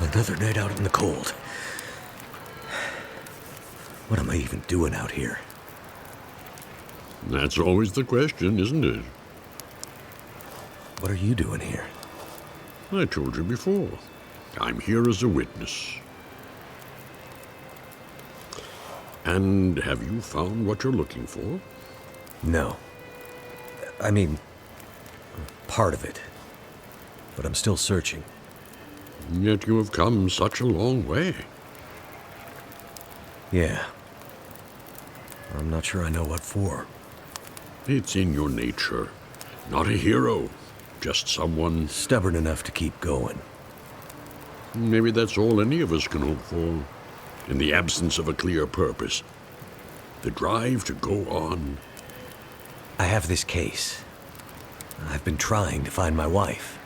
Another night out in the cold. What am I even doing out here? That's always the question, isn't it? What are you doing here? I told you before. I'm here as a witness. And have you found what you're looking for? No. I mean, part of it. But I'm still searching. Yet you have come such a long way. Yeah. I'm not sure I know what for. It's in your nature. Not a hero, just someone... Stubborn enough to keep going. Maybe that's all any of us can hope for. In the absence of a clear purpose. The drive to go on. I have this case. I've been trying to find my wife.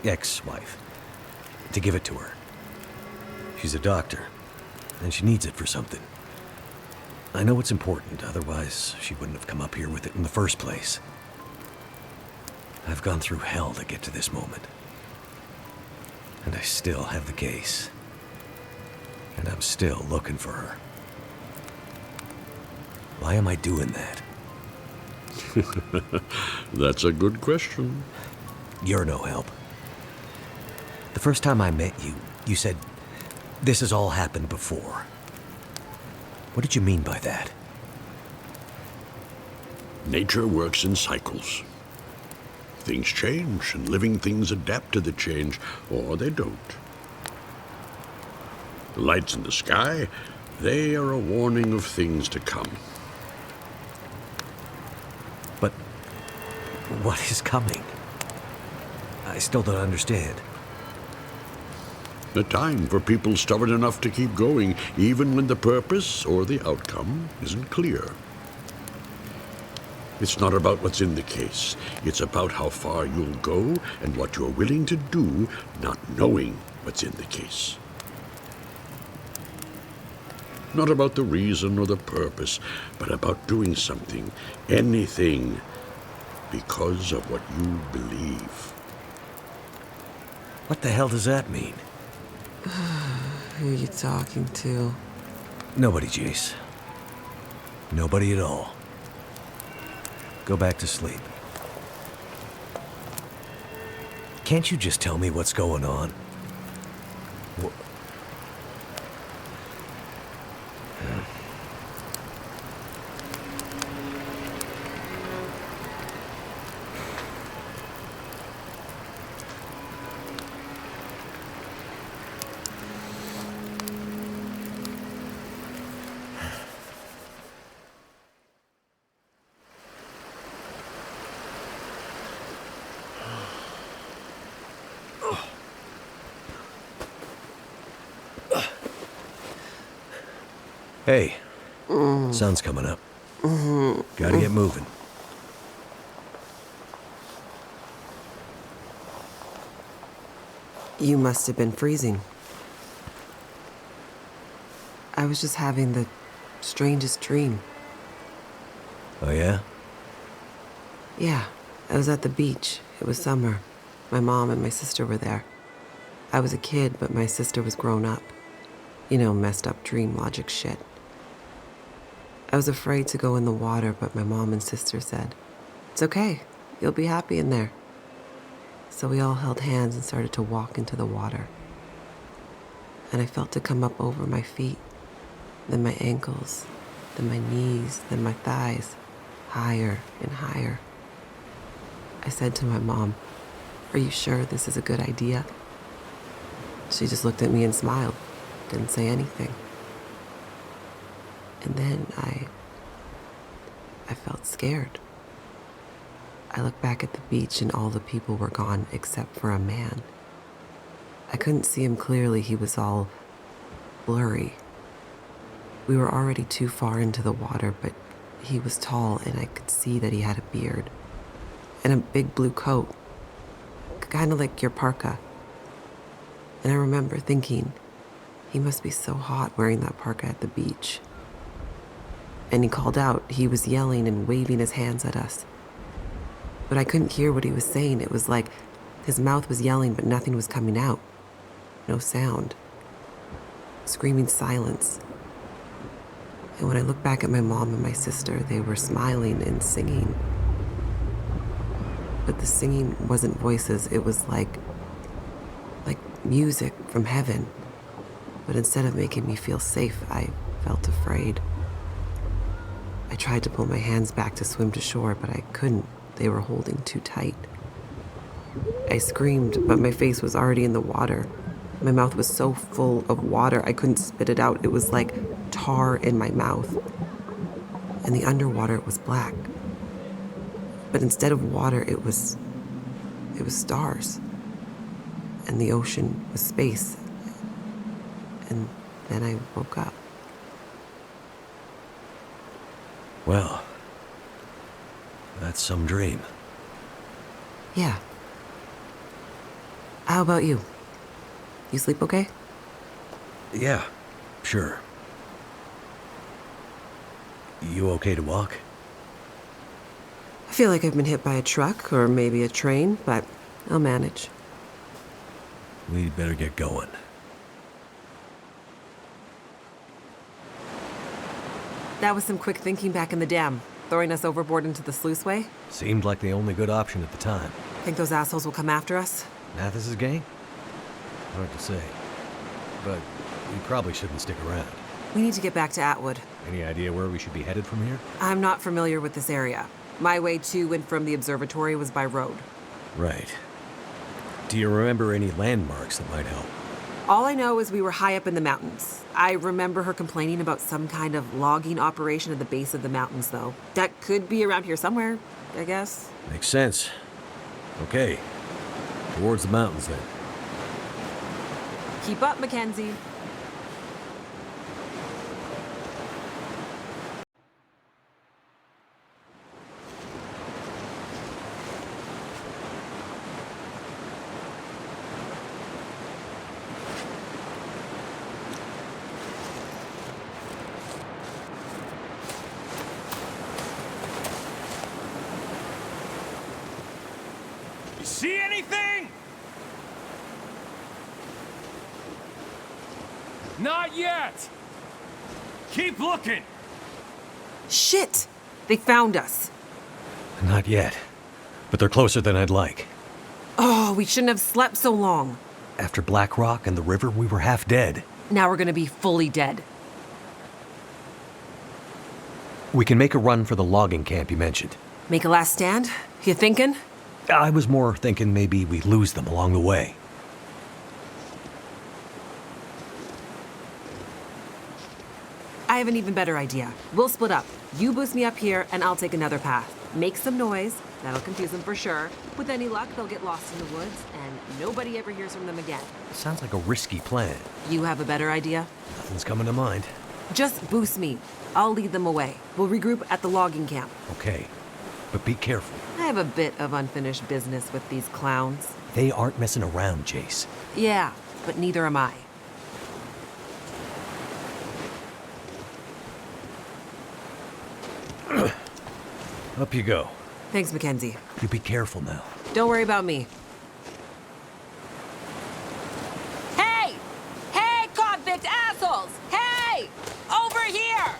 Ex-wife. To give it to her. She's a doctor, and she needs it for something. I know it's important, otherwise she wouldn't have come up here with it in the first place. I've gone through hell to get to this moment. And I still have the case. And I'm still looking for her. Why am I doing that? That's a good question. You're no help. The first time I met you, you said, "This has all happened before." What did you mean by that? Nature works in cycles. Things change, and living things adapt to the change, or they don't. The lights in the sky, they are a warning of things to come. But what is coming? I still don't understand. A time for people stubborn enough to keep going, even when the purpose or the outcome isn't clear. It's not about what's in the case. It's about how far you'll go and what you're willing to do, not knowing what's in the case. Not about the reason or the purpose, but about doing something, anything, because of what you believe. What the hell does that mean? Who are you talking to? Nobody, Jace. Nobody at all. Go back to sleep. Can't you just tell me what's going on? Hey, sun's coming up. Gotta get moving. You must have been freezing. I was just having the strangest dream. Oh, yeah? Yeah, I was at the beach. It was summer. My mom and my sister were there. I was a kid, but my sister was grown up. You know, messed up dream logic shit. I was afraid to go in the water, but my mom and sister said, "It's okay, you'll be happy in there." So we all held hands and started to walk into the water. And I felt it come up over my feet, then my ankles, then my knees, then my thighs, higher and higher. I said to my mom, "Are you sure this is a good idea?" She just looked at me and smiled, didn't say anything. And then I felt scared. I looked back at the beach and all the people were gone except for a man. I couldn't see him clearly. He was all blurry. We were already too far into the water, but he was tall and I could see that he had a beard and a big blue coat, kind of like your parka. And I remember thinking, he must be so hot wearing that parka at the beach. And he called out. He was yelling and waving his hands at us. But I couldn't hear what he was saying. It was like his mouth was yelling, but nothing was coming out. No sound. screaming silence. And when I look back at my mom and my sister, they were smiling and singing. But the singing wasn't voices, it was like music from heaven. But instead of making me feel safe, I felt afraid. I tried to pull my hands back to swim to shore, but I couldn't. They were holding too tight. I screamed, but my face was already in the water. My mouth was so full of water, I couldn't spit it out. It was like tar in my mouth. And the underwater was black. But instead of water, it was stars. And the ocean was space. And then I woke up. Well, that's some dream. Yeah. How about you? You sleep okay? Yeah, sure. You okay to walk? I feel like I've been hit by a truck or maybe a train, but I'll manage. We'd better get going. That was some quick thinking back in the dam, throwing us overboard into the sluiceway. Seemed like the only good option at the time. Think those assholes will come after us? Mathis's gang? Hard to say. But we probably shouldn't stick around. We need to get back to Atwood. Any idea where we should be headed from here? I'm not familiar with this area. My way to and from the observatory was by road. Right. Do you remember any landmarks that might help? All I know is we were high up in the mountains. I remember her complaining about some kind of logging operation at the base of the mountains, though. That could be around here somewhere, I guess. Makes sense. Okay. Towards the mountains, then. Keep up, Mackenzie. You see anything? Not yet. Keep looking. Shit! They found us. Not yet. But they're closer than I'd like. Oh, we shouldn't have slept so long. After Black Rock and the river, we were half dead. Now we're gonna be fully dead. We can make a run for the logging camp you mentioned. Make a last stand? You thinking? I was more thinking maybe we lose them along the way. I have an even better idea. We'll split up. You boost me up here, and I'll take another path. Make some noise. That'll confuse them for sure. With any luck, they'll get lost in the woods, and nobody ever hears from them again. Sounds like a risky plan. You have a better idea? Nothing's coming to mind. Just boost me. I'll lead them away. We'll regroup at the logging camp. Okay. But be careful. I have a bit of unfinished business with these clowns. They aren't messing around, Jace. Yeah, but neither am I. Up you go. Thanks, Mackenzie. You be careful now. Don't worry about me. Hey! Hey, convict assholes! Hey! Over here!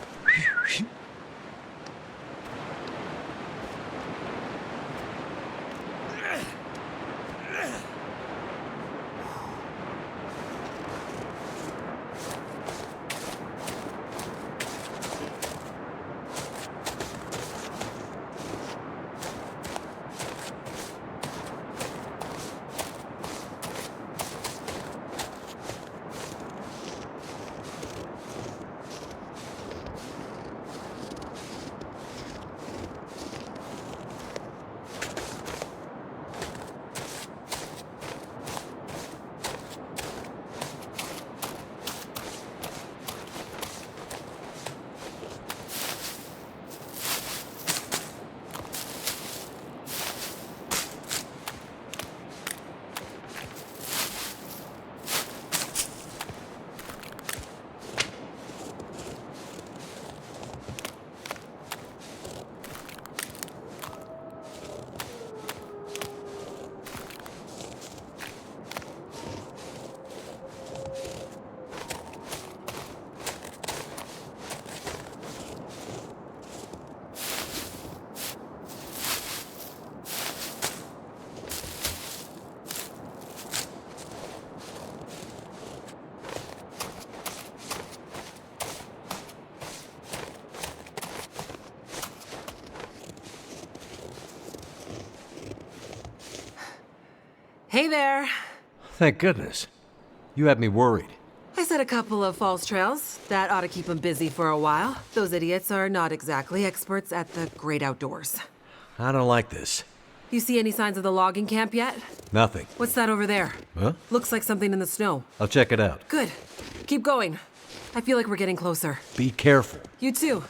Hey there. Thank goodness. You had me worried. I set a couple of false trails. That ought to keep them busy for a while. Those idiots are not exactly experts at the great outdoors. I don't like this. You see any signs of the logging camp yet? Nothing. What's that over there? Huh? Looks like something in the snow. I'll check it out. Good. Keep going. I feel like we're getting closer. Be careful. You too.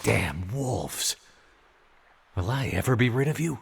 Damn wolves. Will I ever be rid of you?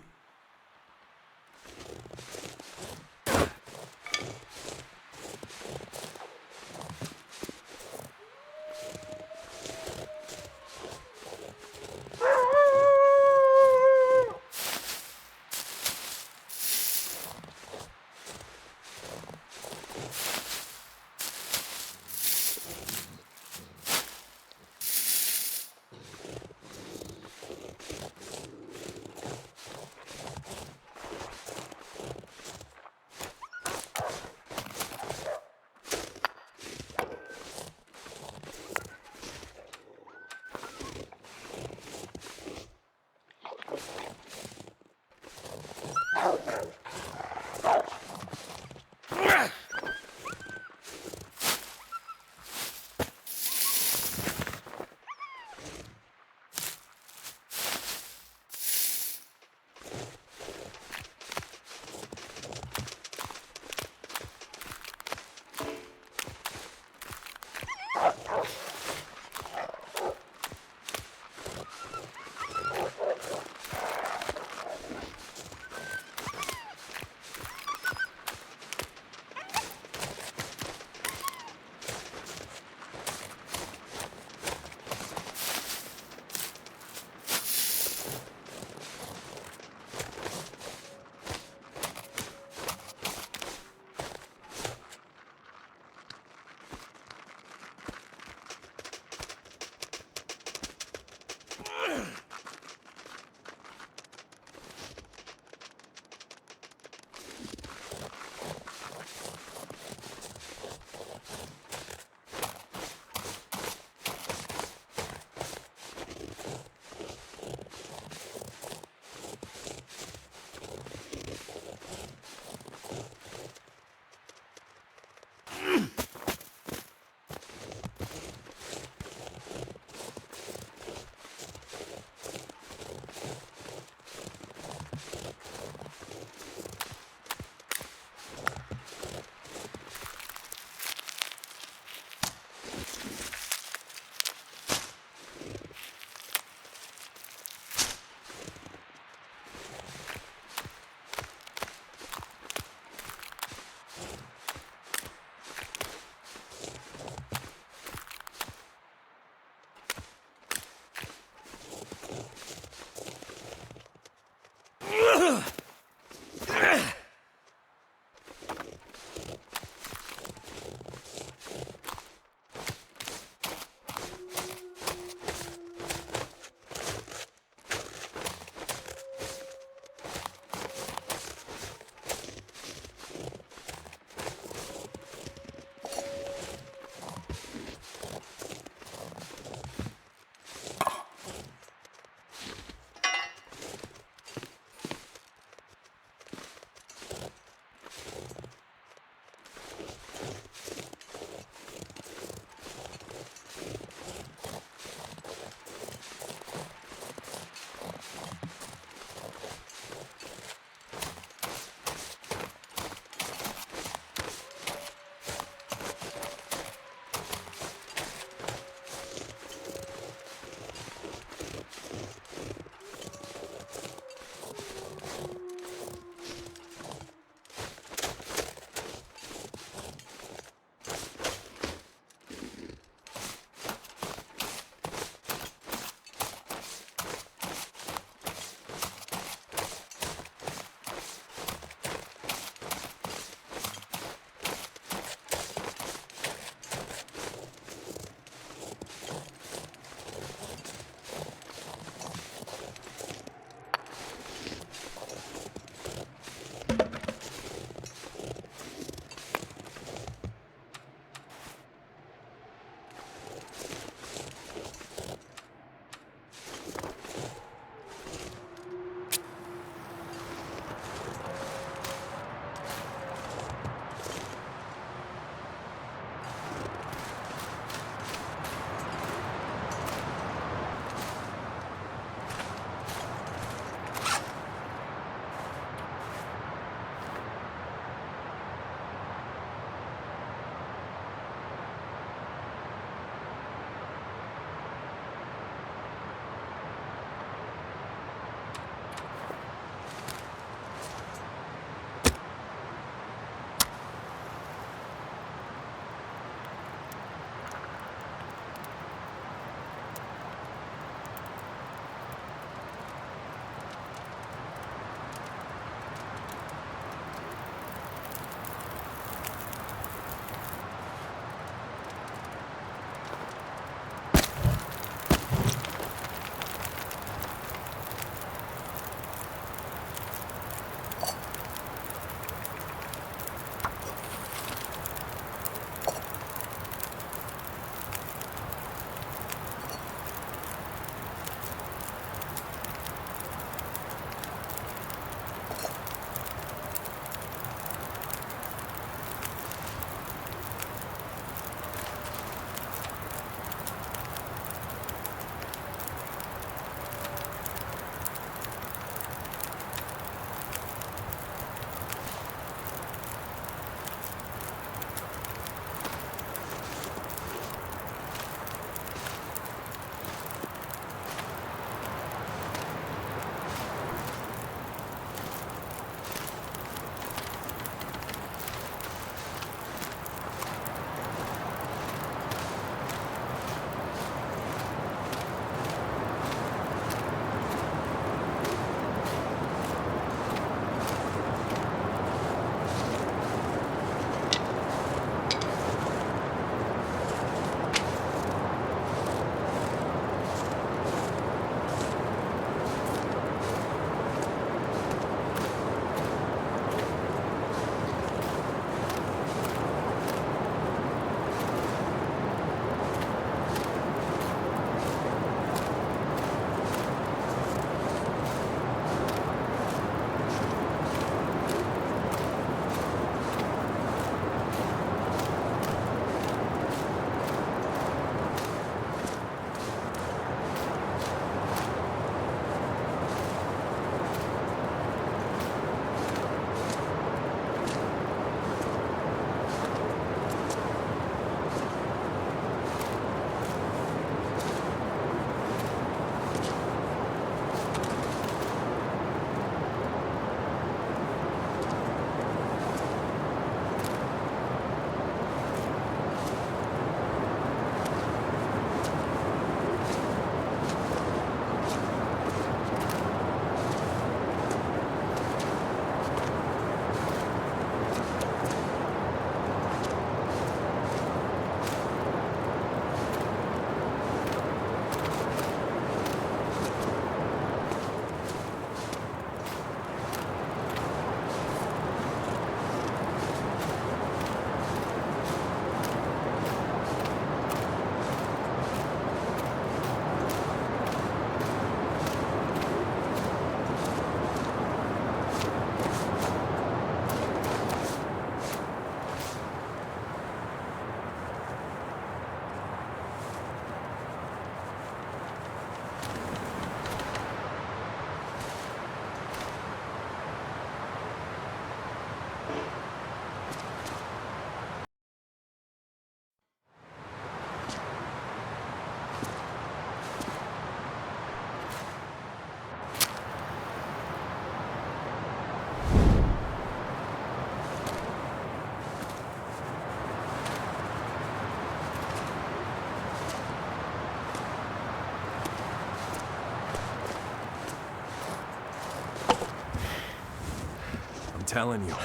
telling you.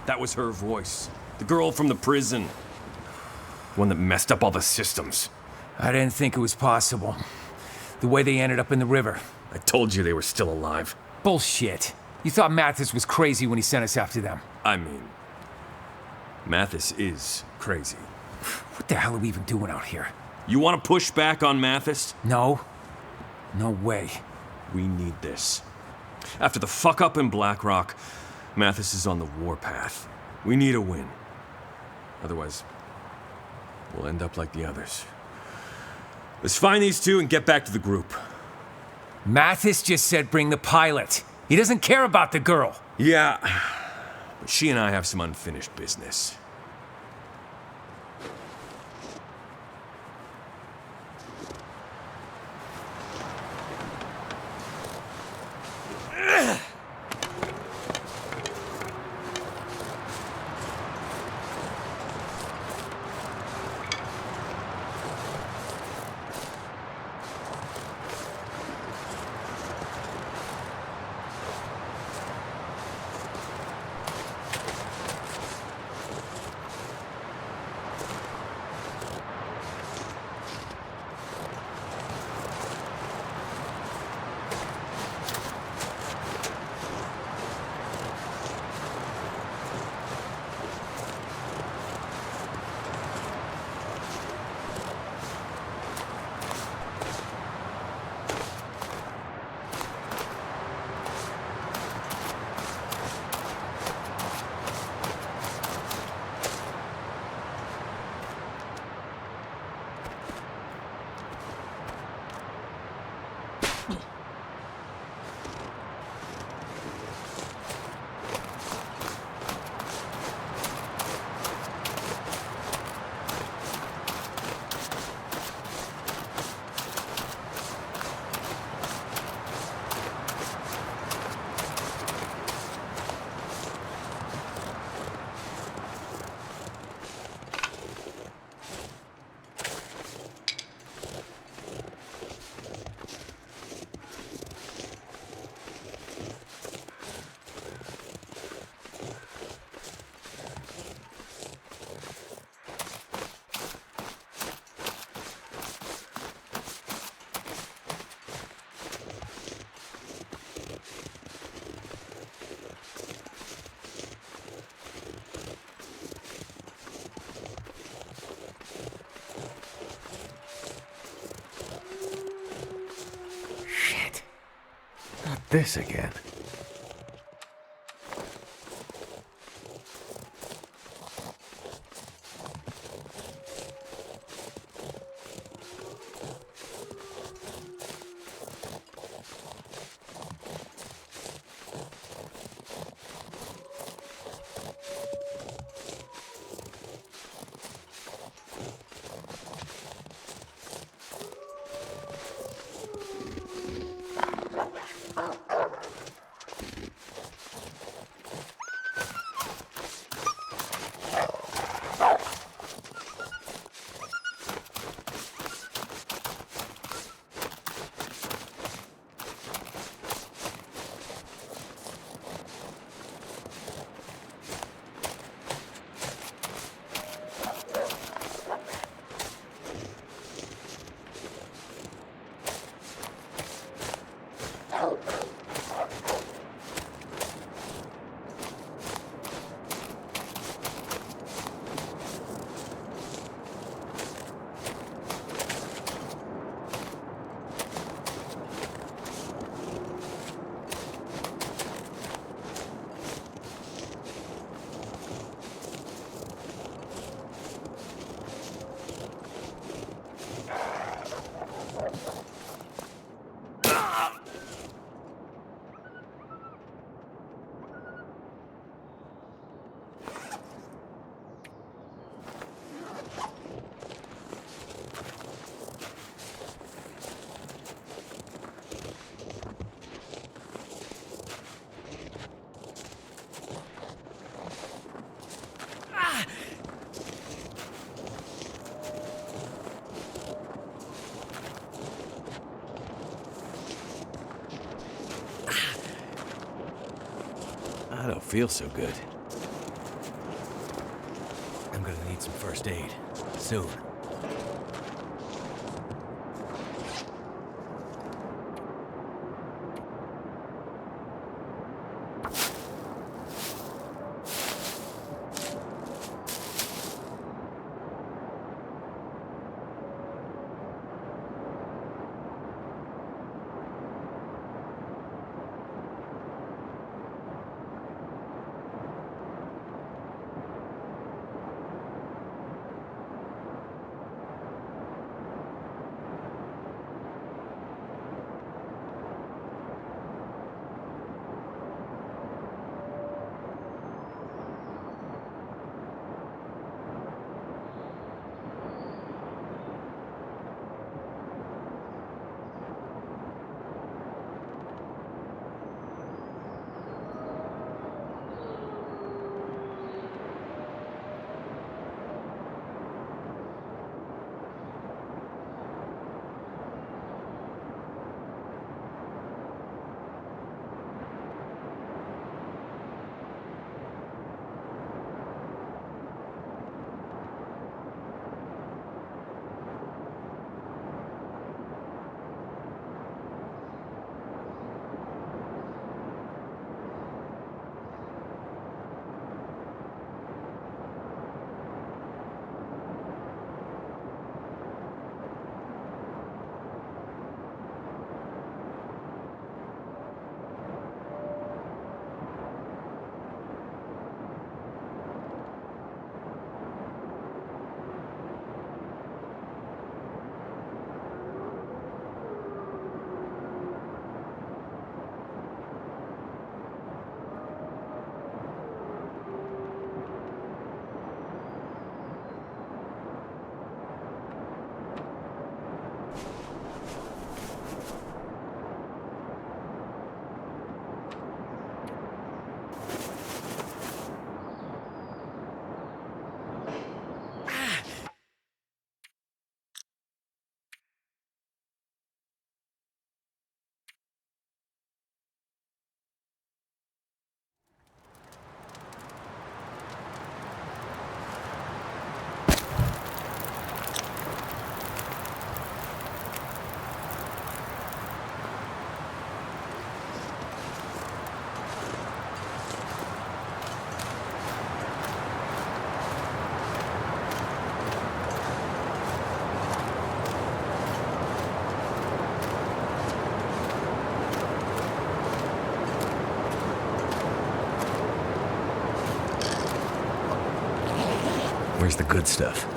That was her voice. The girl from the prison. One that messed up all the systems. I didn't think it was possible. The way they ended up in the river. I told you they were still alive. Bullshit. You thought Mathis was crazy when he sent us after them. I mean, Mathis is crazy. What the hell are we even doing out here? You want to push back on Mathis? No. No way. We need this. After the fuck-up in Black Rock, Mathis is on the warpath. We need a win. Otherwise, we'll end up like the others. Let's find these two and get back to the group. Mathis just said bring the pilot. He doesn't care about the girl. Yeah, but she and I have some unfinished business. This again. feel so good. I'm gonna need some first aid. Soon. Where's the good stuff?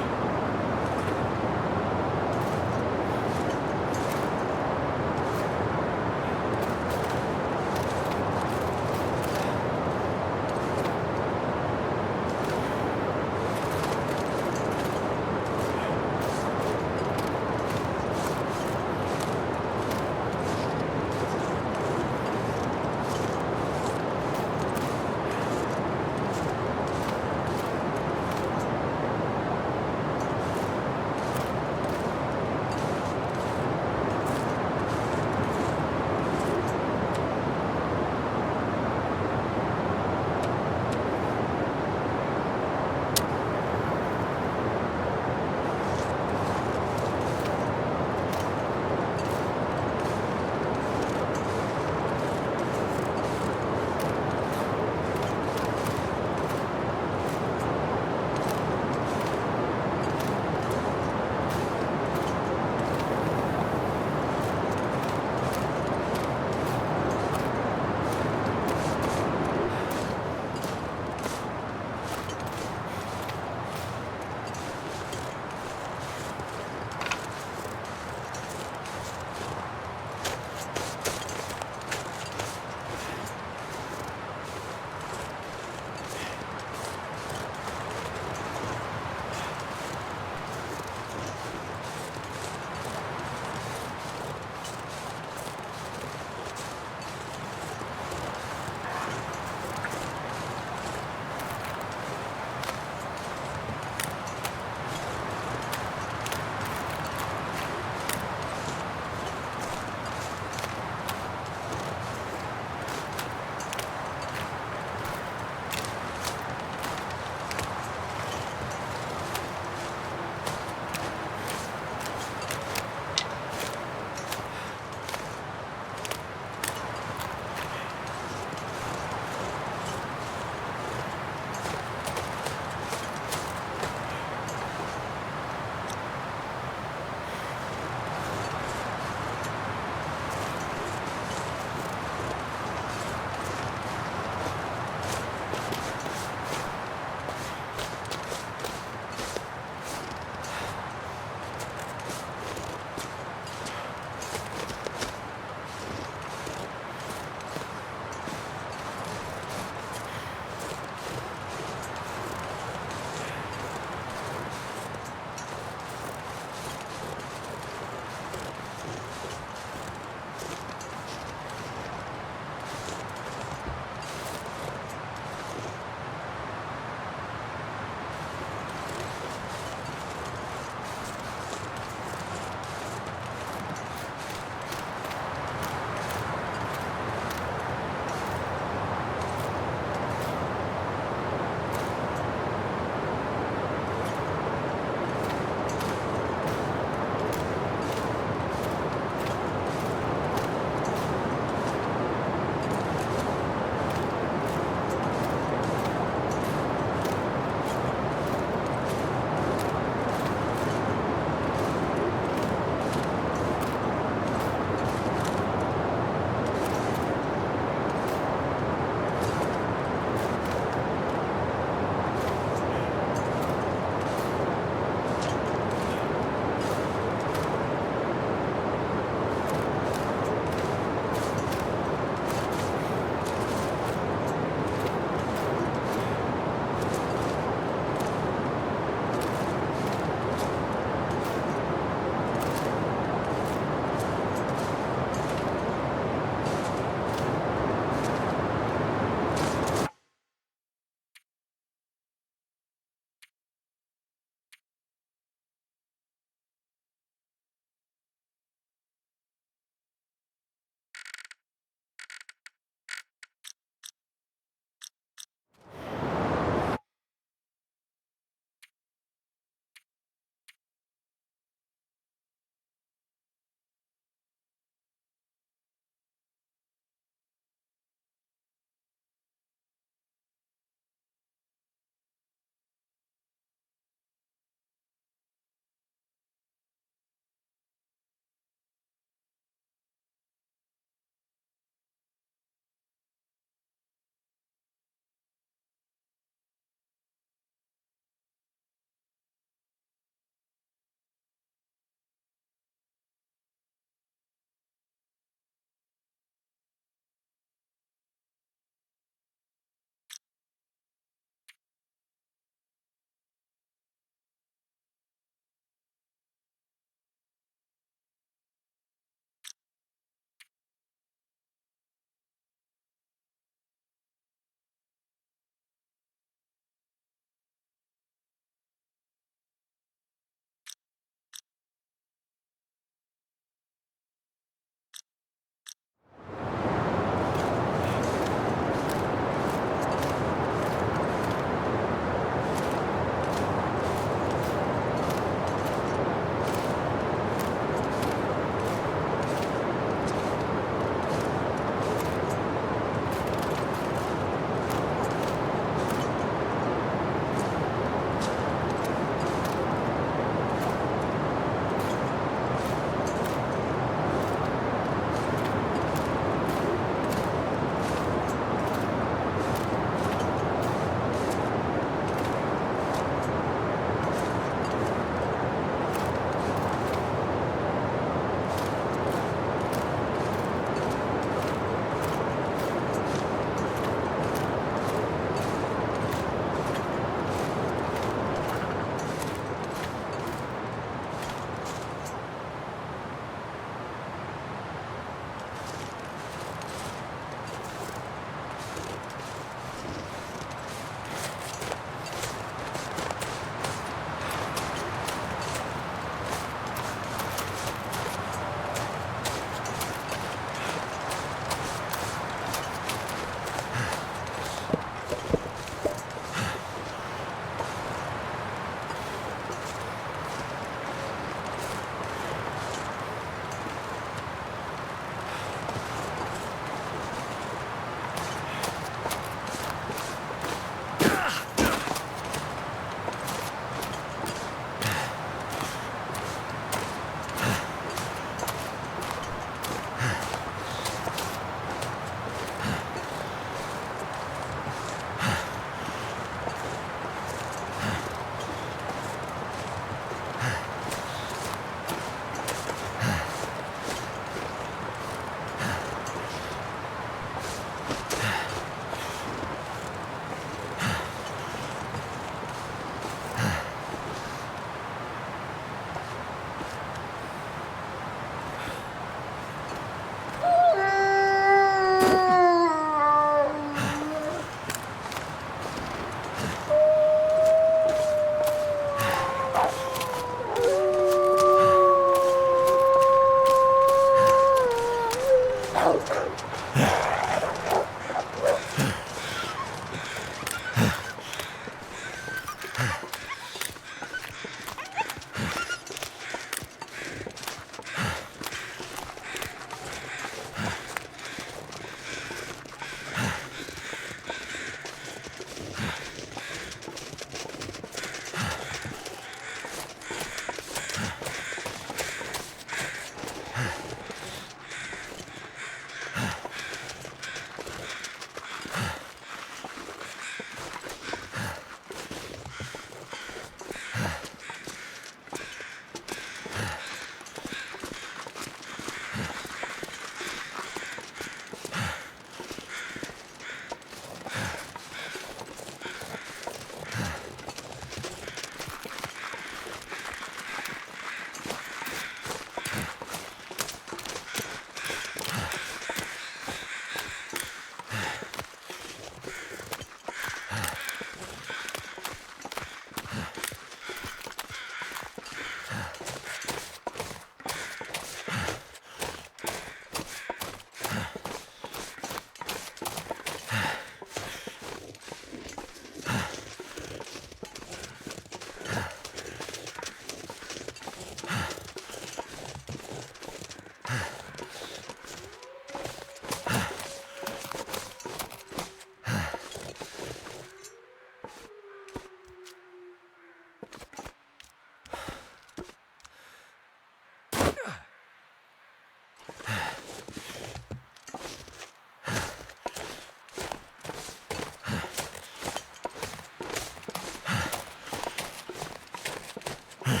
Why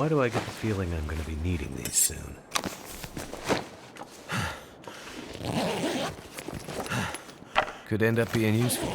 do I get the feeling I'm going to be needing these soon? Could end up being useful.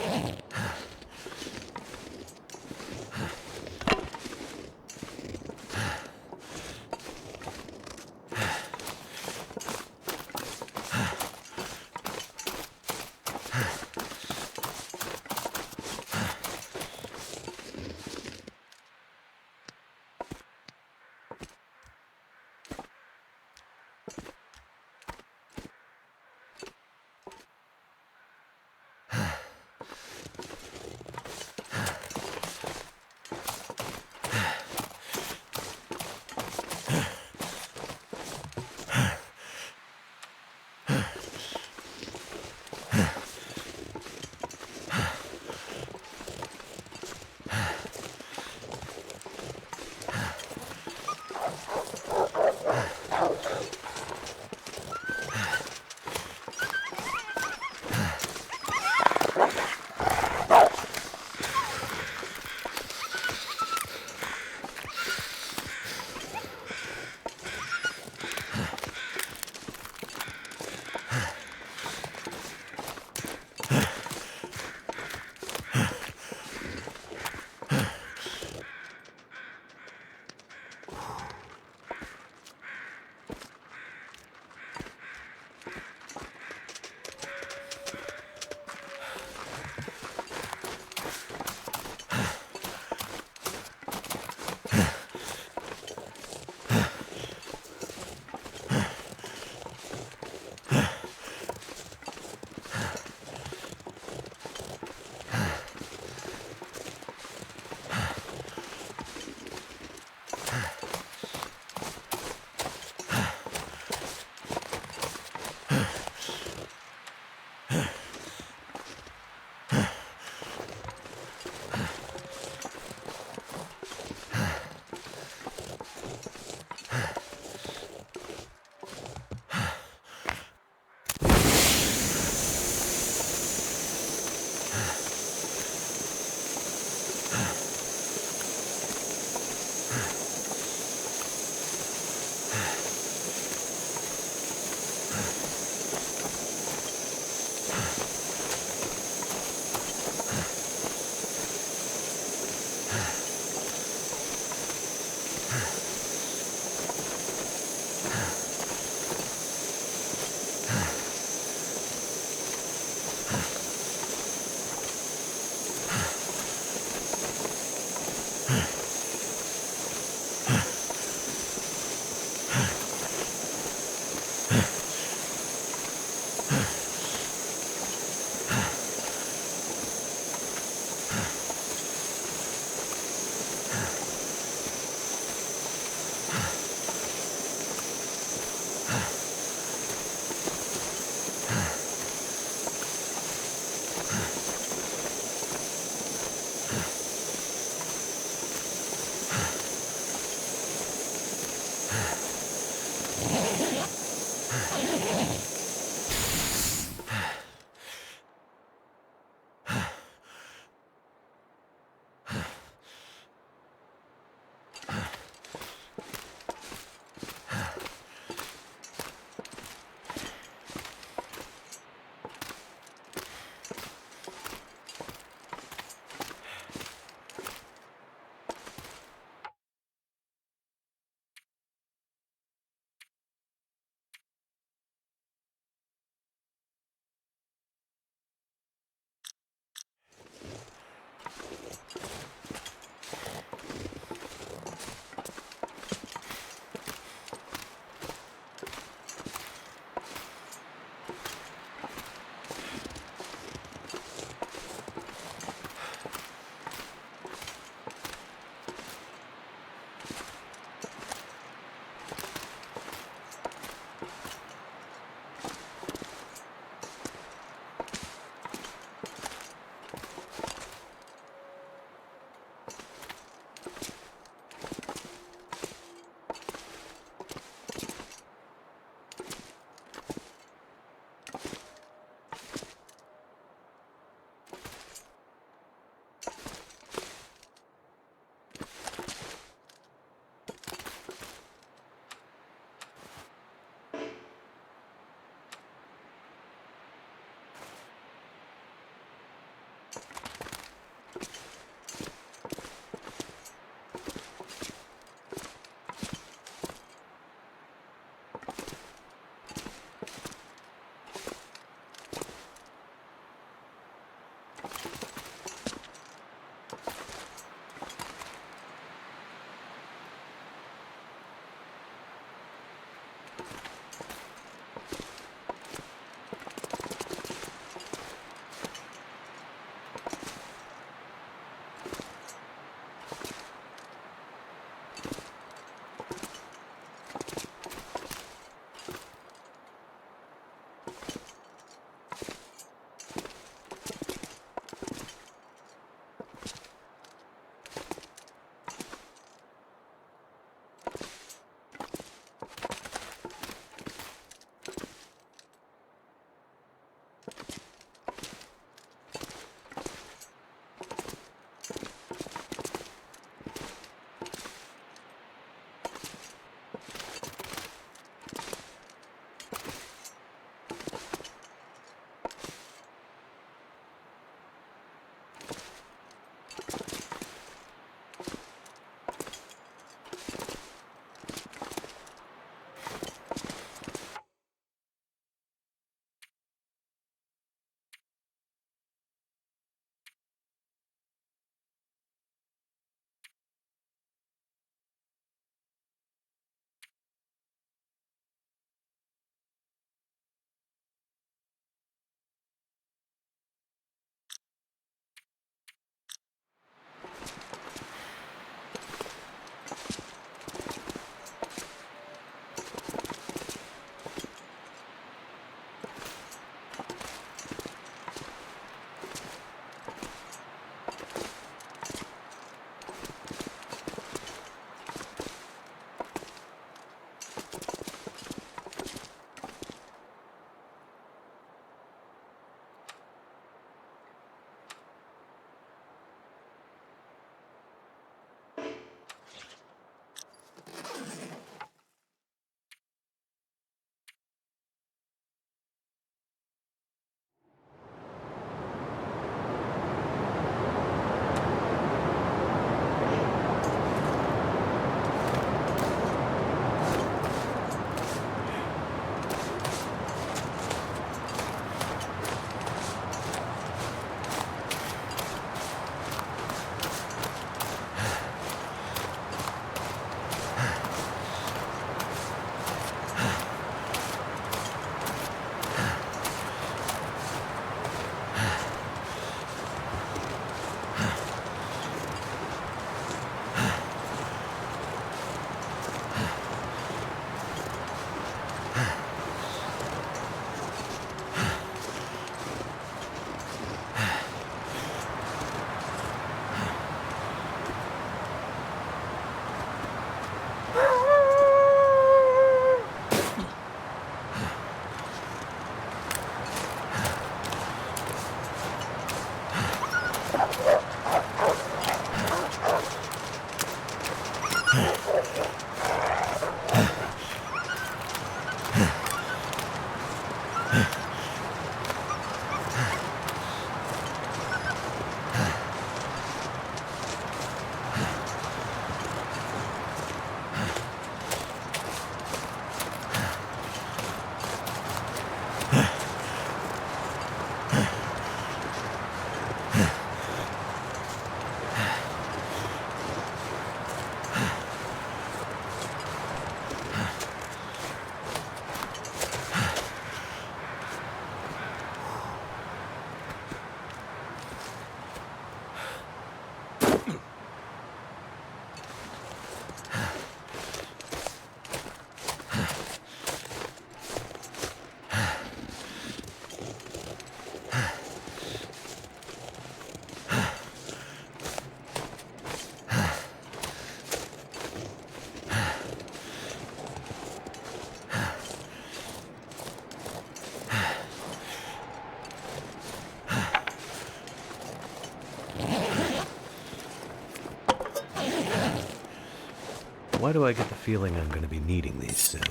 Why do I get the feeling I'm going to be needing these soon?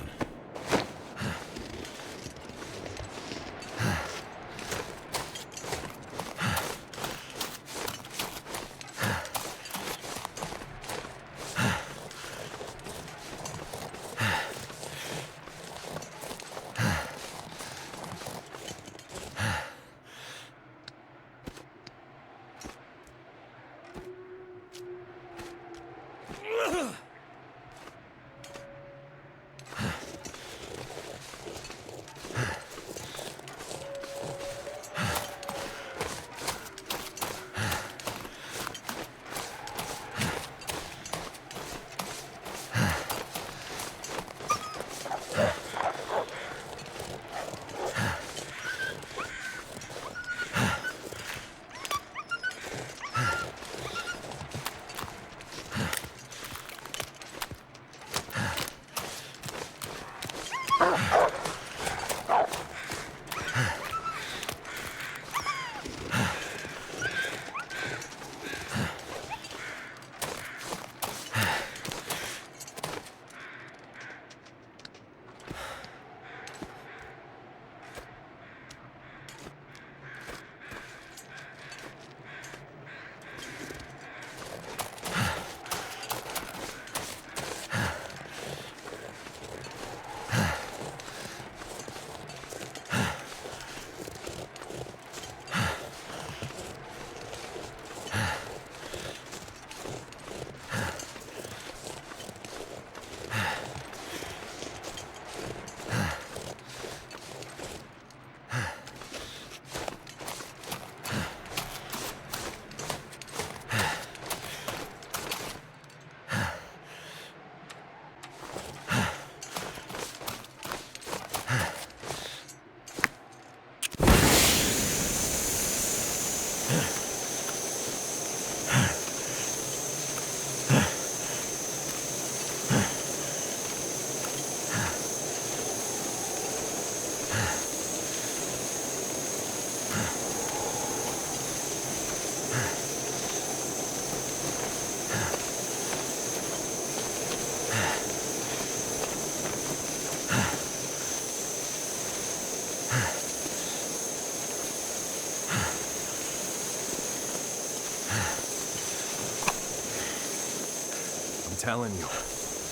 Telling you,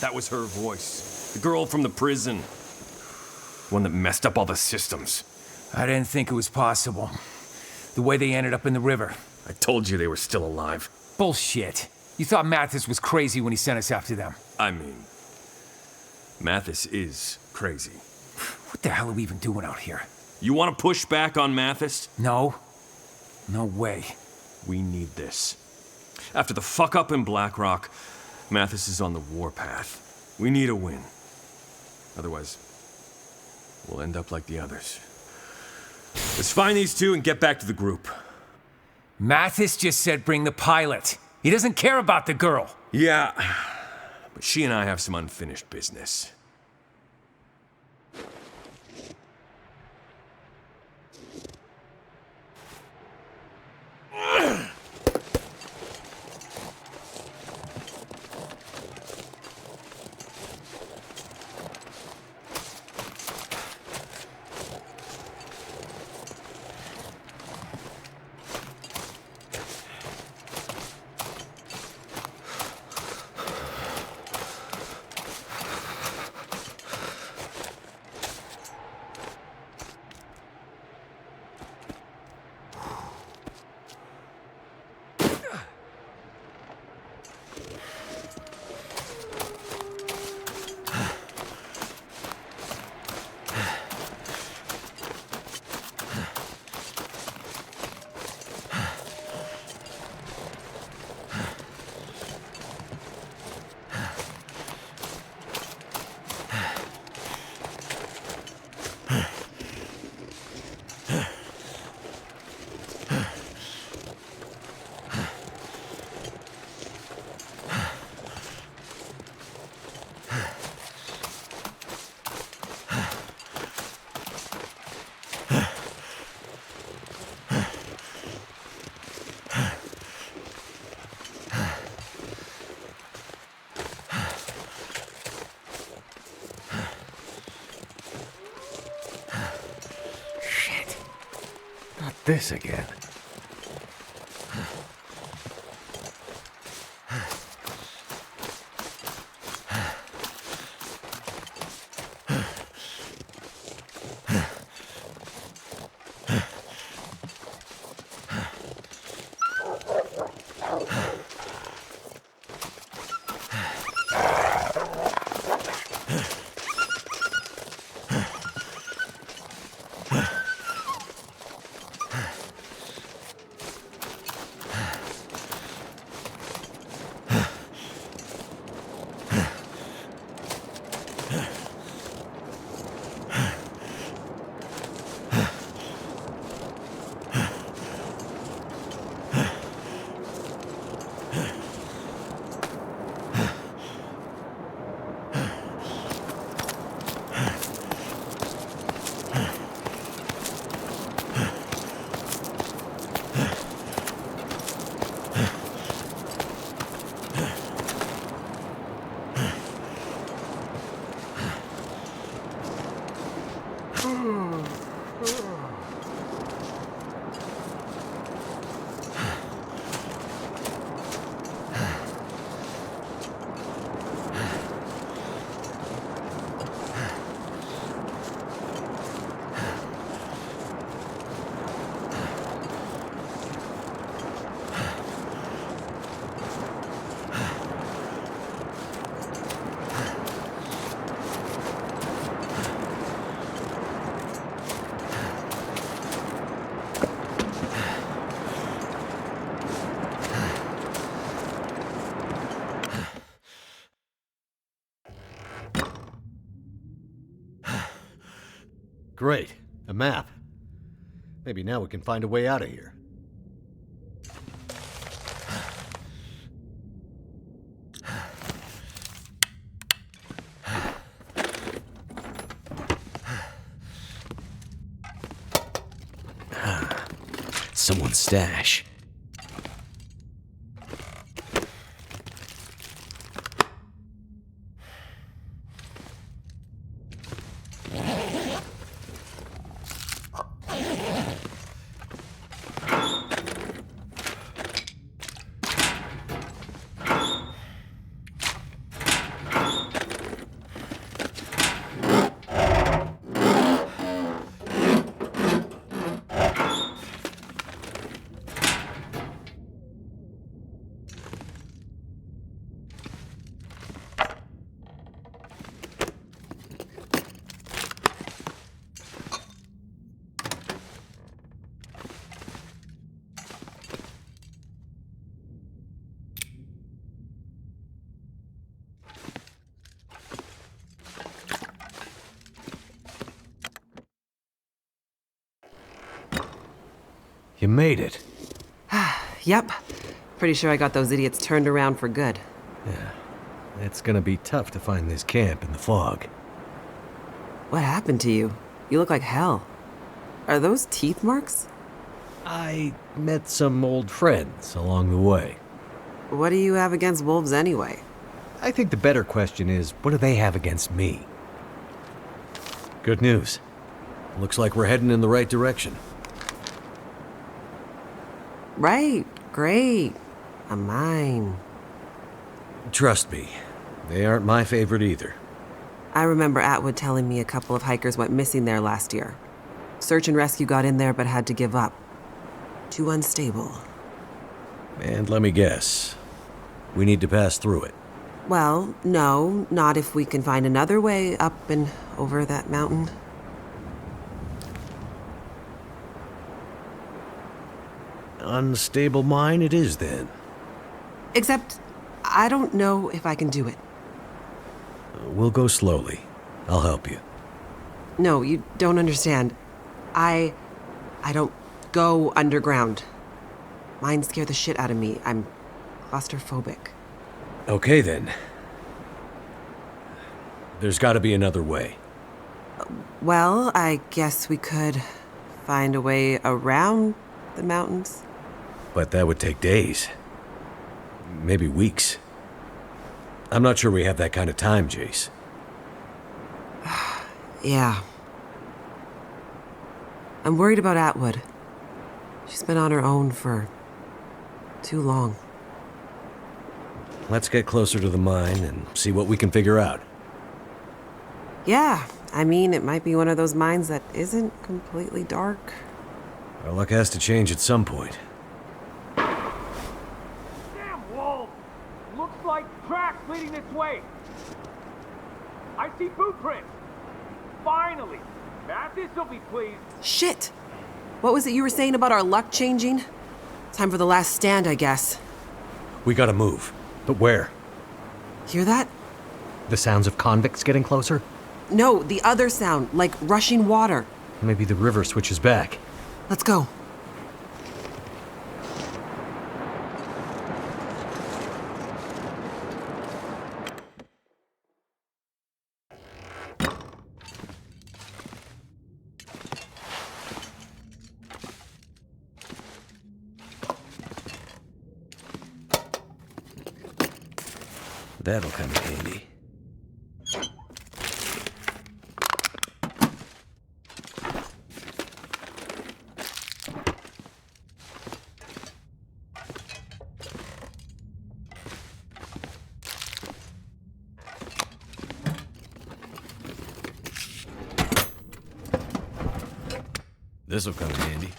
that was her voice. The girl from the prison. One that messed up all the systems. I didn't think it was possible. The way they ended up in the river. I told you they were still alive. Bullshit. You thought Mathis was crazy when he sent us after them. I mean, Mathis is crazy. What the hell are we even doing out here? You want to push back on Mathis? No. No way. We need this. After the fuck up in Black Rock, Mathis is on the warpath. We need a win. Otherwise, we'll end up like the others. Let's find these two and get back to the group. Mathis just said bring the pilot. He doesn't care about the girl. Yeah, but she and I have some unfinished business. this again? Great. A map. Maybe now we can find a way out of here. Someone's stash. You made it. Yep. Pretty sure I got those idiots turned around for good. Yeah. It's gonna be tough to find this camp in the fog. What happened to you? You look like hell. Are those teeth marks? I met some old friends along the way. What do you have against wolves anyway? I think the better question is, what do they have against me? Good news. Looks like we're heading in the right direction. Right. Great. I'm mine. Trust me, they aren't my favorite either. I remember Atwood telling me a couple of hikers went missing there last year. Search and rescue got in there but had to give up. Too unstable. And let me guess, we need to pass through it. Well, no, not if we can find another way up and over that mountain. Unstable mine it is then. Except, I don't know if I can do it. We'll go slowly. I'll help you. No, you don't understand. I don't go underground. Mines scare the shit out of me. I'm claustrophobic. Okay then. There's gotta be another way. Well, I guess we could find a way around the mountains. But that would take days. Maybe weeks. I'm not sure we have that kind of time, Jace. Yeah. I'm worried about Atwood. She's been on her own for too long. Let's get closer to the mine and see what we can figure out. Yeah, I mean, it might be one of those mines that isn't completely dark. Our luck has to change at some point. Damn wall! Looks like tracks leading this way. I see boot prints. Finally! Mathis will be pleased. Shit! What was it you were saying about our luck changing? Time for the last stand, I guess. We gotta move. But where? Hear that? The sounds of convicts getting closer? No, the other sound, like rushing water. Maybe the river switches back. Let's go. That'll come in handy. This'll come in handy.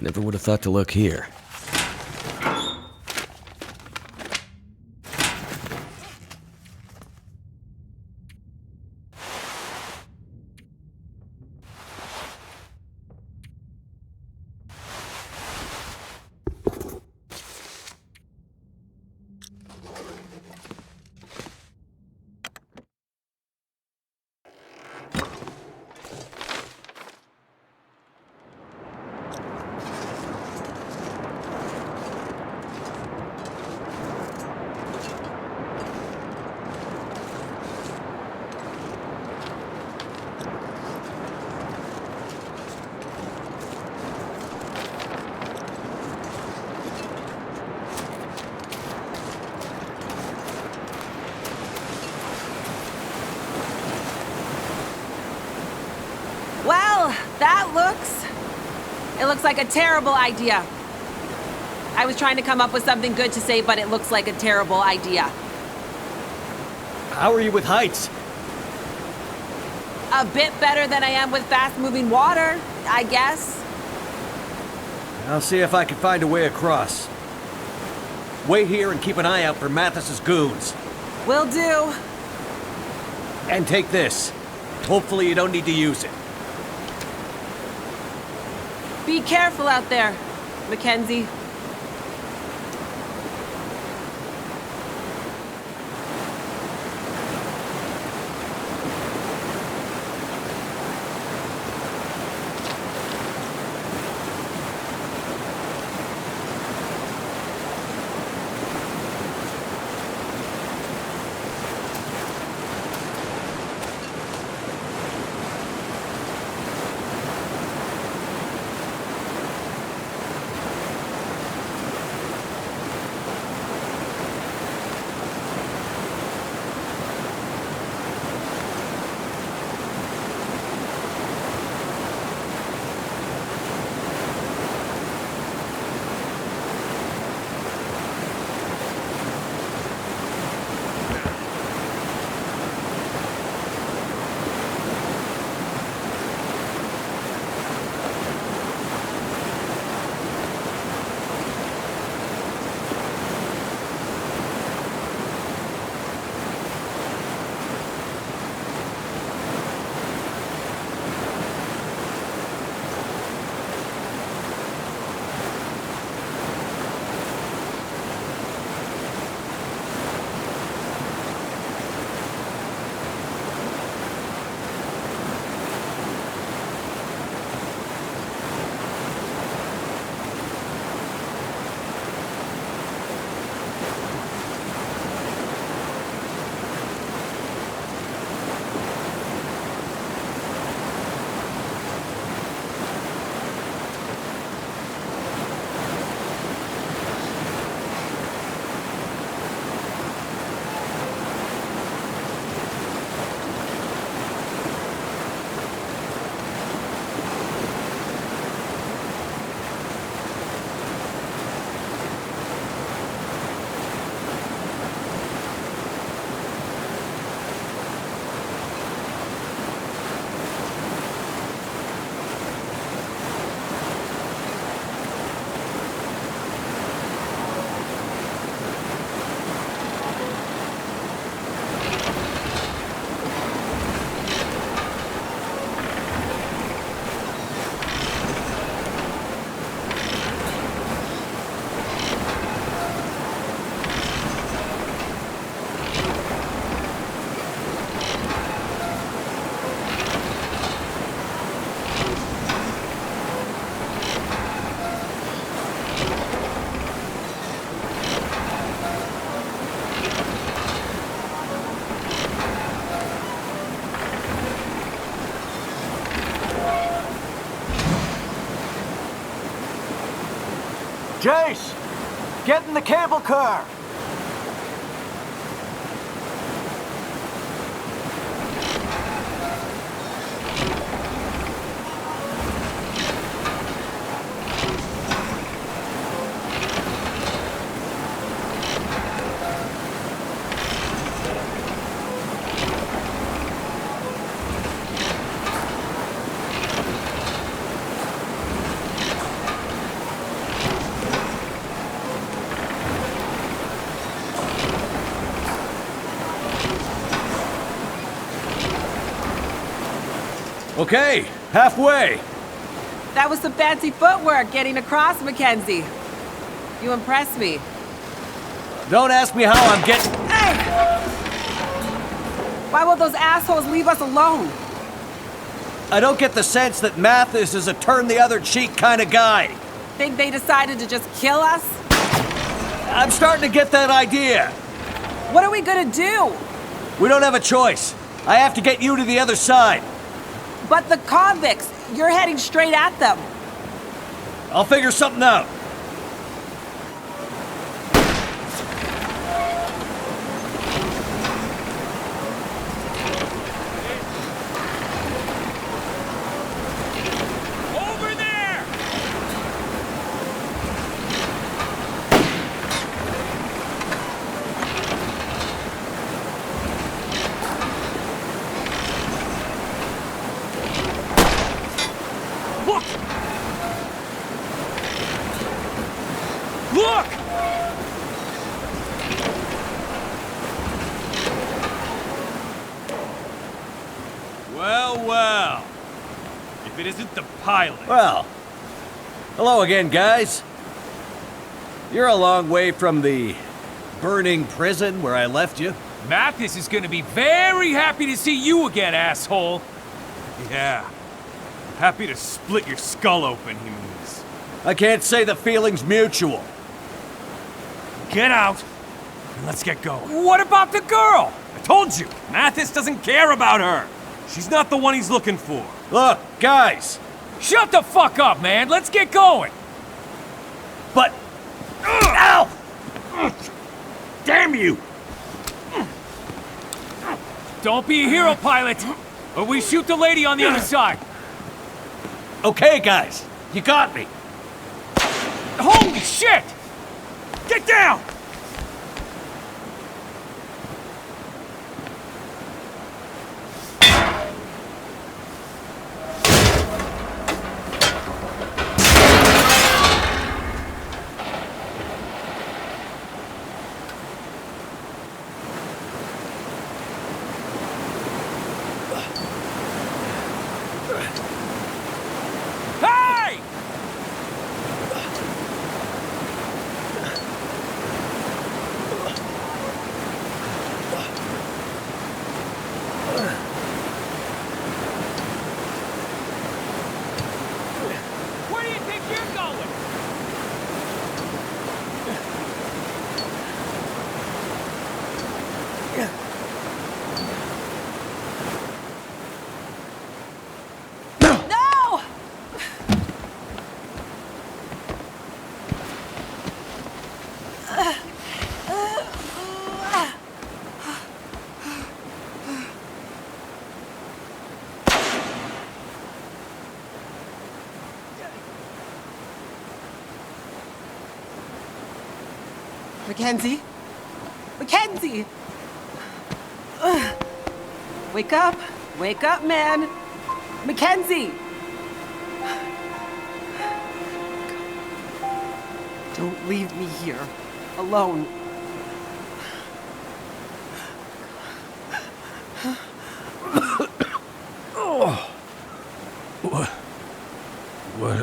Never would have thought to look here. Well, it looks like a terrible idea. I was trying to come up with something good to say, but it looks like a terrible idea. How are you with heights? A bit better than I am with fast-moving water, I guess. I'll see if I can find a way across. Wait here and keep an eye out for Mathis's goons. Will do. And take this. Hopefully you don't need to use it. Be careful out there, Mackenzie. Jace! Get in the cable car! Okay, halfway. That was some fancy footwork getting across, Mackenzie. You impressed me. Don't ask me how I'm getting... Hey! Why will those assholes leave us alone? I don't get the sense that Mathis is a turn-the-other-cheek kind of guy. Think they decided to just kill us? I'm starting to get that idea. What are we gonna do? We don't have a choice. I have to get you to the other side. But the convicts, you're heading straight at them. I'll figure something out. Over there! Look! Look! Well, well. If it isn't the pilot. Well, hello again, guys. You're a long way from the burning prison where I left you. Mathis is gonna be very happy to see you again, asshole. Yeah. Happy to split your skull open, he means. I can't say the feeling's mutual. Get out, and let's get going. What about the girl? I told you, Mathis doesn't care about her. She's not the one he's looking for. Look, guys, Shut the fuck up, man. Let's get going. but... Ow! Damn you! Don't be a hero, pilot, or we shoot the lady on the other side. Okay, guys, you got me. Holy shit! Get down! Hey! Where do you think you're going? No! Mackenzie? Mackenzie! Wake up! Wake up, man! Mackenzie! Don't leave me here, alone.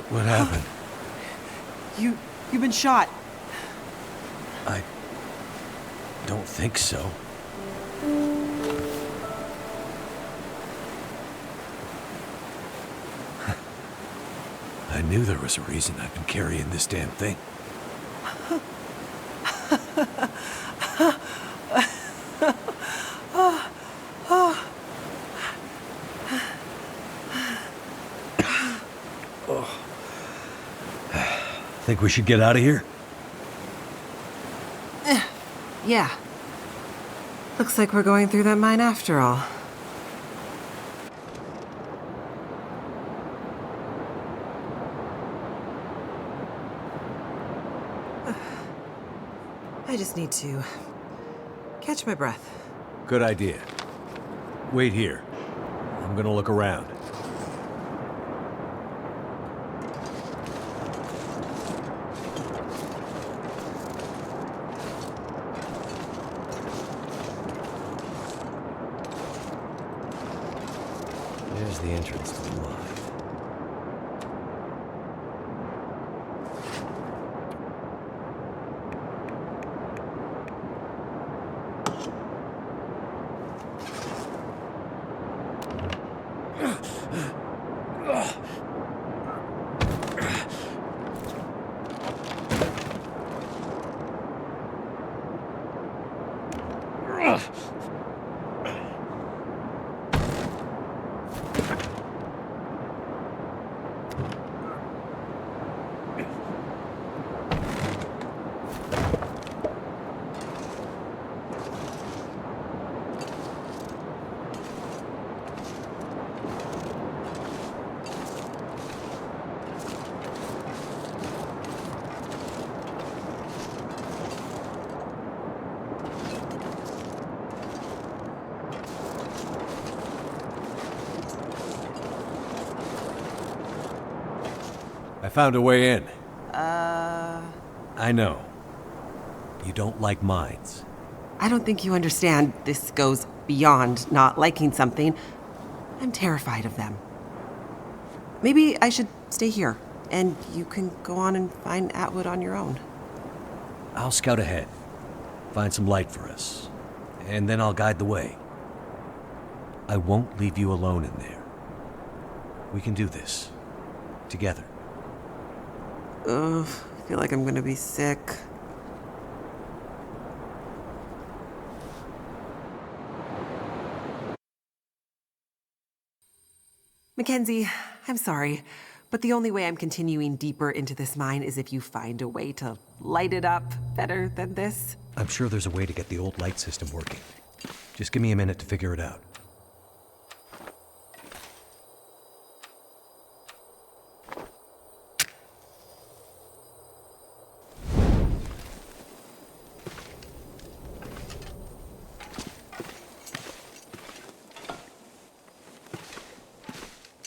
What happened? You've been shot. I don't think so. I knew there was a reason I've been carrying this damn thing. Think we should get out of here? Yeah. Looks like we're going through that mine after all. I just need to catch my breath. Good idea. Wait here. I'm gonna look around. There's the entrance to the mine. I found a way in. I know. You don't like mines. I don't think you understand. This goes beyond not liking something. I'm terrified of them. Maybe I should stay here, and you can go on and find Atwood on your own. I'll scout ahead. Find some light for us. And then I'll guide the way. I won't leave you alone in there. We can do this. Together. Ugh, I feel like I'm gonna be sick. Mackenzie, I'm sorry, but the only way I'm continuing deeper into this mine is if you find a way to light it up better than this. I'm sure there's a way to get the old light system working. Just give me a minute to figure it out.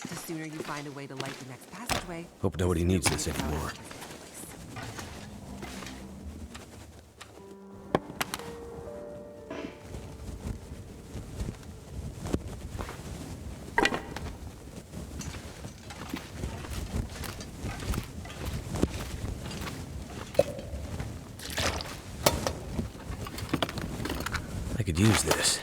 The sooner you find a way to light the next passageway. Hope nobody needs this anymore. I could use this.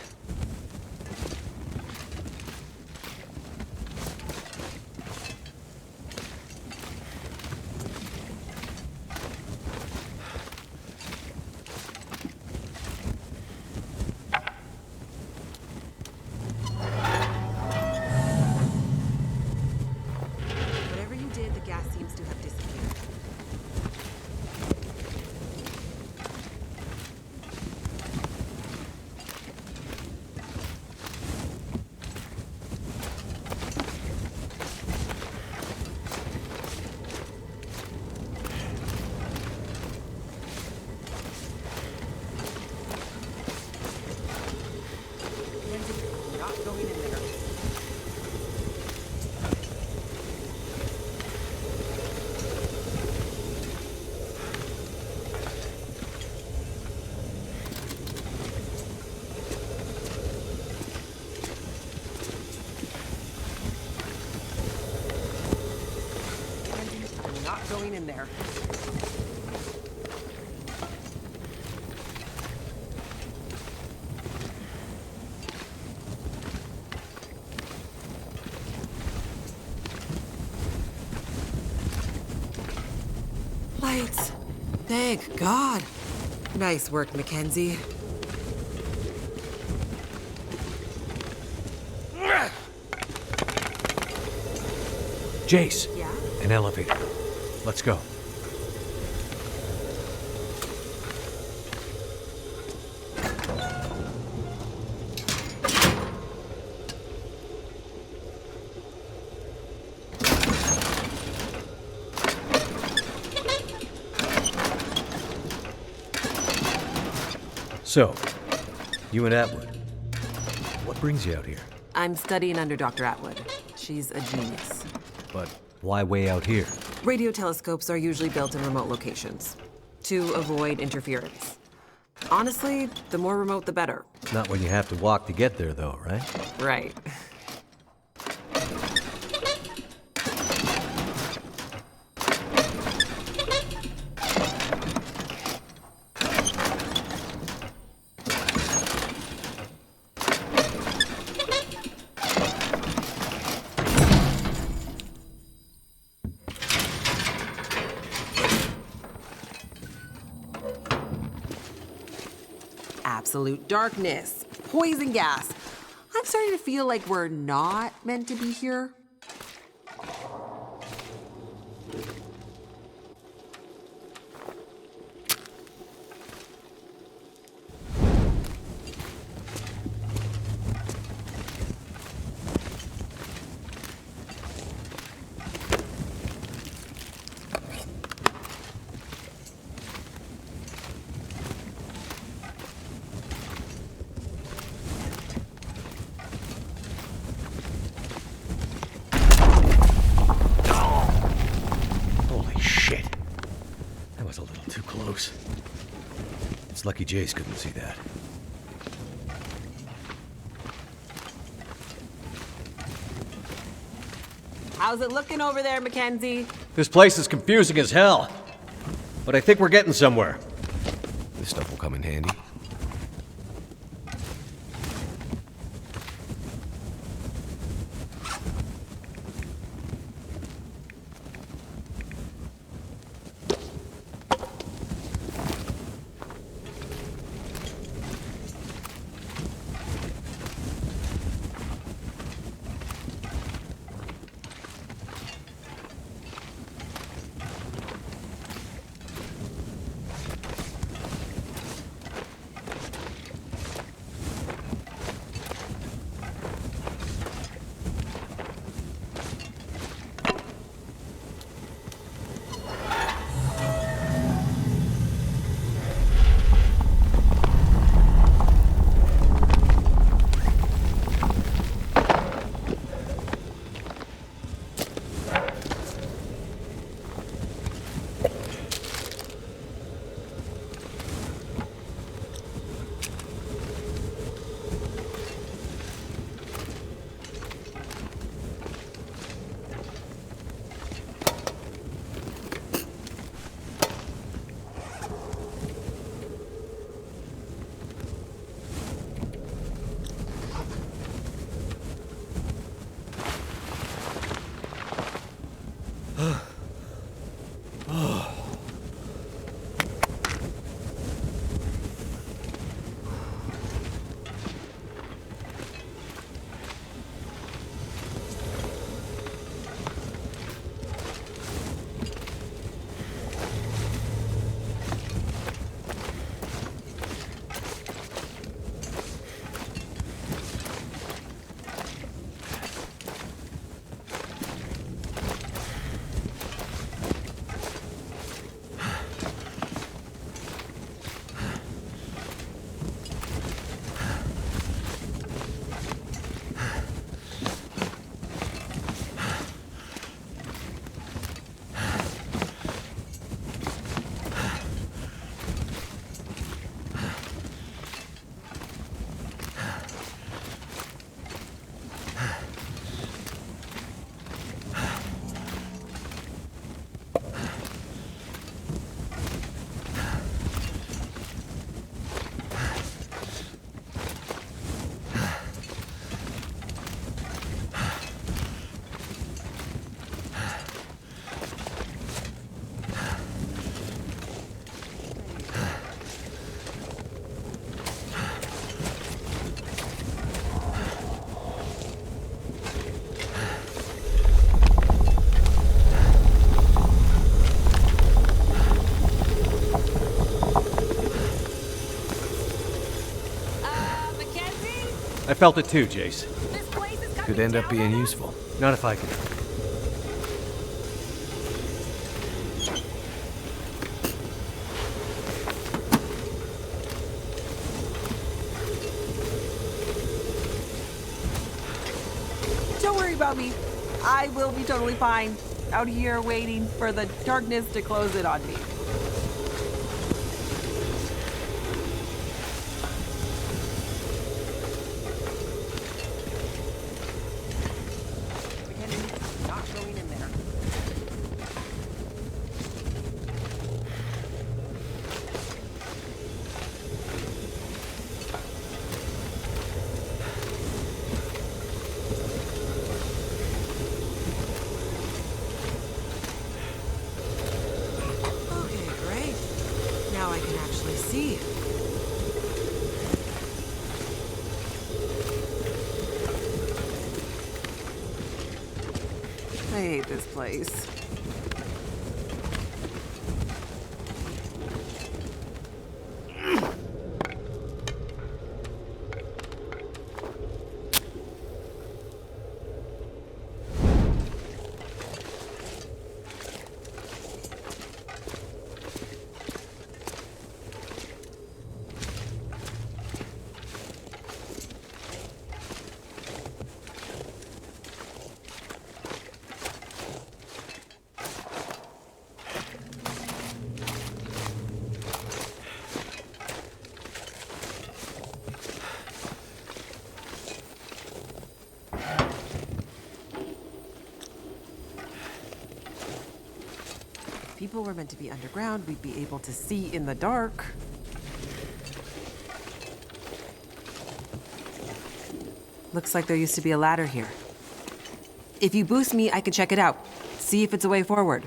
Whatever you did, the gas seems to have disappeared. Lindsay, not going in there. Lindsay, I'm not going in there. Lights. Thank God. Nice work, Mackenzie. Jace, Yeah? an elevator. Let's go. So, you and Atwood. What brings you out here? I'm studying under Dr. Atwood. She's a genius. But why way out here? Radio telescopes are usually built in remote locations to avoid interference. Honestly, the more remote, the better. Not when you have to walk to get there, though, right? Right. Absolute darkness, poison gas. I'm starting to feel like we're not meant to be here. Holy shit. That was a little too close. It's lucky Jace couldn't see that. How's it looking over there, Mackenzie? This place is confusing as hell. But I think we're getting somewhere. This stuff will come in handy. I felt it too, Jace. This place is Could end up being useful. Not if I could. about me. I will be totally fine. Out here waiting for the darkness to close it on me. Mackenzie, not going in there. Okay, great. Now I can actually see. I hate this place. If people were meant to be underground, we'd be able to see in the dark. Looks like there used to be a ladder here. If you boost me, I can check it out. See if it's a way forward.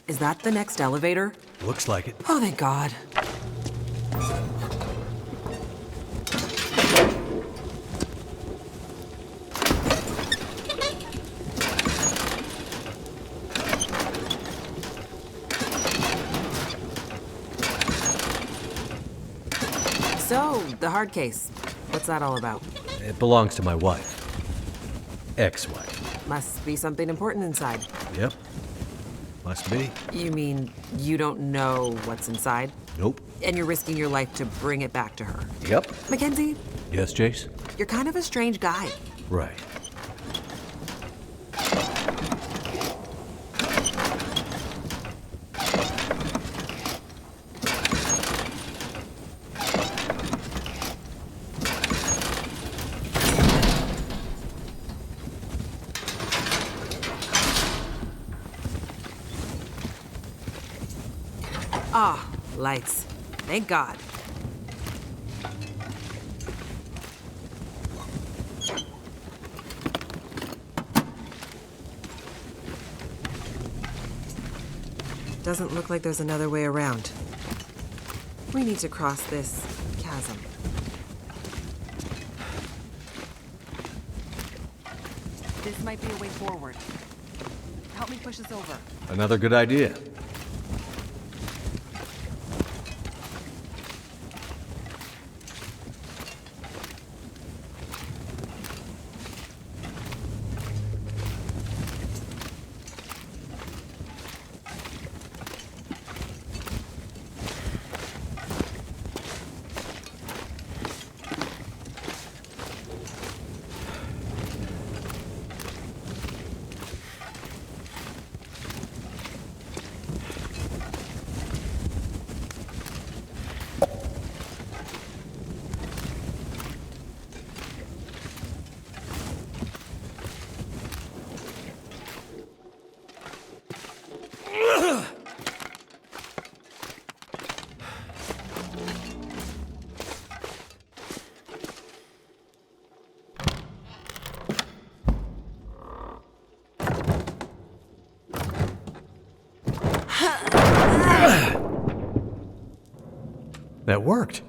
Is that the next elevator? Looks like it. Oh, thank God. So, the hard case. What's that all about? It belongs to my wife. Ex-wife. Must be something important inside. Yep. Must be. You mean you don't know what's inside? Nope. And you're risking your life to bring it back to her? Yep. Mackenzie, Yes, Jace? you're kind of a strange guy. Right. Ah, lights. Thank God. Doesn't look like there's another way around. We need to cross this chasm. This might be a way forward. Help me push us over. Another good idea. That worked.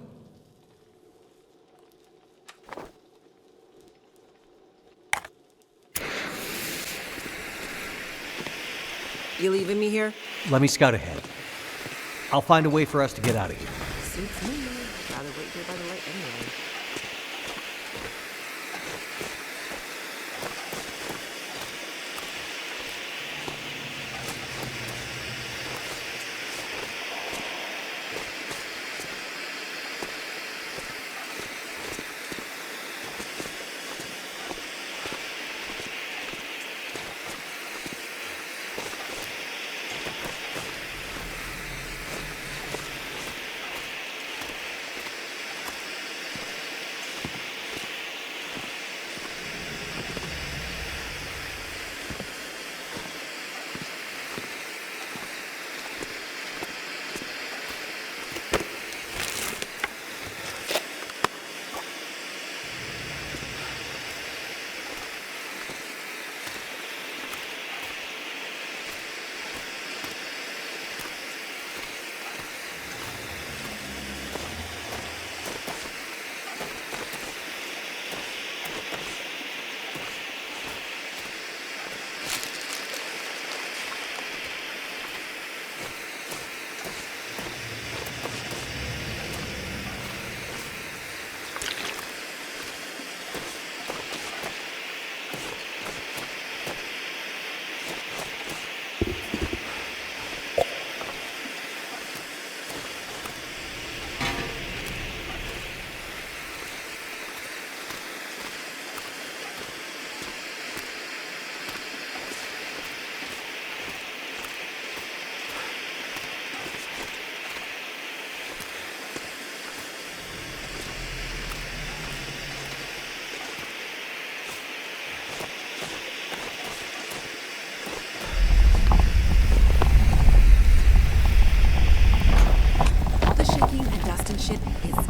You leaving me here? Let me scout ahead. I'll find a way for us to get out of here. Suits me. Rather wait here by the light anyway.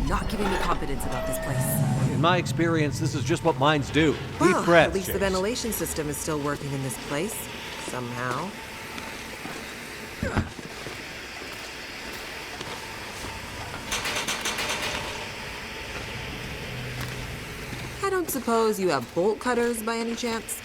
Not giving me confidence about this place. In my experience, this is just what mines do. Well, Deep breaths, at least the Chase. ventilation system is still working in this place. Somehow. I don't suppose you have bolt cutters by any chance?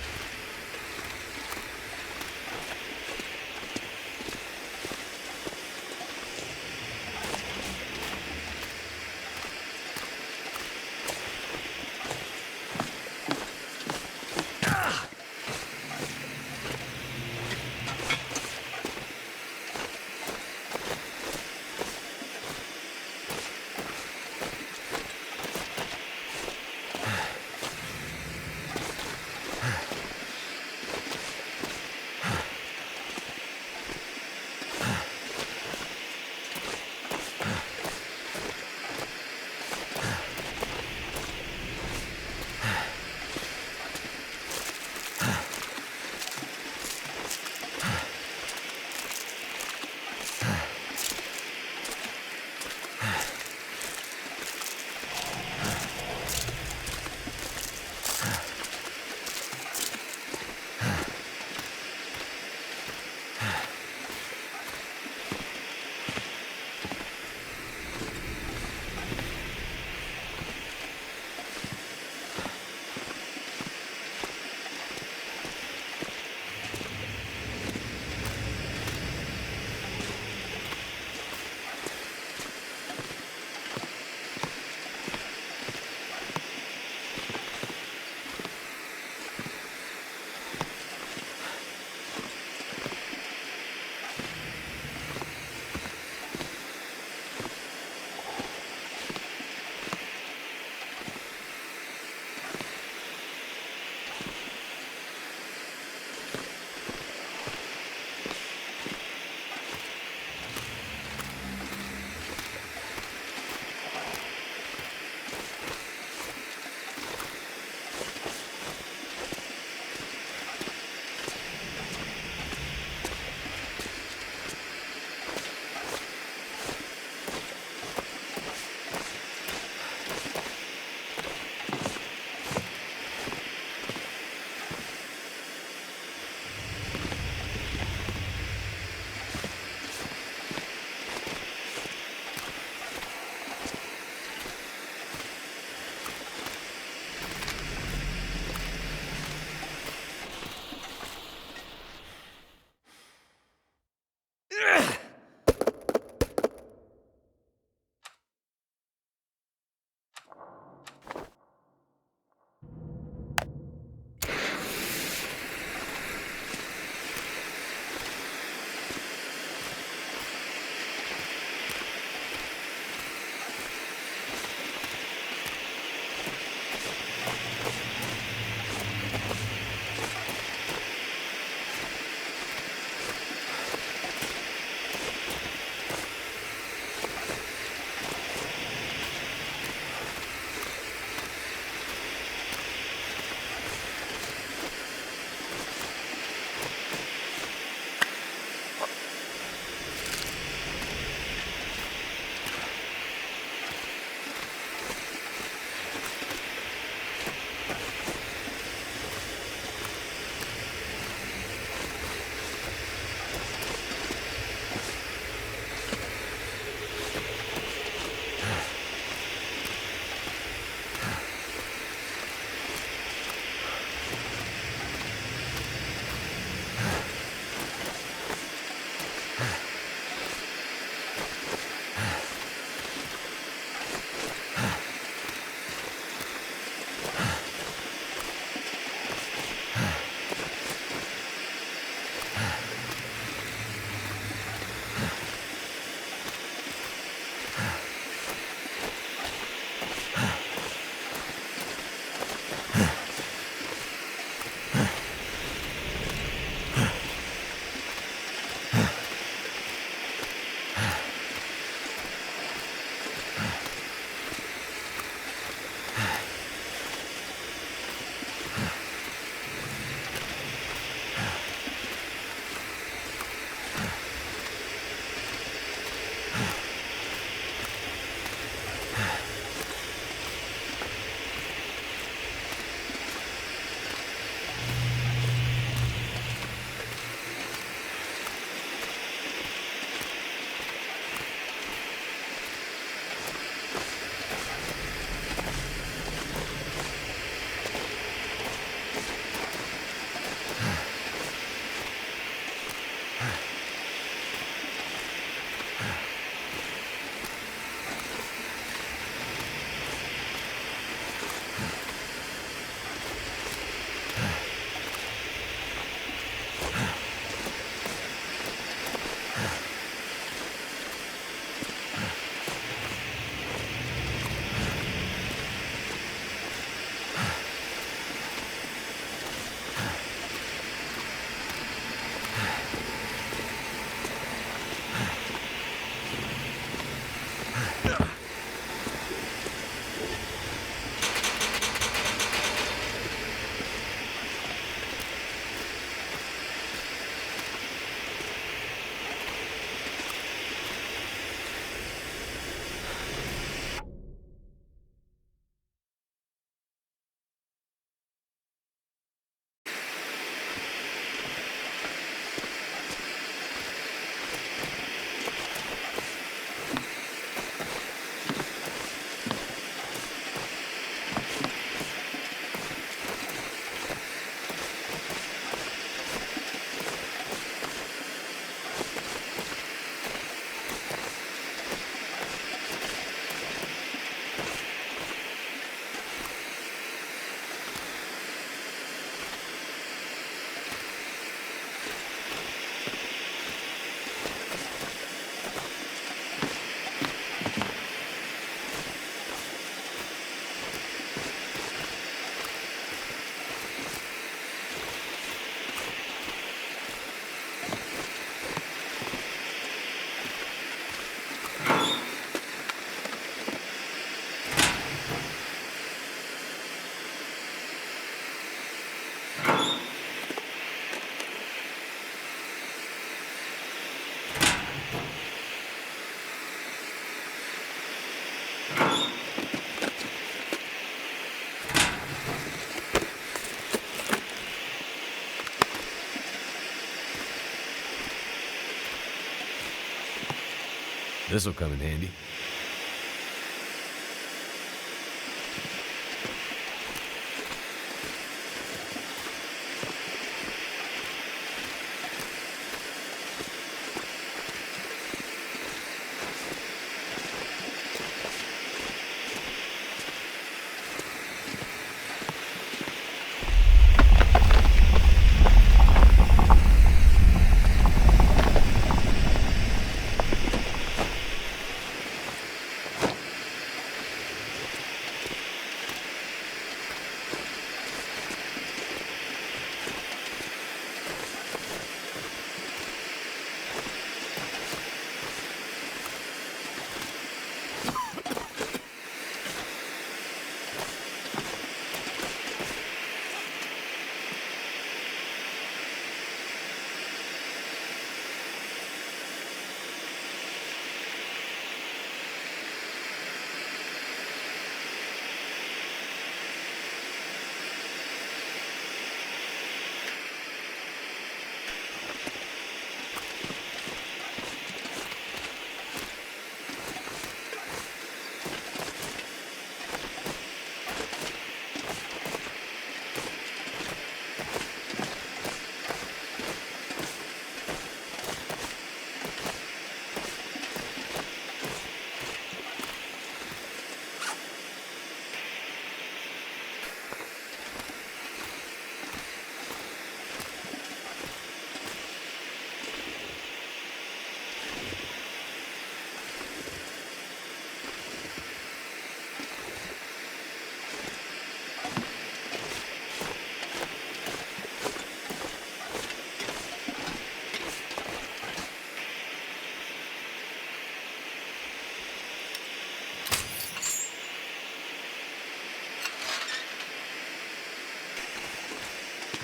This'll come in handy.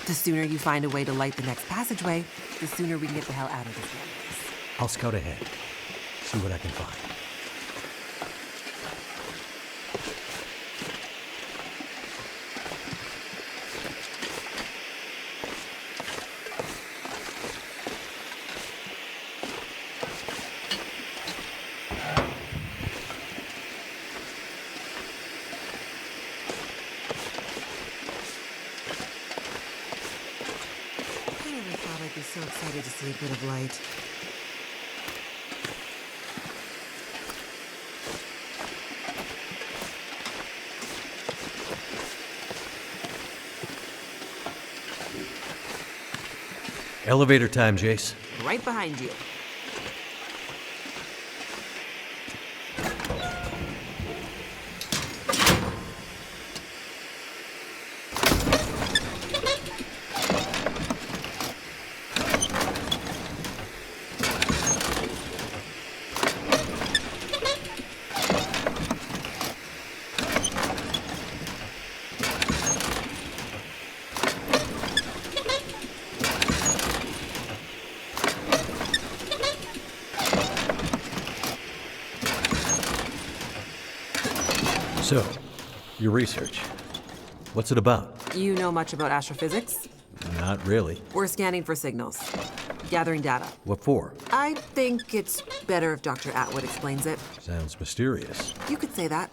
The sooner you find a way to light the next passageway, the sooner we can get the hell out of this place. I'll scout ahead. See what I can find. I never thought I'd be so excited to see a bit of light. Elevator time, Jace. Right behind you. So, your research. What's it about? You know much about astrophysics? Not really. We're scanning for signals, gathering data. What for? I think it's better if Dr. Atwood explains it. Sounds mysterious. You could say that.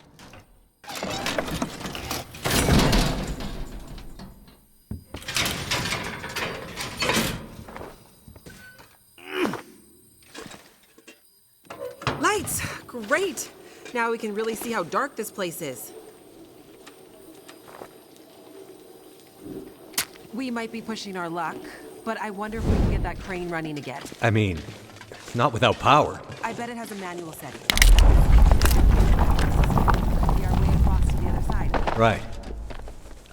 Lights! Great! Now we can really see how dark this place is. We might be pushing our luck, but I wonder if we can get that crane running again. I mean, not without power. I bet it has a manual setting. We are way across to the other side. Right.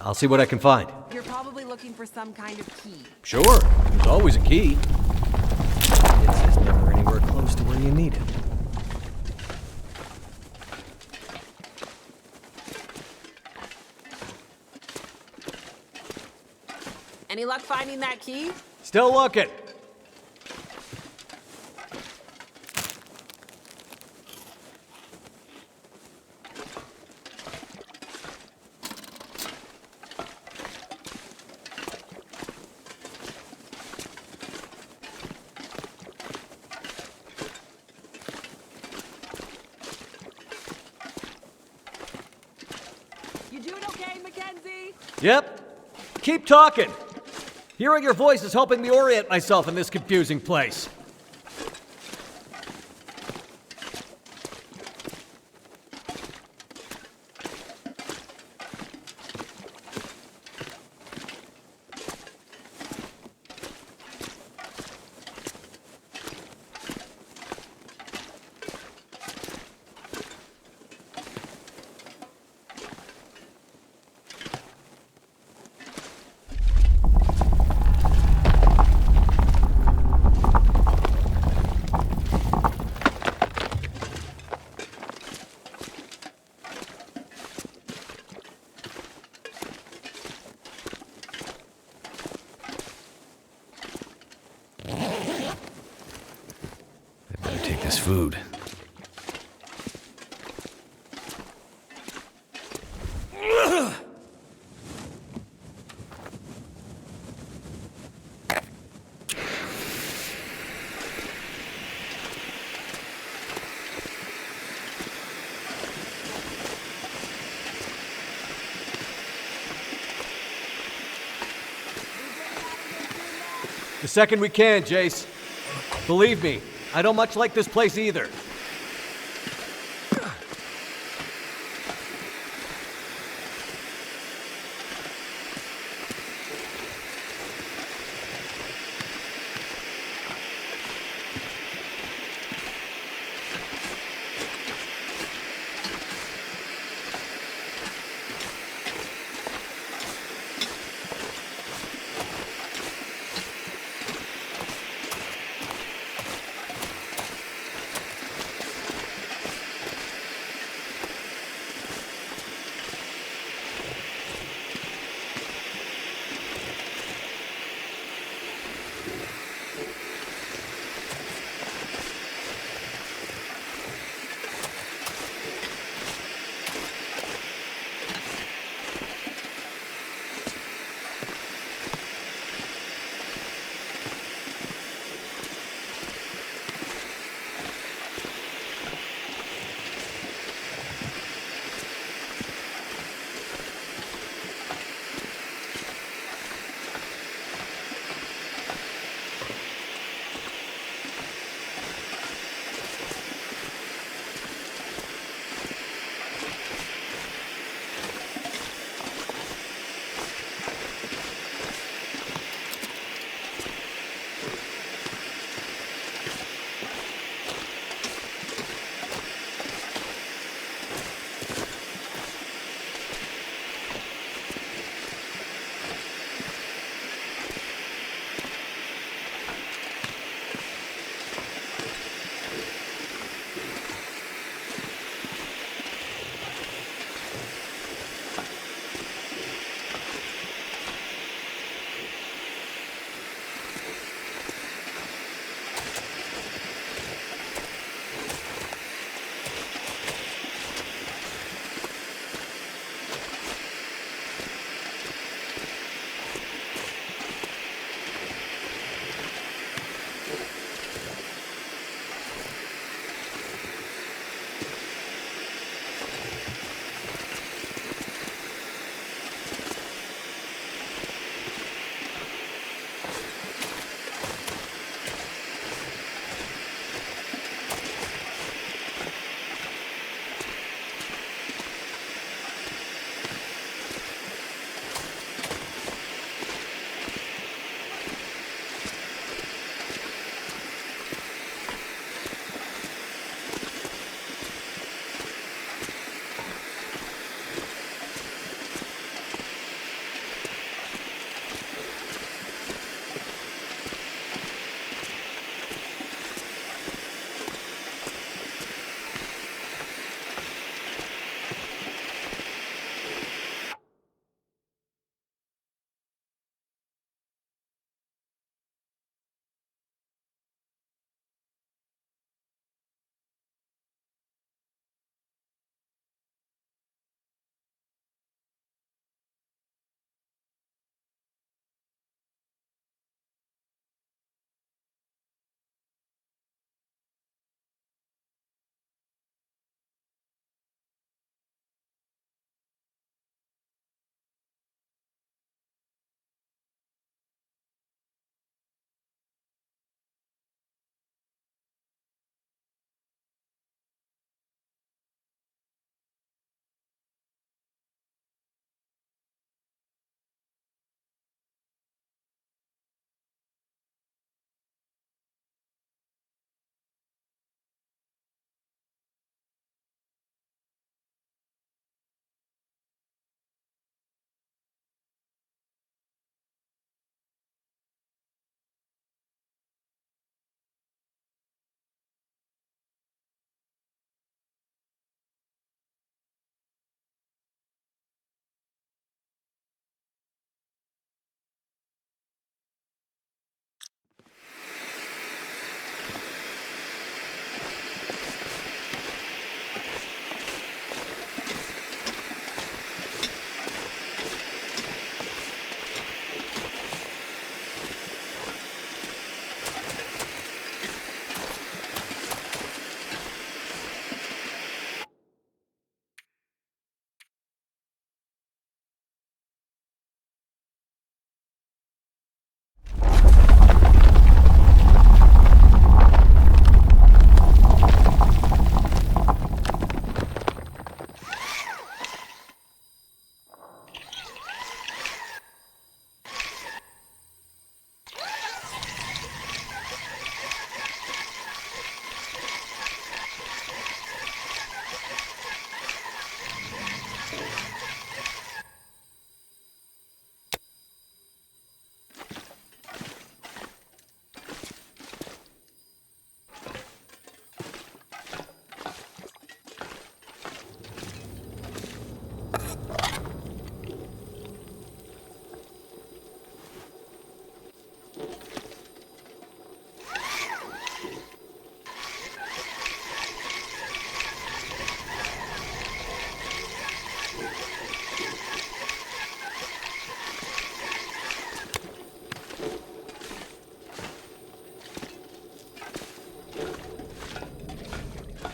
I'll see what I can find. You're probably looking for some kind of key. Sure. There's always a key. It's just never anywhere close to where you need it. Any luck finding that key? Still looking. You doing okay, Mackenzie? Yep. Keep talking. Hearing your voice is helping me orient myself in this confusing place. Food. The second we can, Jace. Believe me, I don't much like this place either.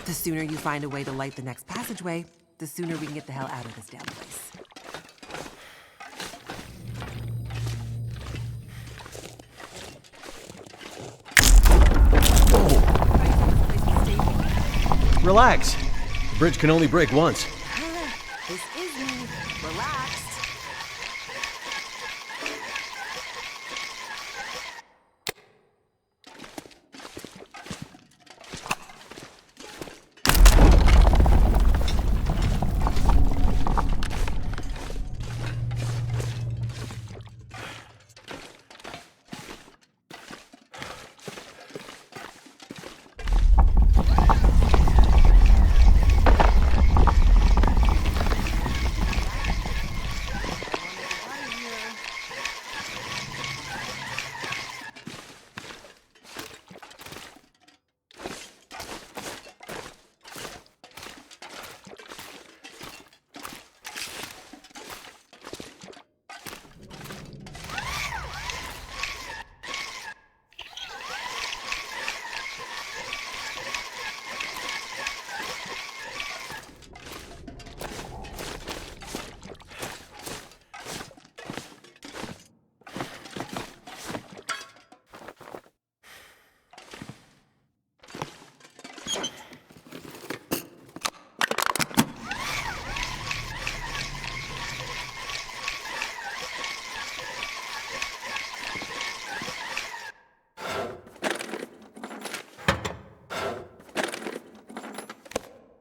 The sooner you find a way to light the next passageway, the sooner we can get the hell out of this damn place. Relax. The bridge can only break once. This is me. Relaxed.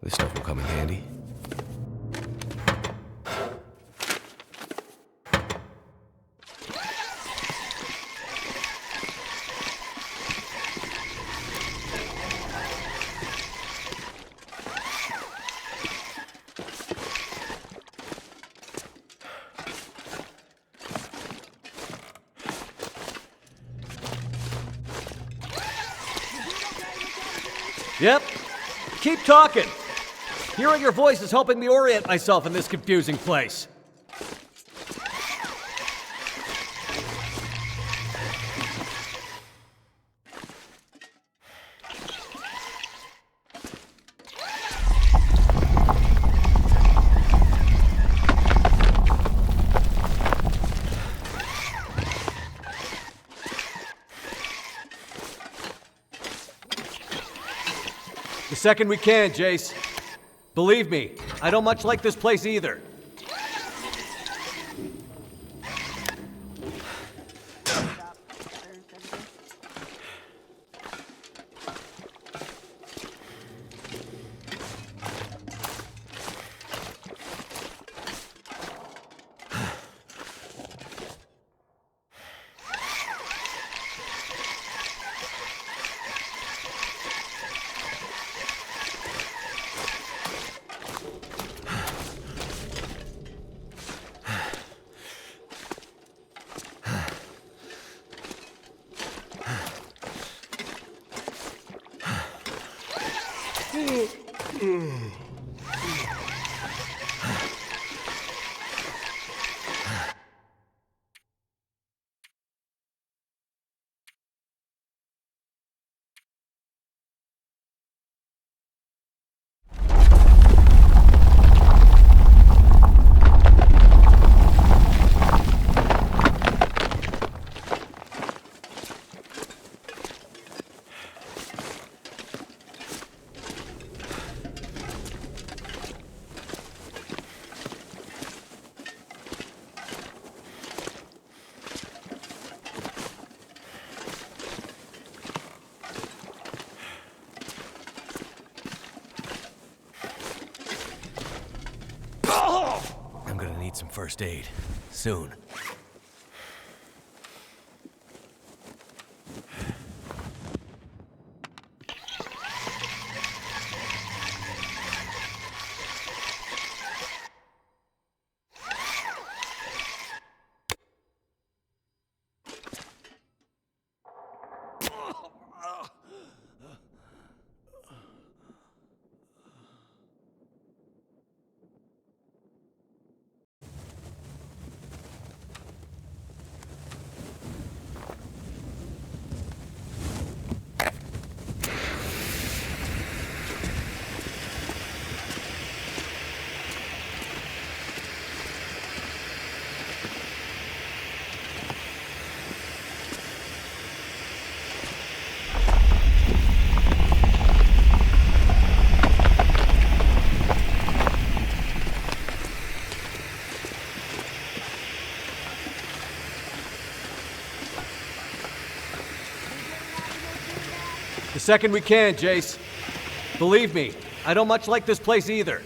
This stuff will come in handy. Yep. Keep talking. Hearing your voice is helping me orient myself in this confusing place. The second we can, Jace. Believe me, I don't much like this place either. I'm gonna need some first aid. Soon. second we can, Jace. Believe me, I don't much like this place either.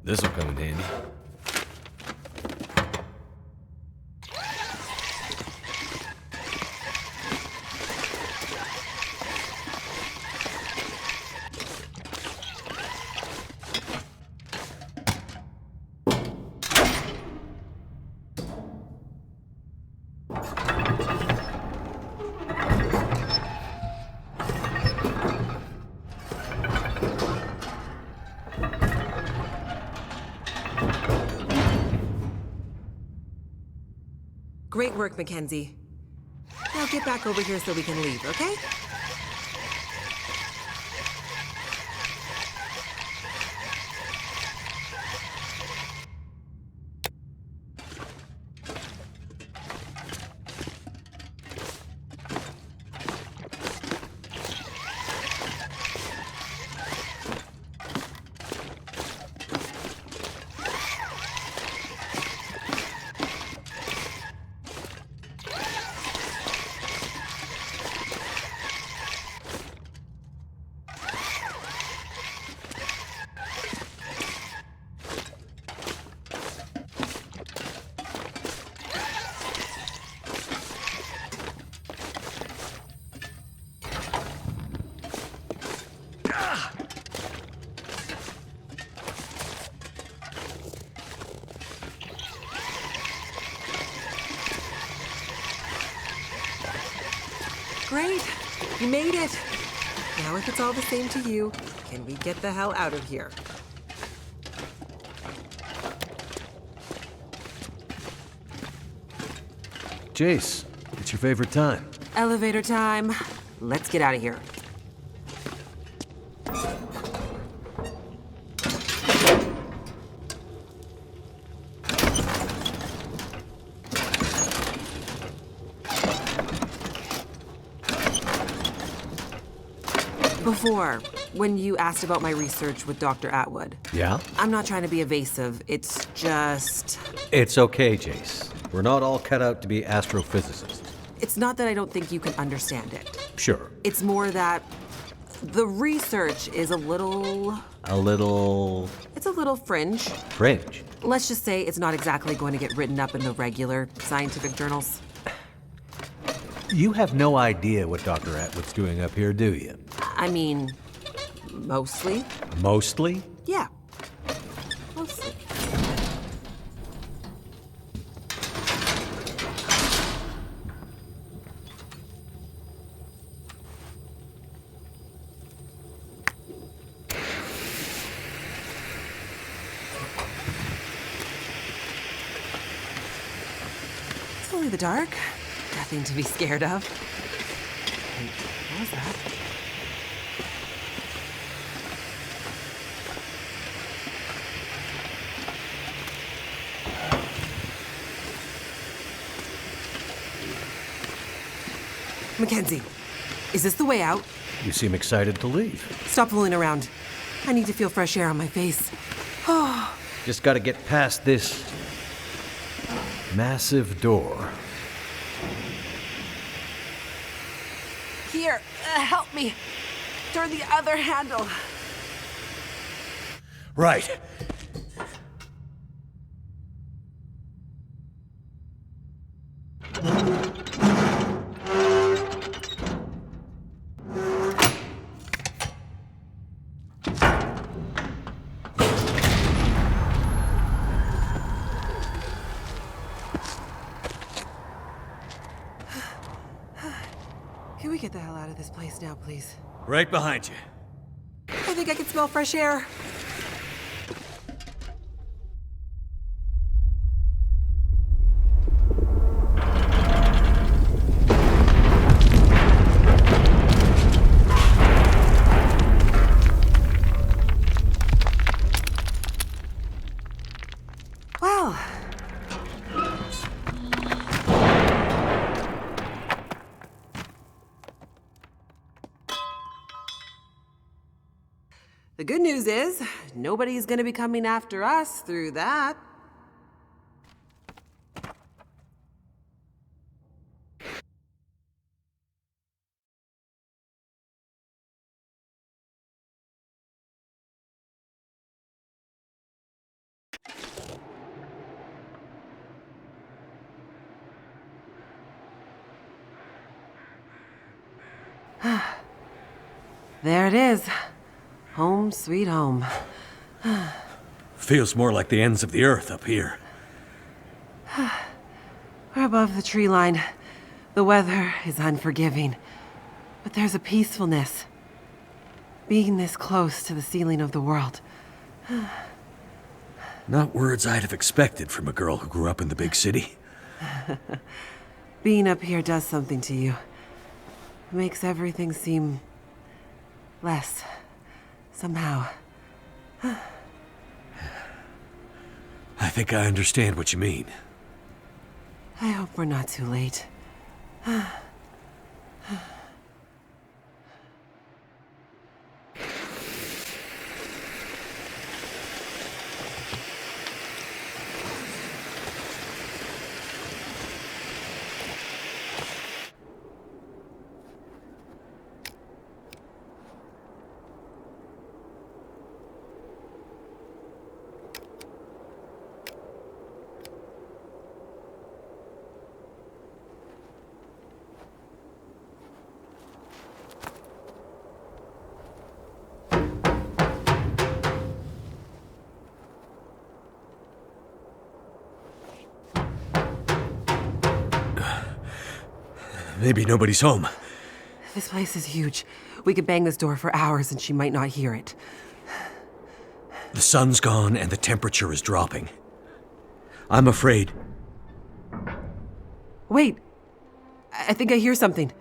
This'll come in handy. Great work, Mackenzie. Now get back over here so we can leave, okay? Great. You made it. Now if it's all the same to you, can we get the hell out of here? Jace, it's your favorite time. Elevator time. Let's get out of here. Before, when you asked about my research with Dr. Atwood, Yeah? I'm not trying to be evasive. It's just... It's okay, Jace. We're not all cut out to be astrophysicists. It's not that I don't think you can understand it. Sure. It's more that the research is a little... A little... It's a little fringe. fringe. Let's just say it's not exactly going to get written up in the regular scientific journals. You have no idea what Dr. Atwood's doing up here, do you? I mean, mostly. Mostly? Yeah. Mostly. It's only the dark. Nothing to be scared of. Wait, what was that? Mackenzie, is this the way out? You seem excited to leave. Stop fooling around. I need to feel fresh air on my face. Just gotta get past this massive door. Here, help me. Turn the other handle. Right. Can we get the hell out of this place now, please? Right behind you. I think I can smell fresh air. Well, the good news is, nobody's gonna be coming after us through that. There it is. Home sweet home. Feels more like the ends of the earth up here. We're above the tree line. The weather is unforgiving. But there's a peacefulness. Being this close to the ceiling of the world. Not words I'd have expected from a girl who grew up in the big city. Being up here does something to you. It makes everything seem less. Somehow. I think I understand what you mean. I hope we're not too late. Maybe nobody's home. This place is huge. We could bang this door for hours and she might not hear it. The sun's gone and the temperature is dropping. I'm afraid. Wait. I think I hear something.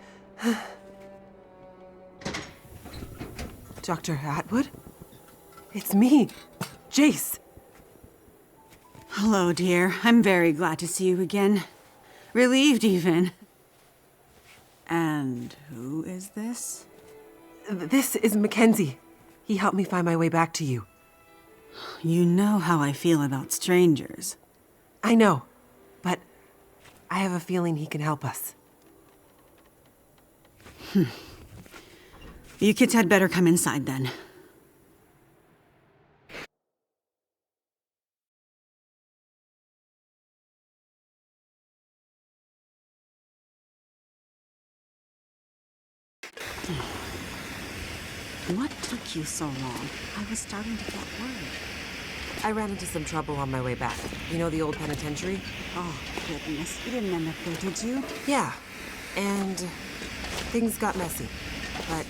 Dr. Atwood? It's me, Jace. Hello, dear. I'm very glad to see you again. Relieved, even. And who is this? This is Mackenzie. He helped me find my way back to you. You know how I feel about strangers. I know, but I have a feeling he can help us. You kids had better come inside then. What took you so long? I was starting to get worried. I ran into some trouble on my way back. You know the old penitentiary? Oh, goodness. You didn't end up there, did you? Yeah, and things got messy, but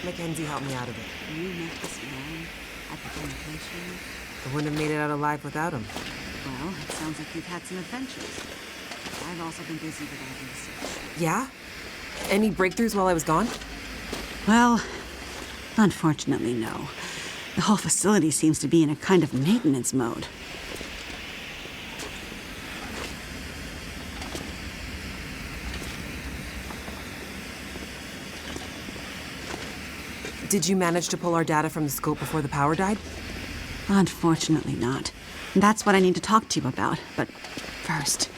Mackenzie helped me out of it. You met this man at the penitentiary? I wouldn't have made it out alive without him. Well, it sounds like you've had some adventures. I've also been busy with our research. Yeah? Any breakthroughs while I was gone? Well, unfortunately, no. The whole facility seems to be in a kind of maintenance mode. Did you manage to pull our data from the scope before the power died? Unfortunately not. That's what I need to talk to you about. But first,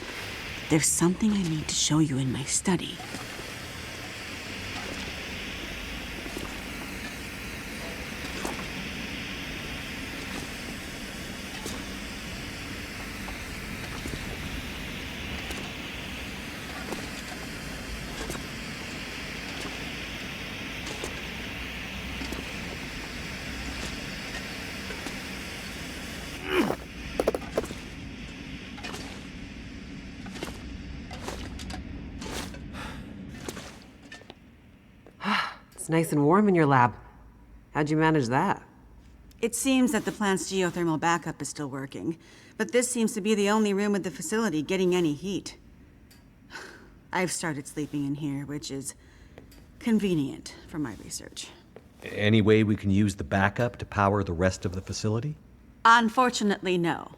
there's something I need to show you in my study. It's nice and warm in your lab. How'd you manage that? It seems that the plant's geothermal backup is still working, but this seems to be the only room at the facility getting any heat. I've started sleeping in here, which is convenient for my research. Any way we can use the backup to power the rest of the facility? Unfortunately, no.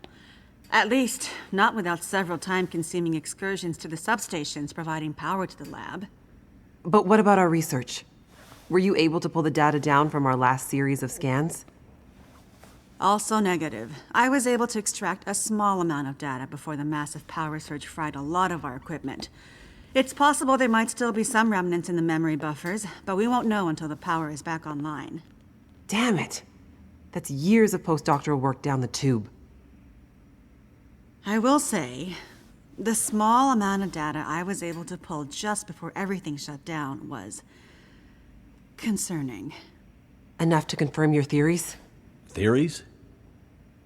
At least, not without several time-consuming excursions to the substations providing power to the lab. But what about our research? Were you able to pull the data down from our last series of scans? Also negative. I was able to extract a small amount of data before the massive power surge fried a lot of our equipment. It's possible there might still be some remnants in the memory buffers, but we won't know until the power is back online. Damn it! That's years of postdoctoral work down the tube. I will say, the small amount of data I was able to pull just before everything shut down was concerning. Enough to confirm your theories? Theories?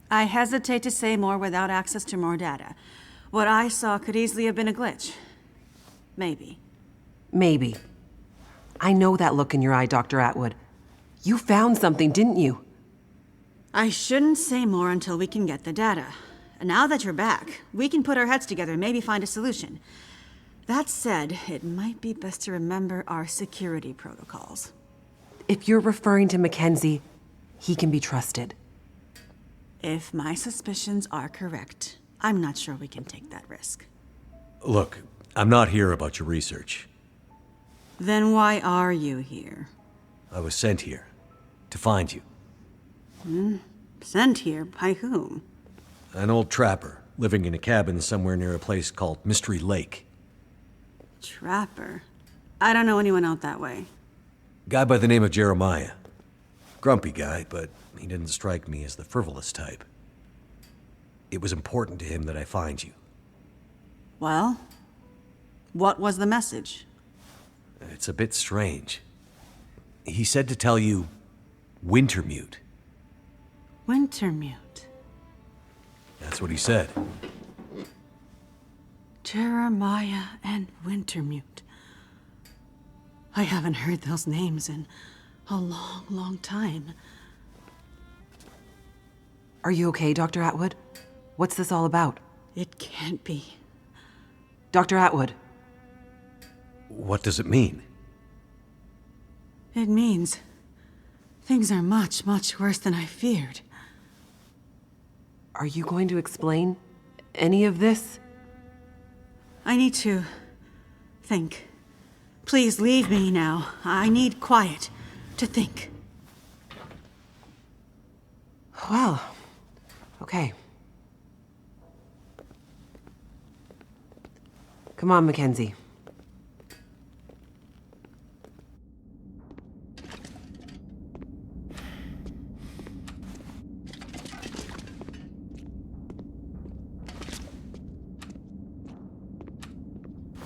I hesitate to say more without access to more data. What I saw could easily have been a glitch. Maybe. Maybe. I know that look in your eye, Dr. Atwood. You found something, didn't you? I shouldn't say more until we can get the data. Now that you're back, we can put our heads together and maybe find a solution. That said, it might be best to remember our security protocols. If you're referring to Mackenzie, he can be trusted. If my suspicions are correct, I'm not sure we can take that risk. Look, I'm not here about your research. Then why are you here? I was sent here to find you. Sent here by whom? An old trapper living in a cabin somewhere near a place called Mystery Lake. Trapper? I don't know anyone out that way. Guy by the name of Jeremiah. Grumpy guy, but he didn't strike me as the frivolous type. It was important to him that I find you. Well, what was the message? It's a bit strange. He said to tell you Wintermute. Wintermute. That's what he said. Jeremiah and Wintermute. I haven't heard those names in a long, long time. Are you okay, Dr. Atwood? What's this all about? It can't be. Dr. Atwood. What does it mean? It means things are much, much worse than I feared. Are you going to explain any of this? I need to think. Please leave me now. I need quiet. To think. Well, okay. Come on, Mackenzie.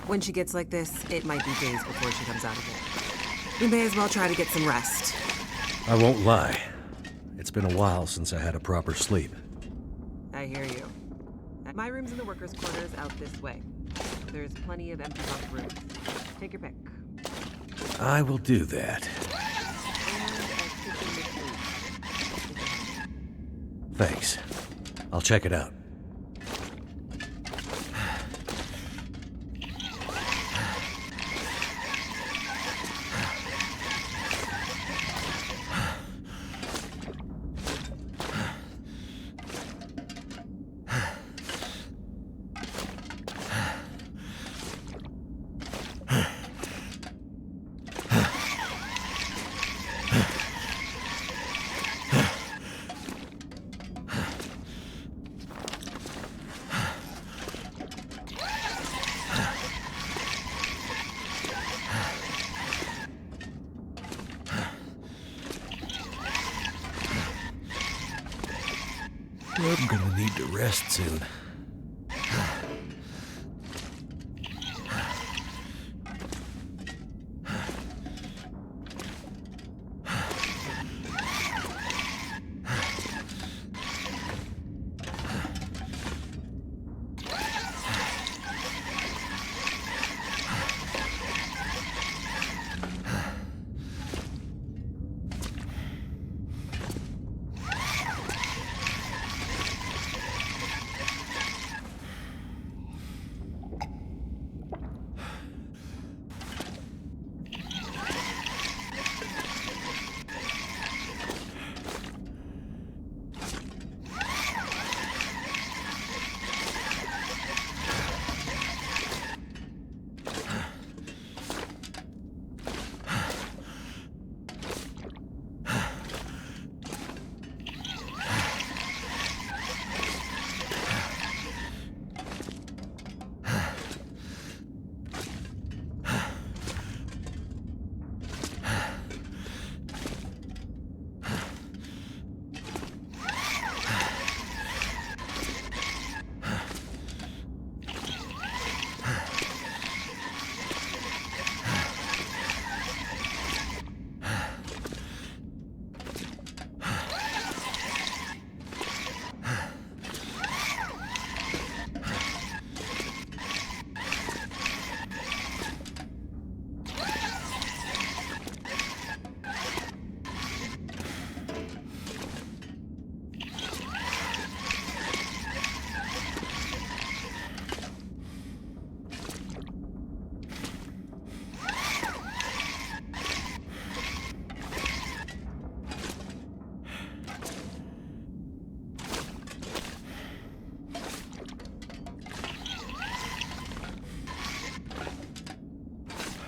When she gets like this, it might be days before she comes out of it. We may as well try to get some rest. I won't lie. It's been a while since I had a proper sleep. I hear you. My room's in the workers' quarters out this way. There's plenty of empty bunk rooms. Take your pick. I will do that. Thanks. I'll check it out. I'm gonna need to rest soon.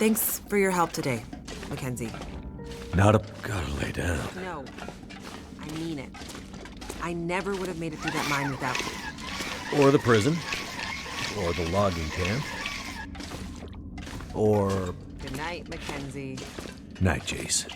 Thanks for your help today, Mackenzie. Not a... Gotta lay down. No, I mean it. I never would have made it through that mine without you. Or the prison. Or the logging camp. Or... Good night, Mackenzie. Night, Jace.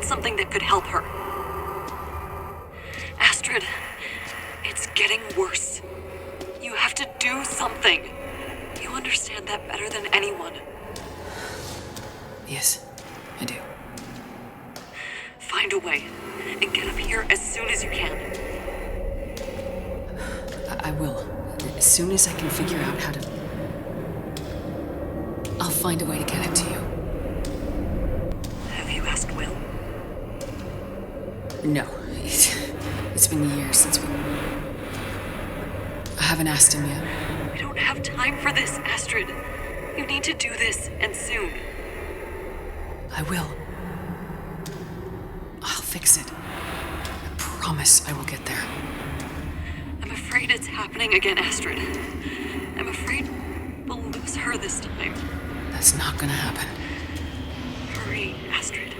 Something that could help her. Astrid, it's getting worse. You have to do something. You understand that better than anyone. Yes, I do. here as soon as you can. I will. As soon as I can figure out how to... I'll find a way to get it to you. Have you asked Will? No. It's been years since we... I haven't asked him yet. We don't have time for this, Astrid. You need to do this, and soon. I will. I'll fix it. I promise I will get there. I'm afraid it's happening again, Astrid. I'm afraid we'll lose her this time. That's not gonna happen. Hurry, Astrid.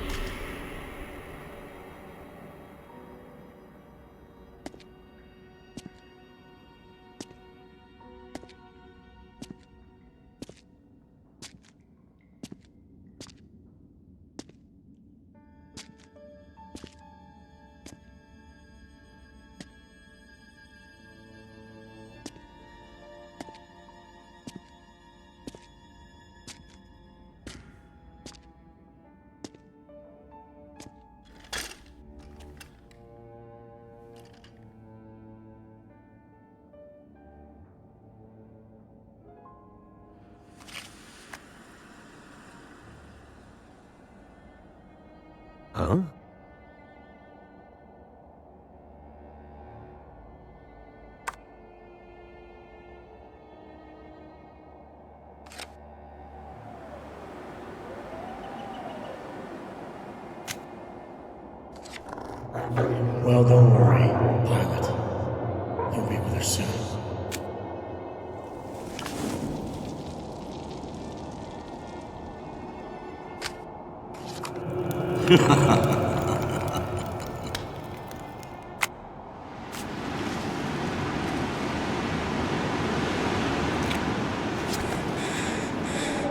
Huh? Well, don't worry, pilot. You'll be with her soon.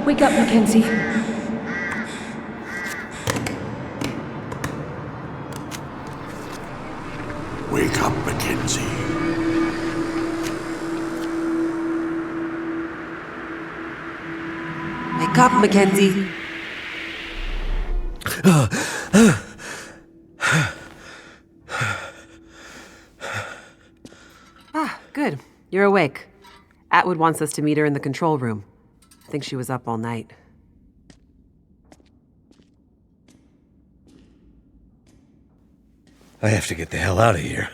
Wake up, Mackenzie. Wake up, Mackenzie. Wake up, Mackenzie. Good. You're awake. Atwood wants us to meet her in the control room. I think she was up all night. I have to get the hell out of here.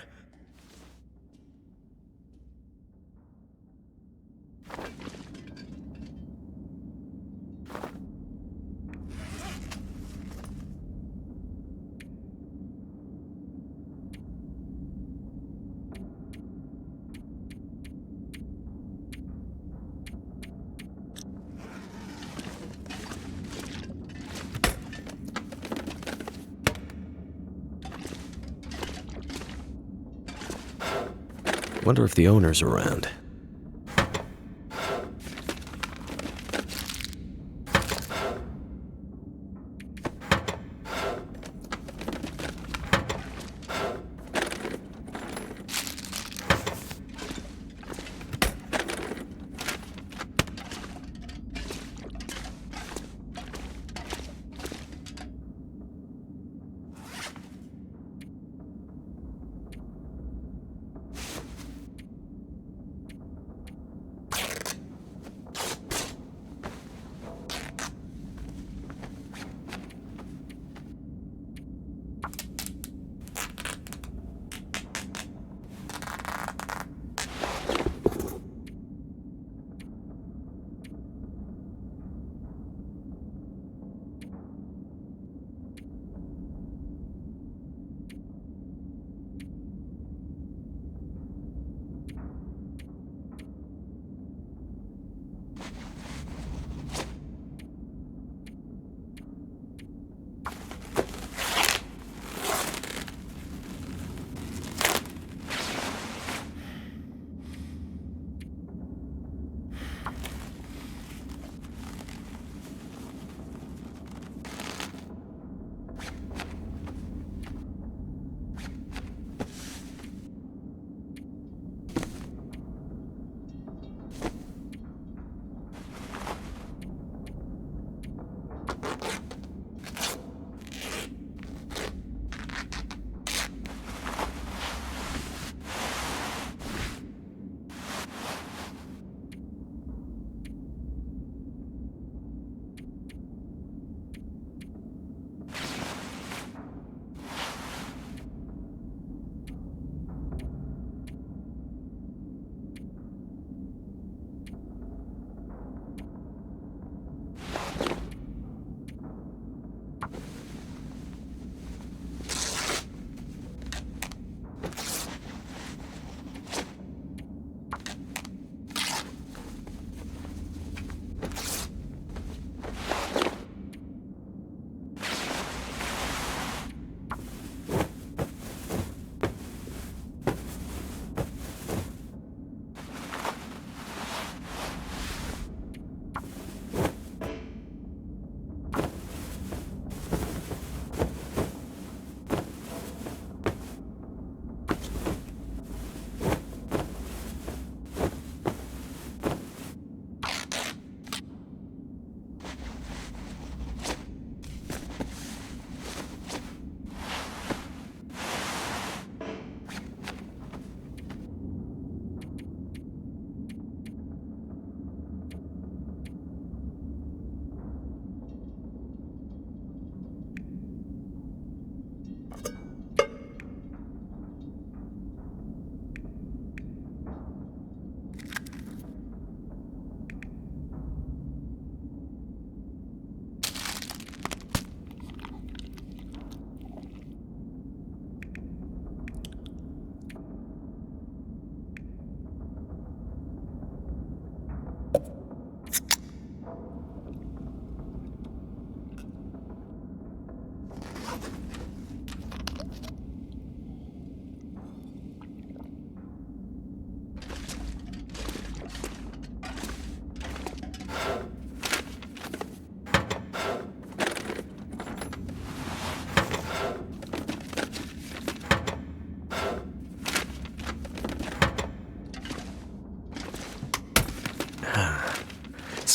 Wonder if the owner's around.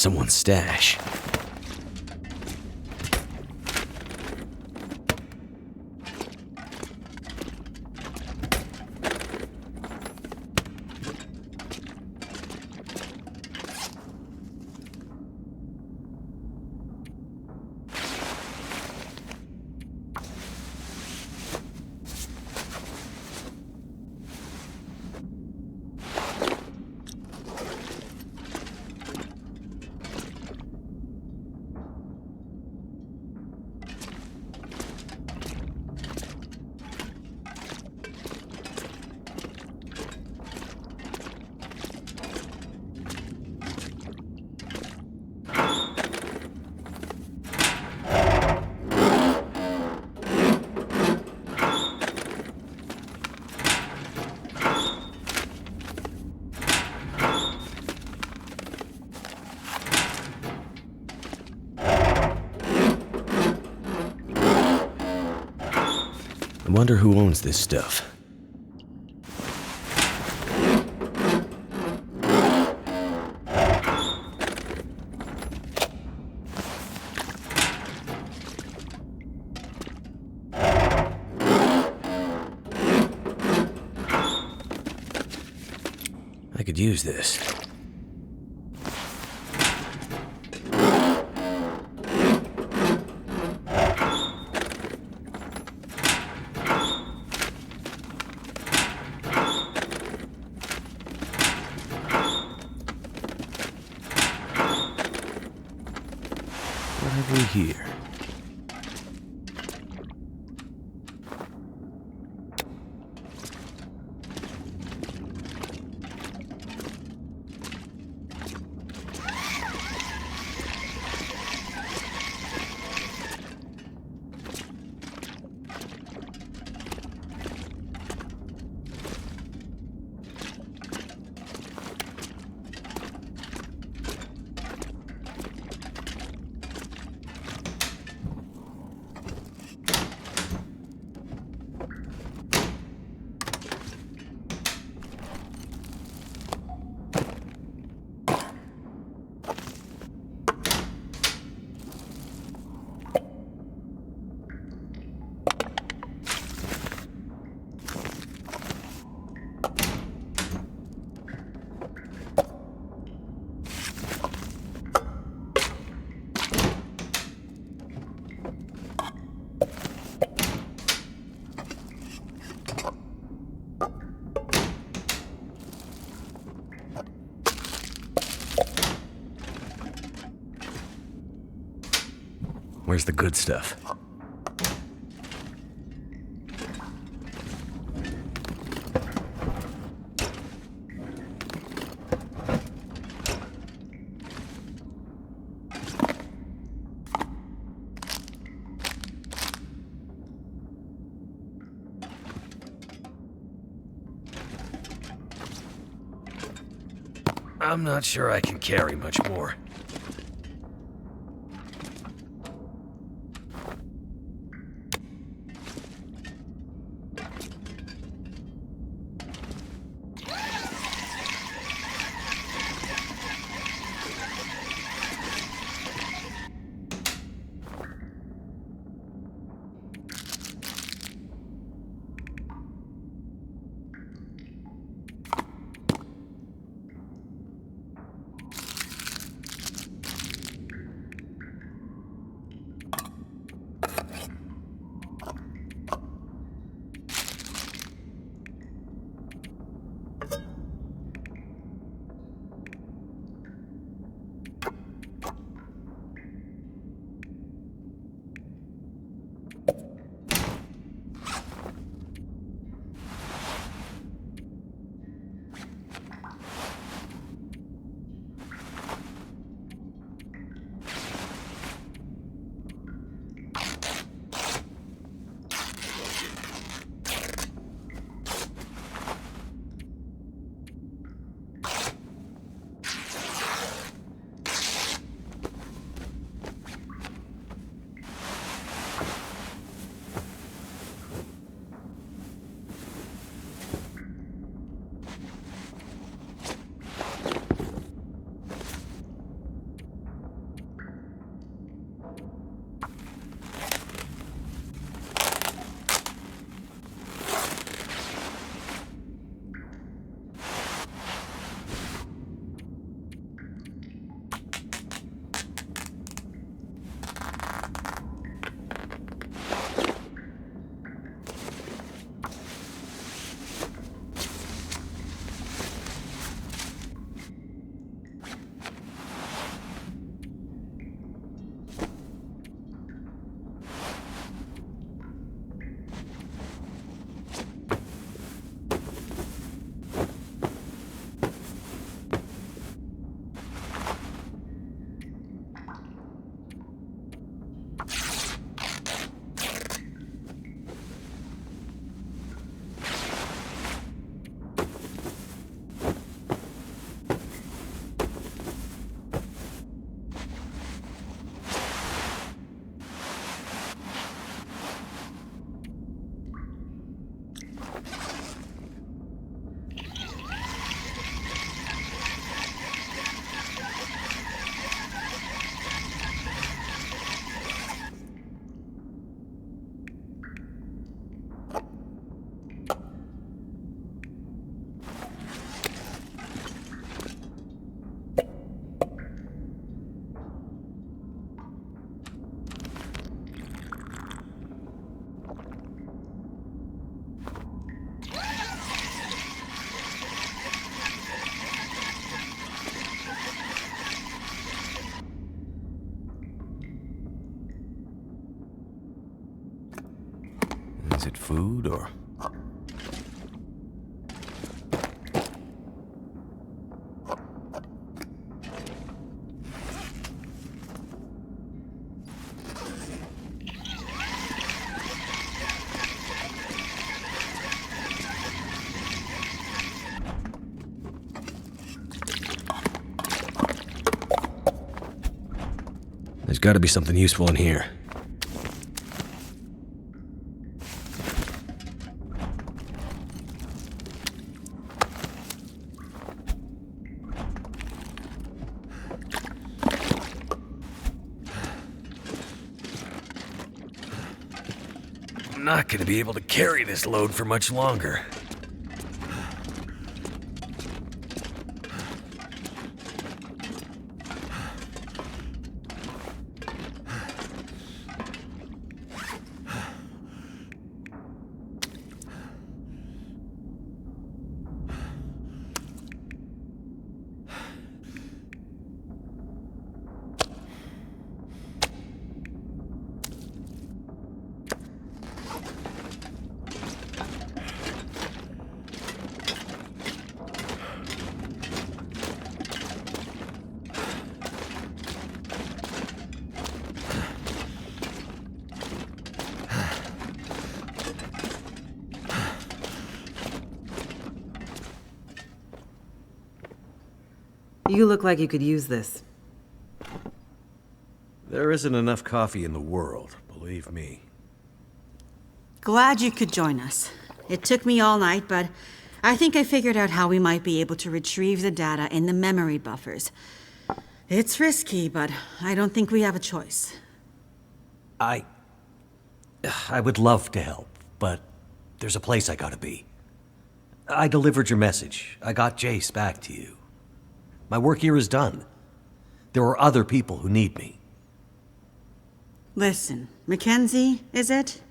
someone's stash. I wonder who owns this stuff. I could use this. What have we here? Where's the good stuff? I'm not sure I can carry much more. food, or... There's gotta be something useful in here. I'm not gonna be able to carry this load for much longer. You look like you could use this. There isn't enough coffee in the world, believe me. Glad you could join us. It took me all night, but I think I figured out how we might be able to retrieve the data in the memory buffers. It's risky, but I don't think we have a choice. I would love to help, but there's a place I gotta be. I delivered your message. I got Jace back to you. My work here is done. There are other people who need me. Listen, Mackenzie, is it?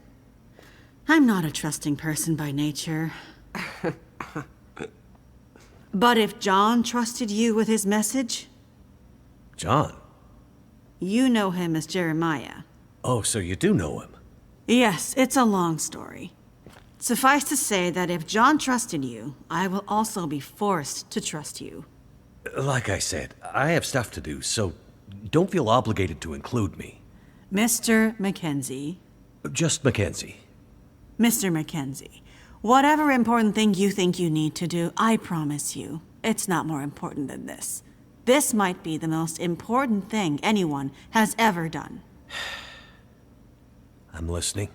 I'm not a trusting person by nature. But if John trusted you with his message? John? You know him as Jeremiah. Oh, so you do know him? Yes, it's a long story. Suffice to say that if John trusted you, I will also be forced to trust you. Like I said, I have stuff to do, so don't feel obligated to include me. Mr. Mackenzie. Just Mackenzie. Mr. Mackenzie, whatever important thing you think you need to do, I promise you, it's not more important than this. This might be the most important thing anyone has ever done. I'm listening.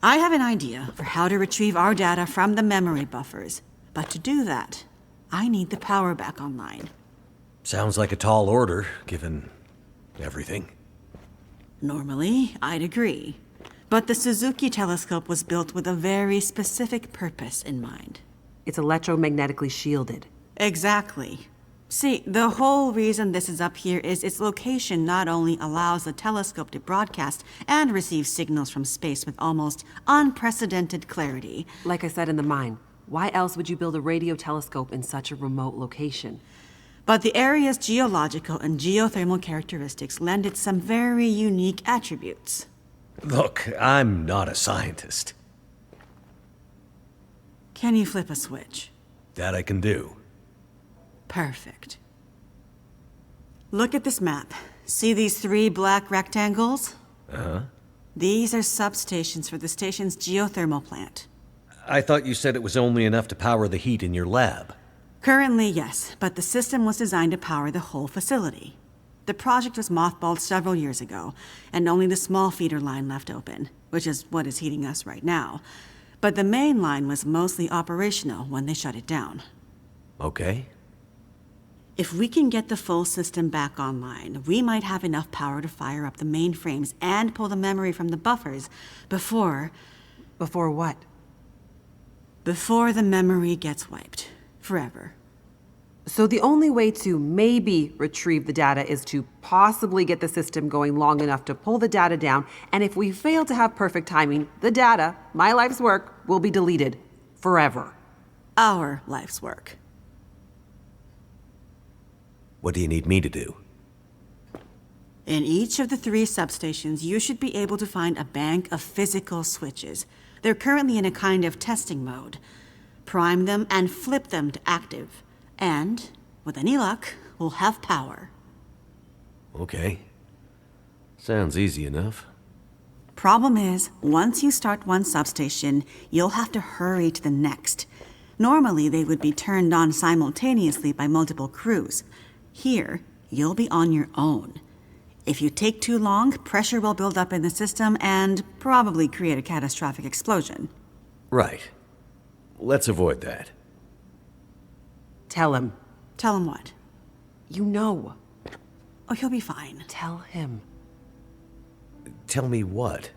I have an idea for how to retrieve our data from the memory buffers, but to do that, I need the power back online. Sounds like a tall order, given everything. Normally, I'd agree. But the Suzuki telescope was built with a very specific purpose in mind. It's electromagnetically shielded. Exactly. See, the whole reason this is up here is its location not only allows the telescope to broadcast and receive signals from space with almost unprecedented clarity. Like I said in the mine, why else would you build a radio telescope in such a remote location? But the area's geological and geothermal characteristics lend it some very unique attributes. Look, I'm not a scientist. Can you flip a switch? That I can do. Perfect. Look at this map. See these 3 black rectangles? Uh-huh. These are substations for the station's geothermal plant. I thought you said it was only enough to power the heat in your lab. Currently, yes, but the system was designed to power the whole facility. The project was mothballed several years ago, and only the small feeder line left open, which is what is heating us right now. But the main line was mostly operational when they shut it down. Okay. If we can get the full system back online, we might have enough power to fire up the mainframes and pull the memory from the buffers before... Before what? Before the memory gets wiped. Forever. So the only way to maybe retrieve the data is to possibly get the system going long enough to pull the data down, and if we fail to have perfect timing, the data, my life's work, will be deleted. Forever. Our life's work. What do you need me to do? In each of the 3 substations, you should be able to find a bank of physical switches. They're currently in a kind of testing mode. Prime them and flip them to active. And, with any luck, we'll have power. Okay. Sounds easy enough. Problem is, once you start one substation, you'll have to hurry to the next. Normally, they would be turned on simultaneously by multiple crews. Here, you'll be on your own. If you take too long, pressure will build up in the system and probably create a catastrophic explosion. Right. Let's avoid that. Tell him. Tell him what? You know. Oh, he'll be fine. Tell him. Tell me what?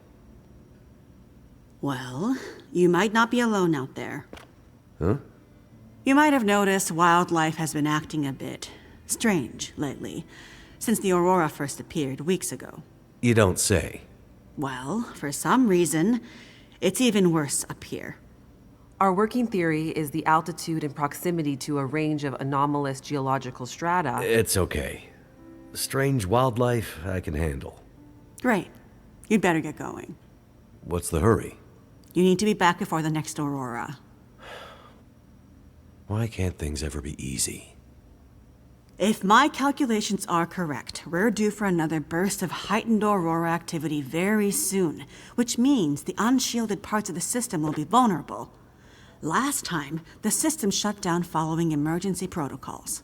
Well, you might not be alone out there. Huh? You might have noticed wildlife has been acting a bit strange lately, since the Aurora first appeared weeks ago. You don't say. Well, for some reason, it's even worse up here. Our working theory is the altitude and proximity to a range of anomalous geological strata. It's okay. Strange wildlife I can handle. Great. You'd better get going. What's the hurry? You need to be back before the next Aurora. Why can't things ever be easy? If my calculations are correct, we're due for another burst of heightened Aurora activity very soon, which means the unshielded parts of the system will be vulnerable. Last time, the system shut down following emergency protocols.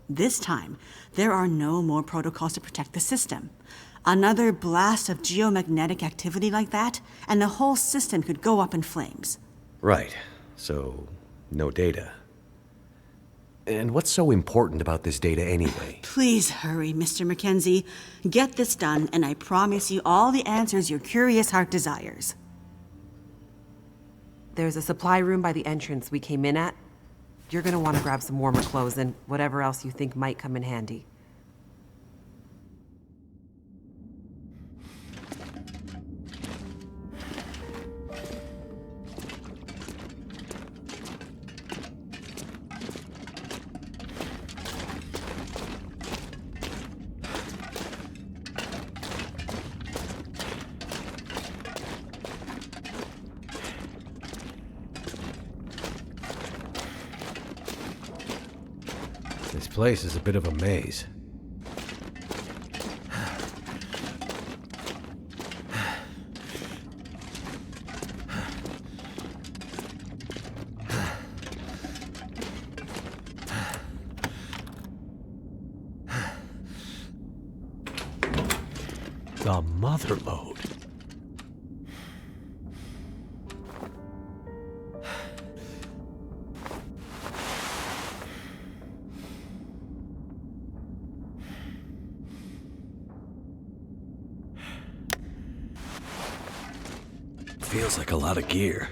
This time, there are no more protocols to protect the system. Another blast of geomagnetic activity like that, and the whole system could go up in flames. Right. So, no data. And what's so important about this data anyway? Please hurry, Mr. Mackenzie. Get this done, and I promise you all the answers your curious heart desires. There's a supply room by the entrance we came in at. You're gonna want to grab some warmer clothes and whatever else you think might come in handy. This place is a bit of a maze. The mother lode. Feels like a lot of gear.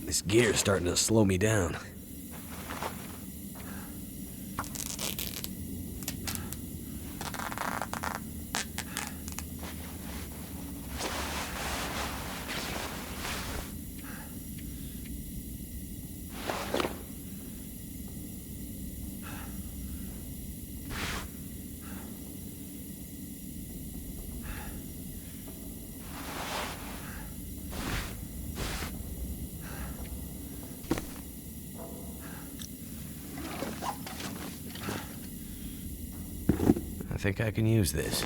This gear's starting to slow me down. think I can use this.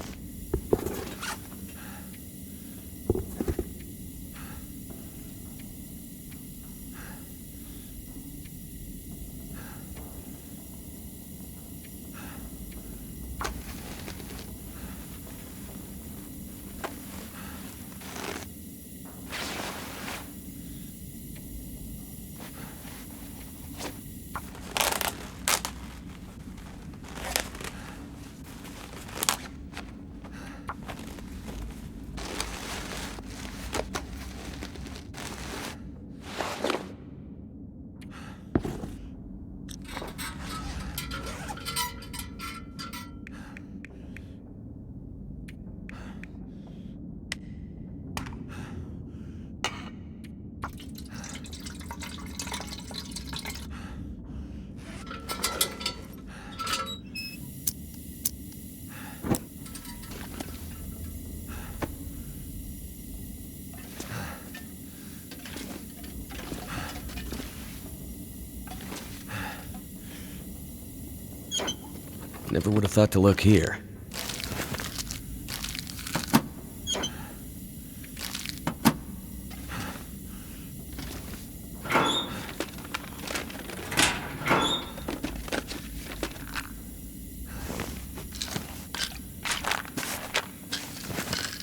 Never would have thought to look here.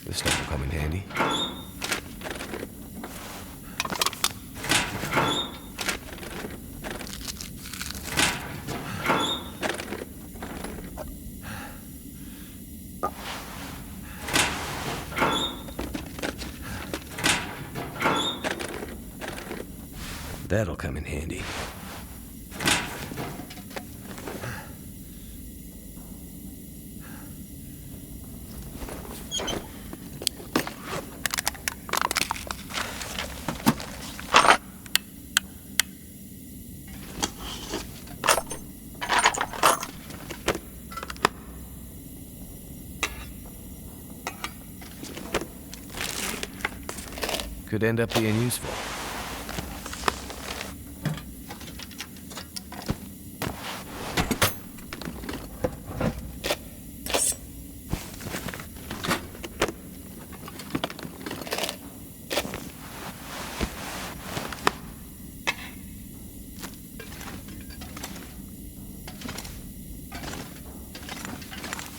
This stuff will come in handy. That'll come in handy. Could end up being useful.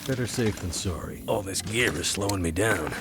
Better safe than sorry. All this gear is slowing me down.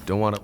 Don't want to...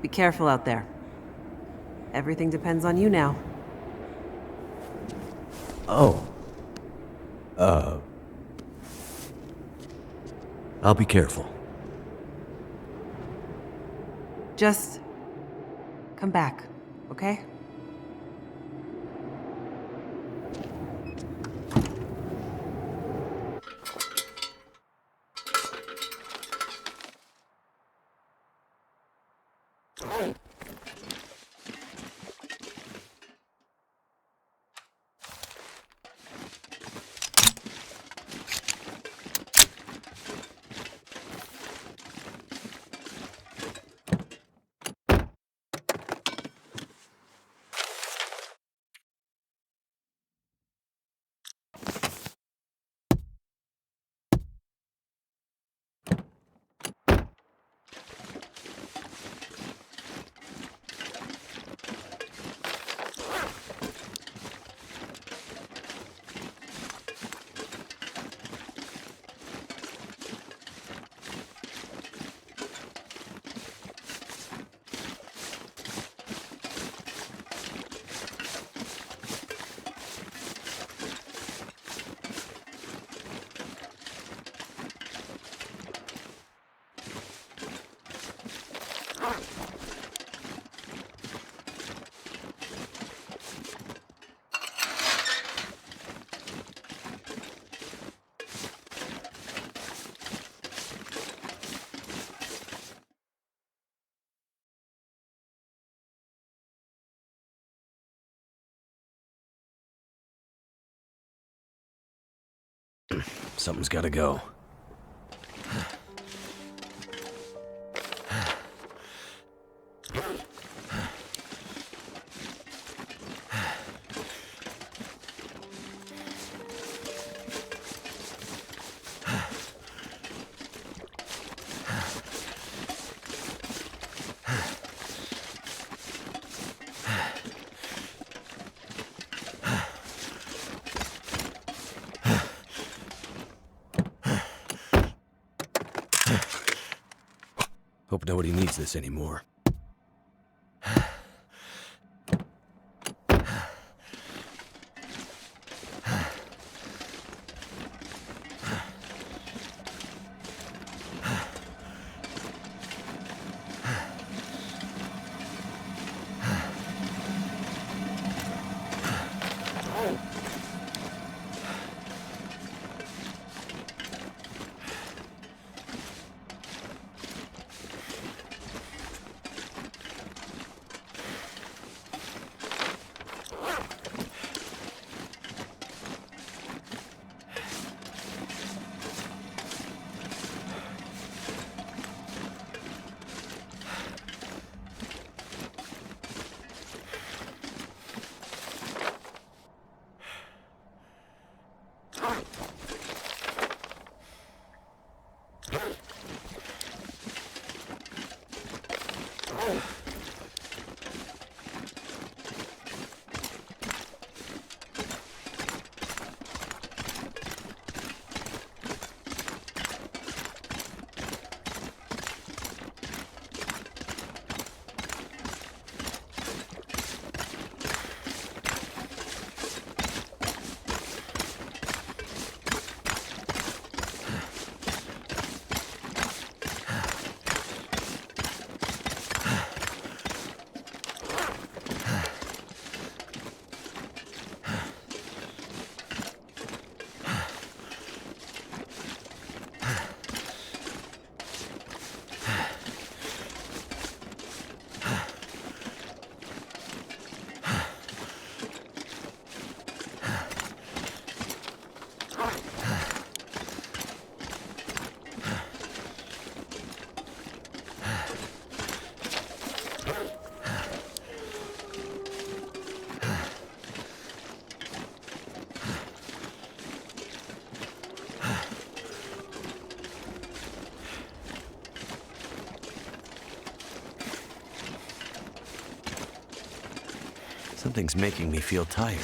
Be careful out there. Everything depends on you now. Oh. I'll be careful. Just come back, okay? Something's gotta go. Hope nobody needs this anymore. Something's making me feel tired.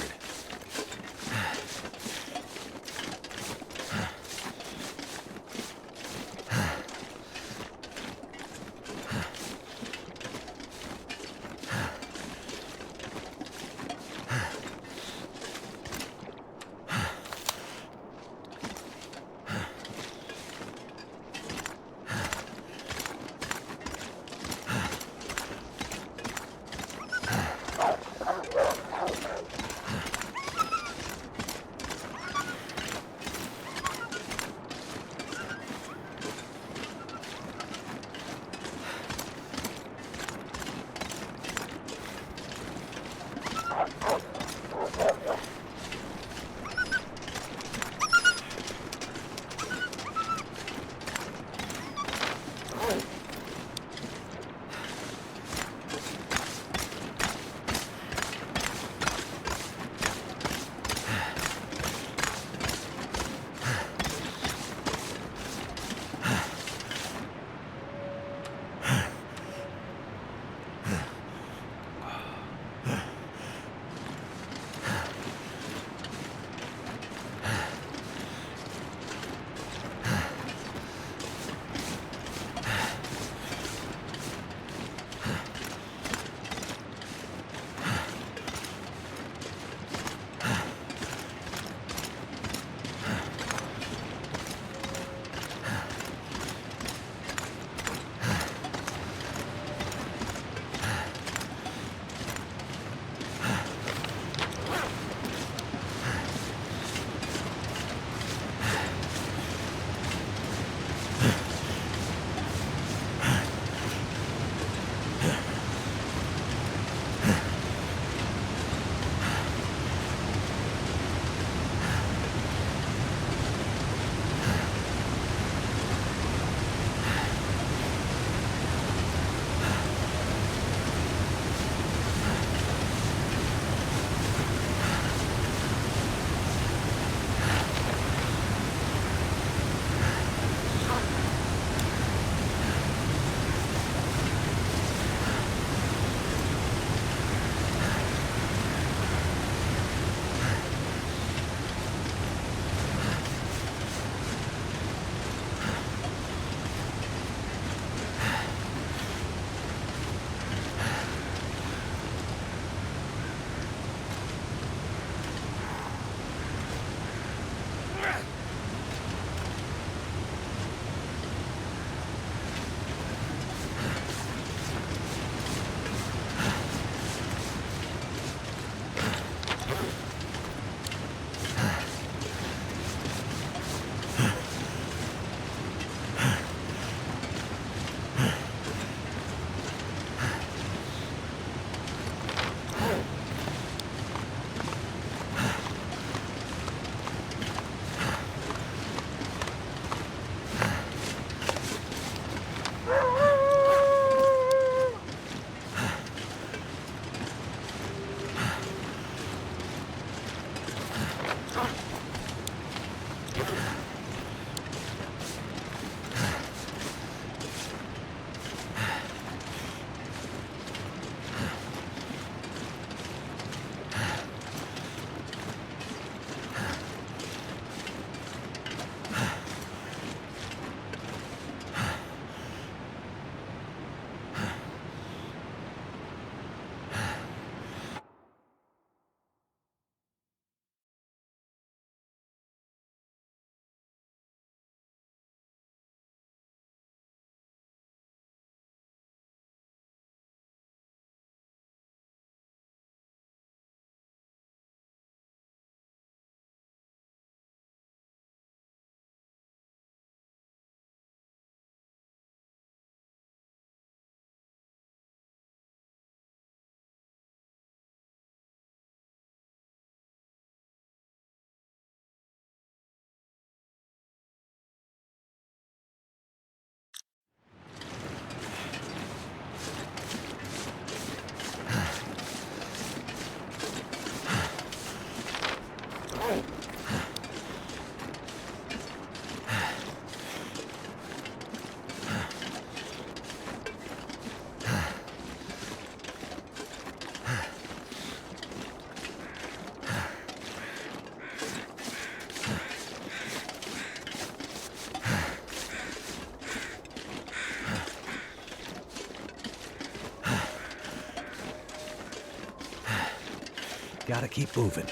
Gotta keep moving.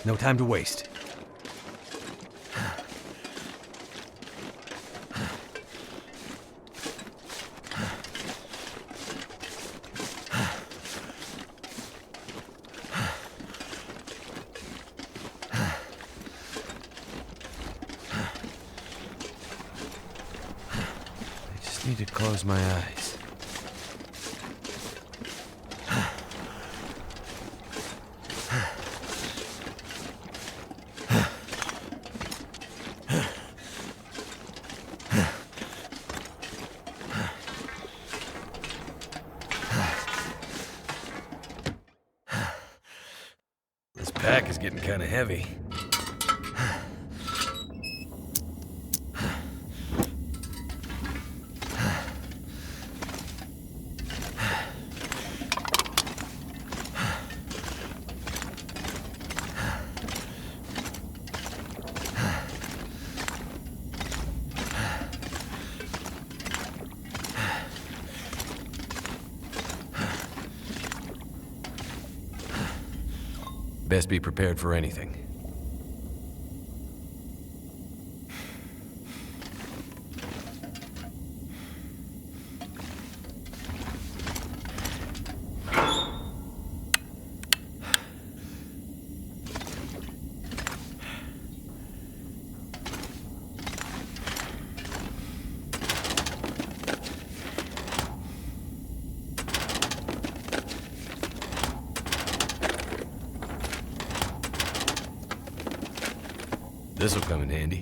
No time to waste. Need to close my eyes. This pack is getting kind of heavy. Best be prepared for anything. This'll come in handy.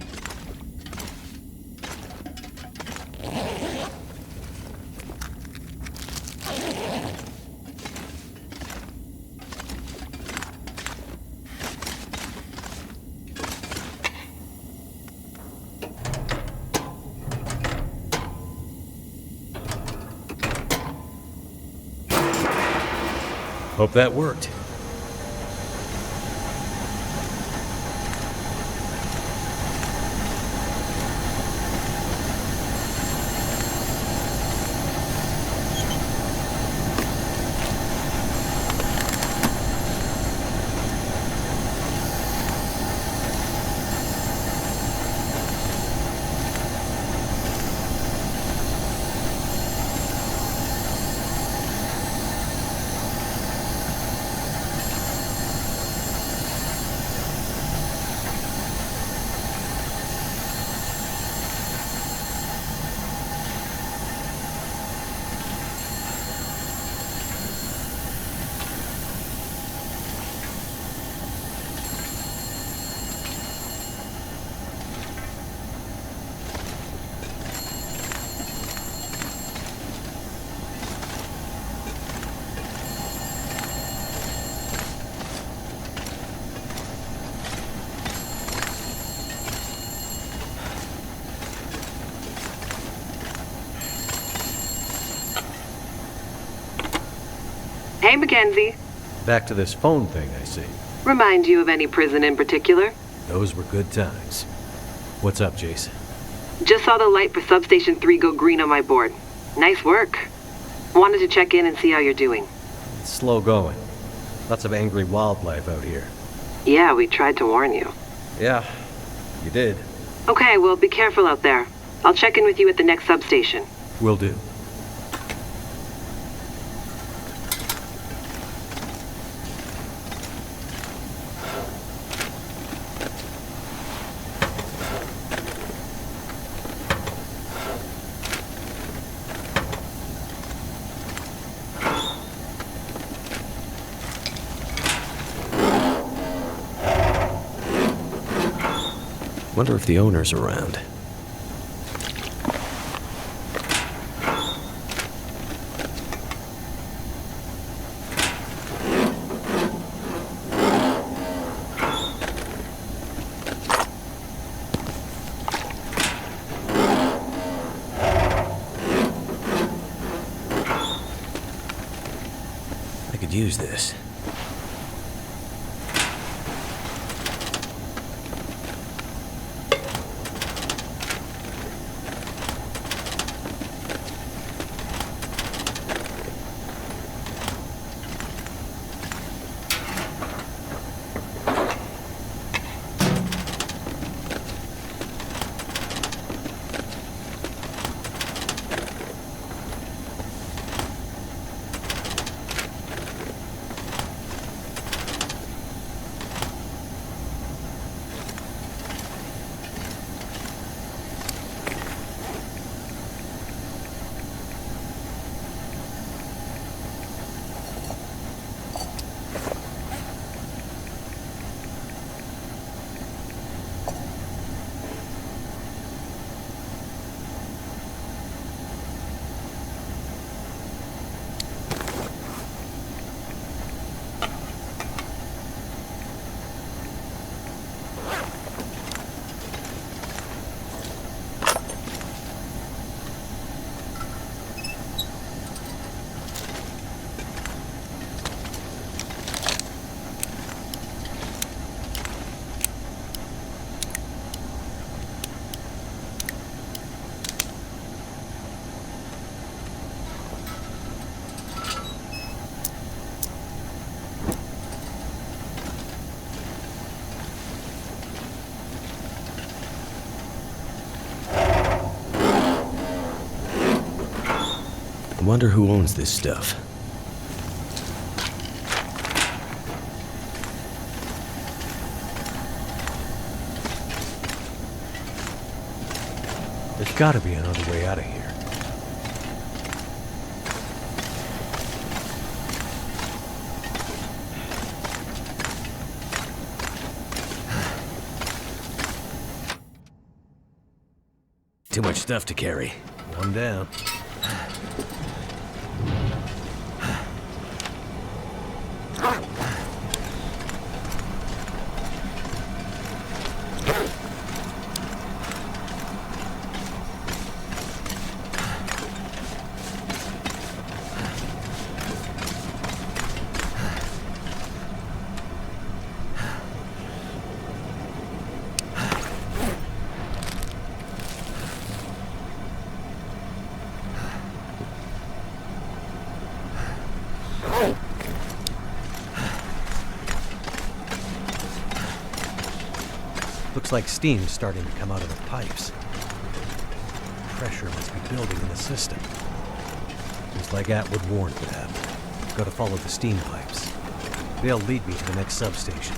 Hope that worked. Hey, Mackenzie. Back to this phone thing, I see. Remind you of any prison in particular? Those were good times. What's up, Jason? Just saw the light for Substation 3 go green on my board. Nice work. Wanted to check in and see how you're doing. It's slow going. Lots of angry wildlife out here. Yeah, we tried to warn you. Yeah, you did. Okay, well, be careful out there. I'll check in with you at the next substation. Will do. Wonder if the owner's around. I could use this. wonder who owns this stuff. There's gotta be another way out of here. Too much stuff to carry. One down. Looks like steam's starting to come out of the pipes. Pressure must be building in the system. Just like Atwood warned would happen. Gotta follow the steam pipes. They'll lead me to the next substation.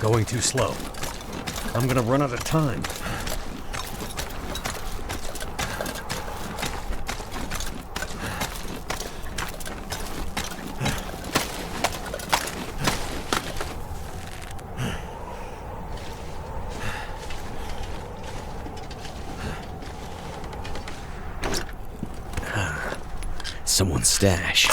Going too slow. I'm gonna run out of time. Someone's stash.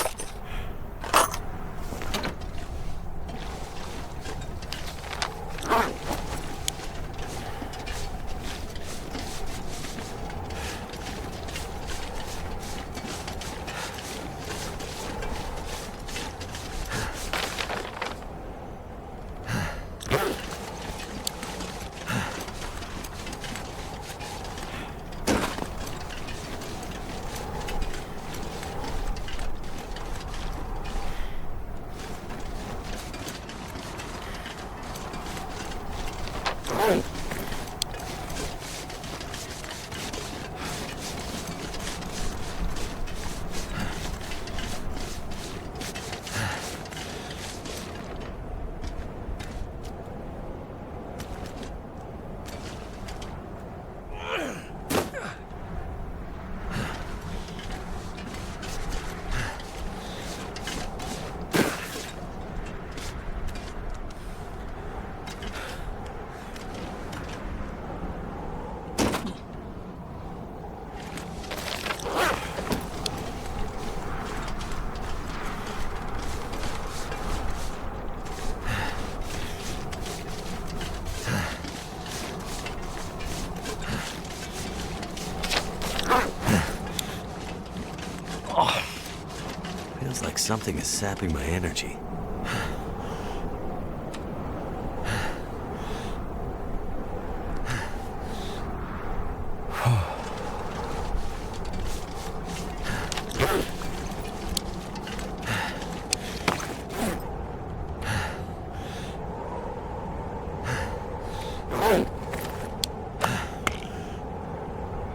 something is sapping my energy.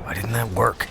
Why didn't that work?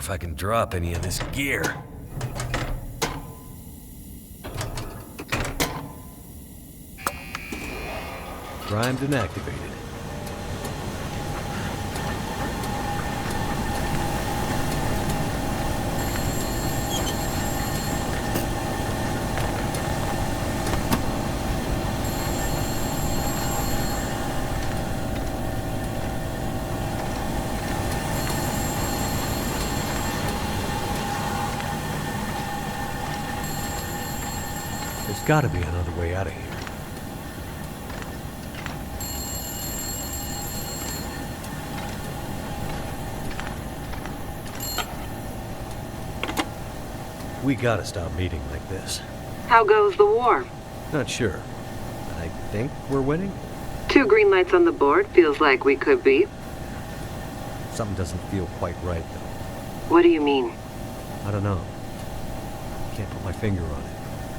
if I can drop any of this gear. Primed and activated. There's gotta be another way out of here. We gotta stop meeting like this. How goes the war? Not sure. I think we're winning? 2 green lights on the board. Feels like we could be. Something doesn't feel quite right, though. What do you mean? I don't know. Can't put my finger on it.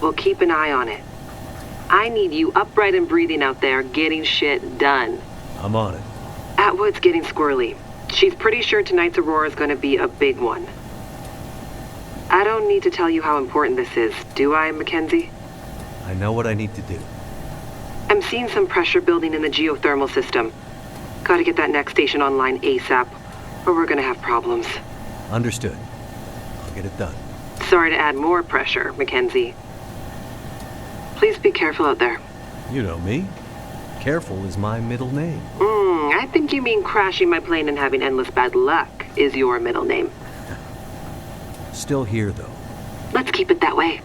Well, keep an eye on it. I need you upright and breathing out there, getting shit done. I'm on it. Atwood's getting squirrely. She's pretty sure tonight's Aurora is going to be a big one. I don't need to tell you how important this is, do I, Mackenzie? I know what I need to do. I'm seeing some pressure building in the geothermal system. Gotta get that next station online ASAP, or we're gonna have problems. Understood. I'll get it done. Sorry to add more pressure, Mackenzie. Please be careful out there. You know me. Careful is my middle name. I think you mean crashing my plane and having endless bad luck is your middle name. Still here, though. Let's keep it that way.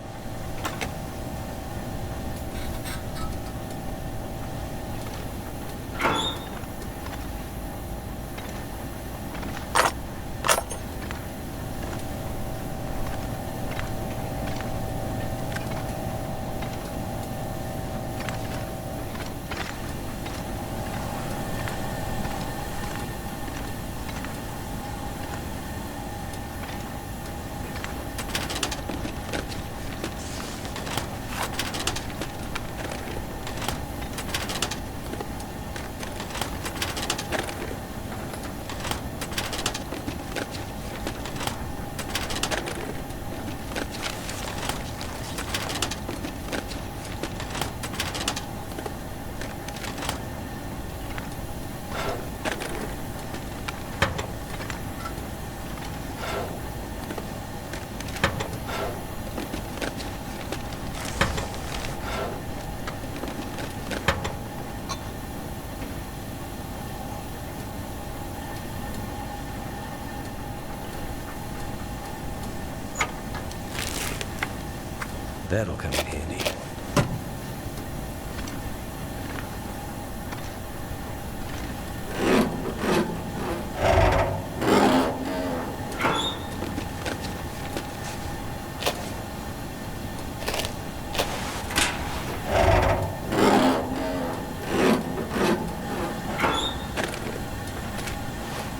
That'll come in handy.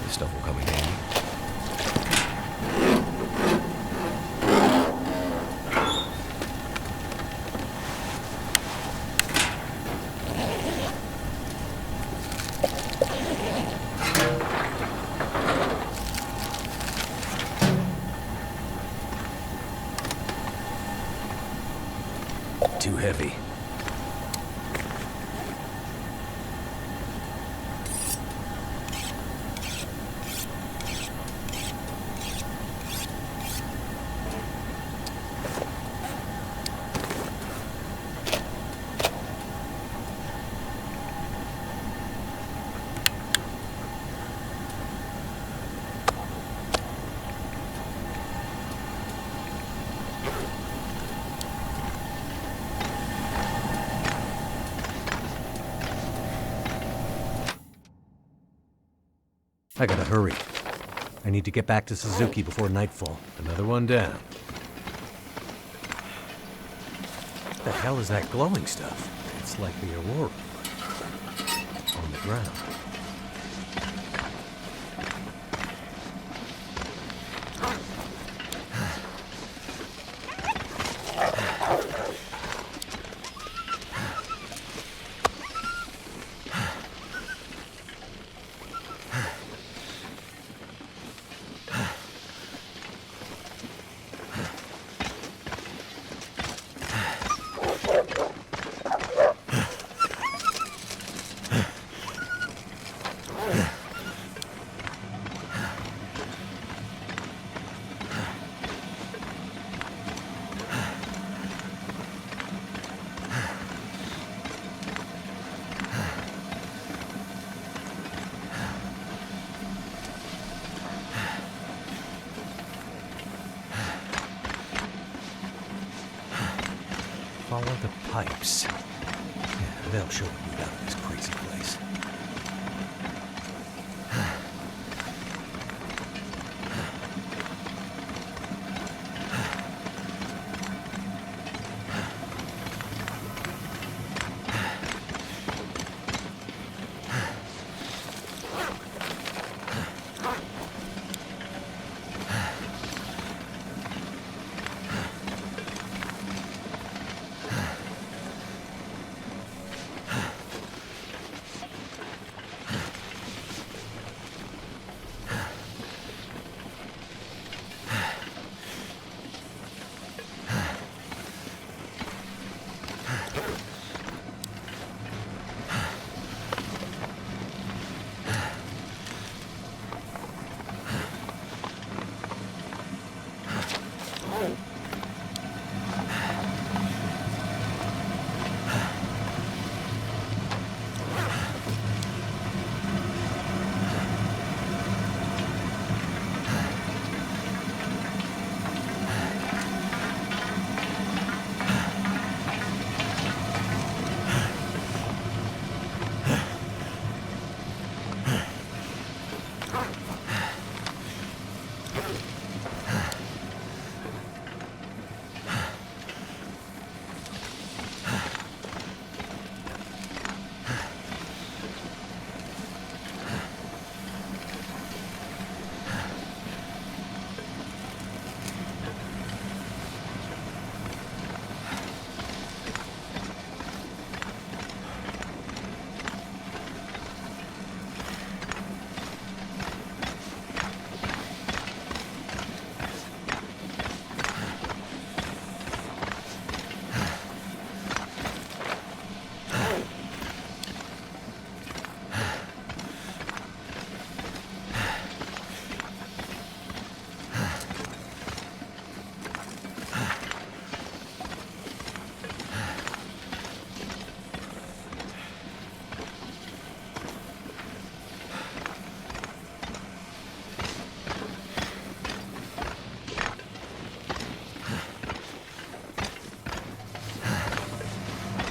This stuff will come in handy. Too heavy. I gotta hurry. I need to get back to Suzuki before nightfall. Another one down. What the hell is that glowing stuff? It's like the Aurora. On the ground. pipes. Yeah, they'll show what we got in this crazy place.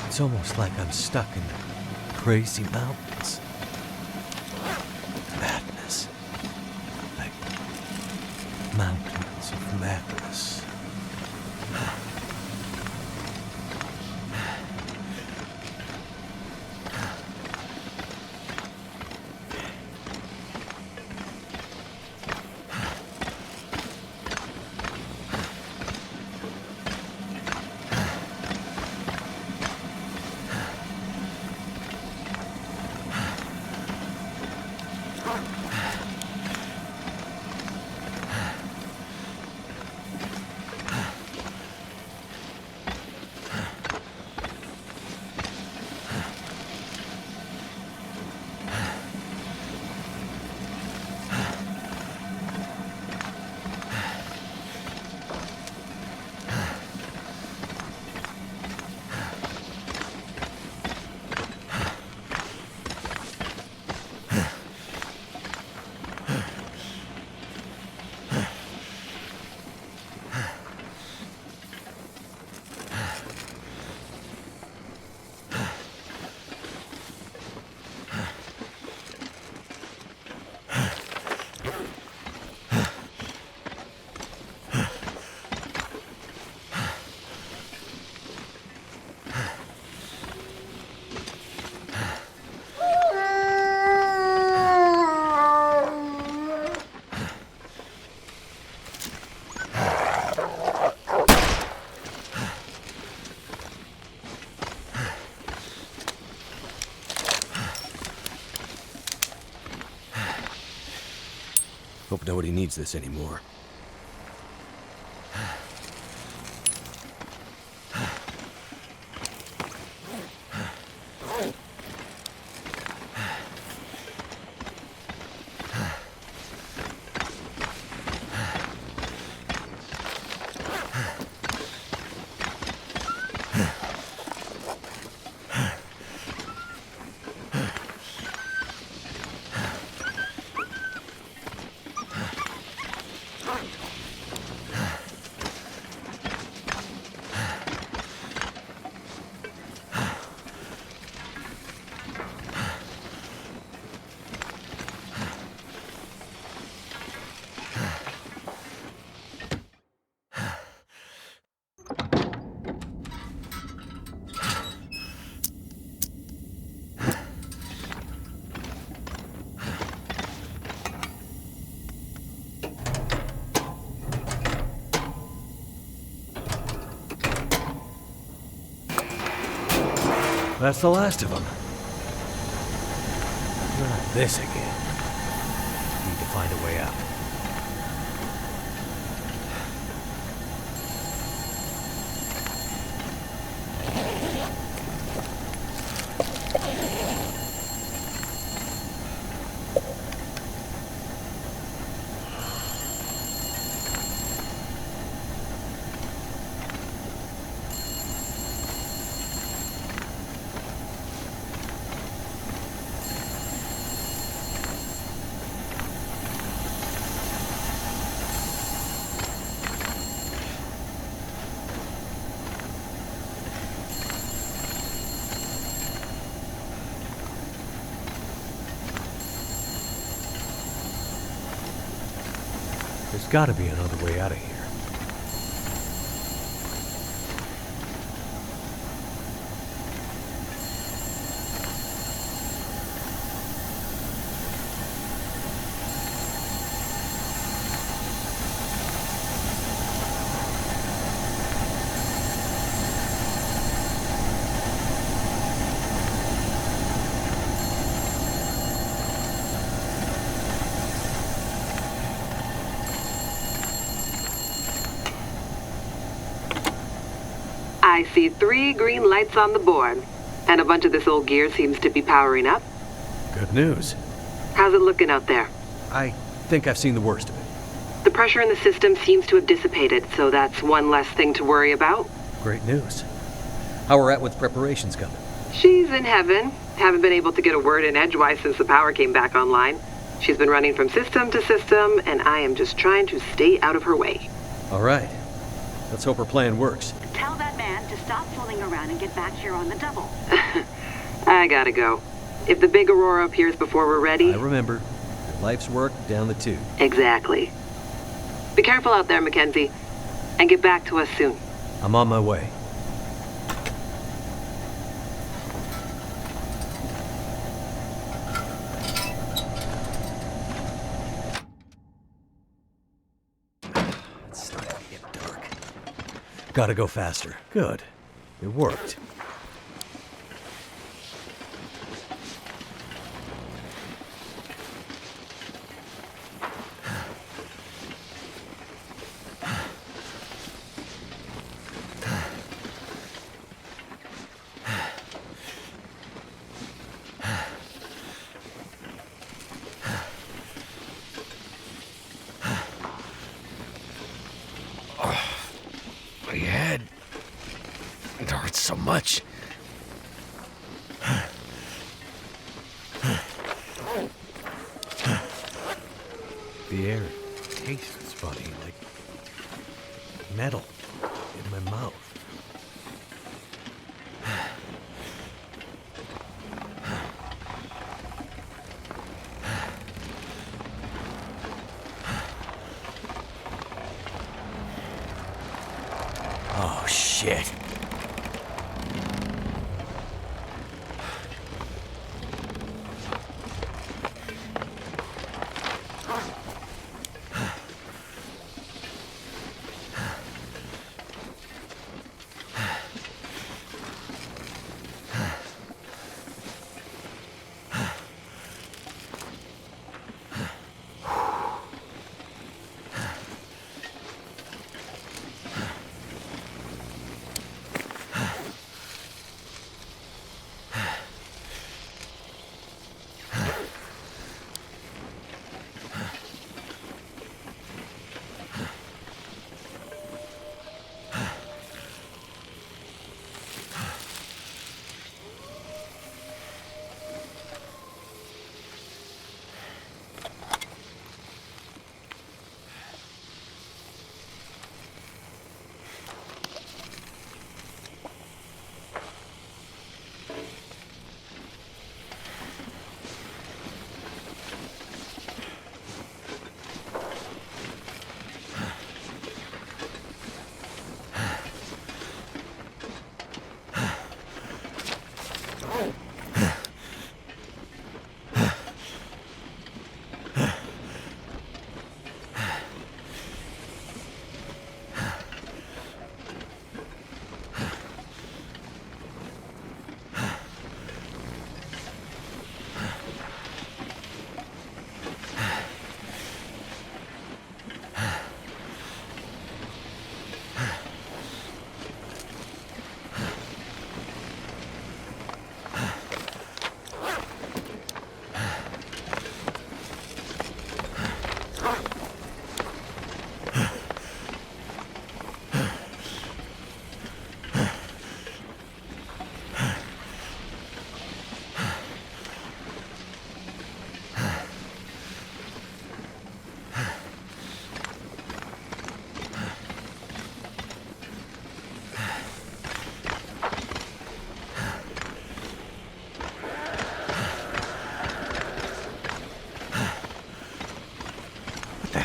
It's almost like I'm stuck in crazy mountains. Madness. Like mountains of madness. Hope nobody needs this anymore. That's the last of them. Not this again. Need to find a way out. There's gotta be another way out of here. I see 3 green lights on the board, and a bunch of this old gear seems to be powering up. Good news. How's it looking out there? I think I've seen the worst of it. The pressure in the system seems to have dissipated, so that's one less thing to worry about. Great news. How we're at with preparations coming? She's in heaven. Haven't been able to get a word in edgewise since the power came back online. She's been running from system to system, and I am just trying to stay out of her way. All right. Let's hope her plan works. Tell that man to stop fooling around and get back here on the double. I gotta go. If the big Aurora appears before we're ready... I remember. Life's work down the tube. Exactly. Be careful out there, Mackenzie. And get back to us soon. I'm on my way. It's starting to get dark. Gotta go faster. Good. It worked. My head. It hurts so much. The air tastes funny, like metal in my mouth. Oh, shit.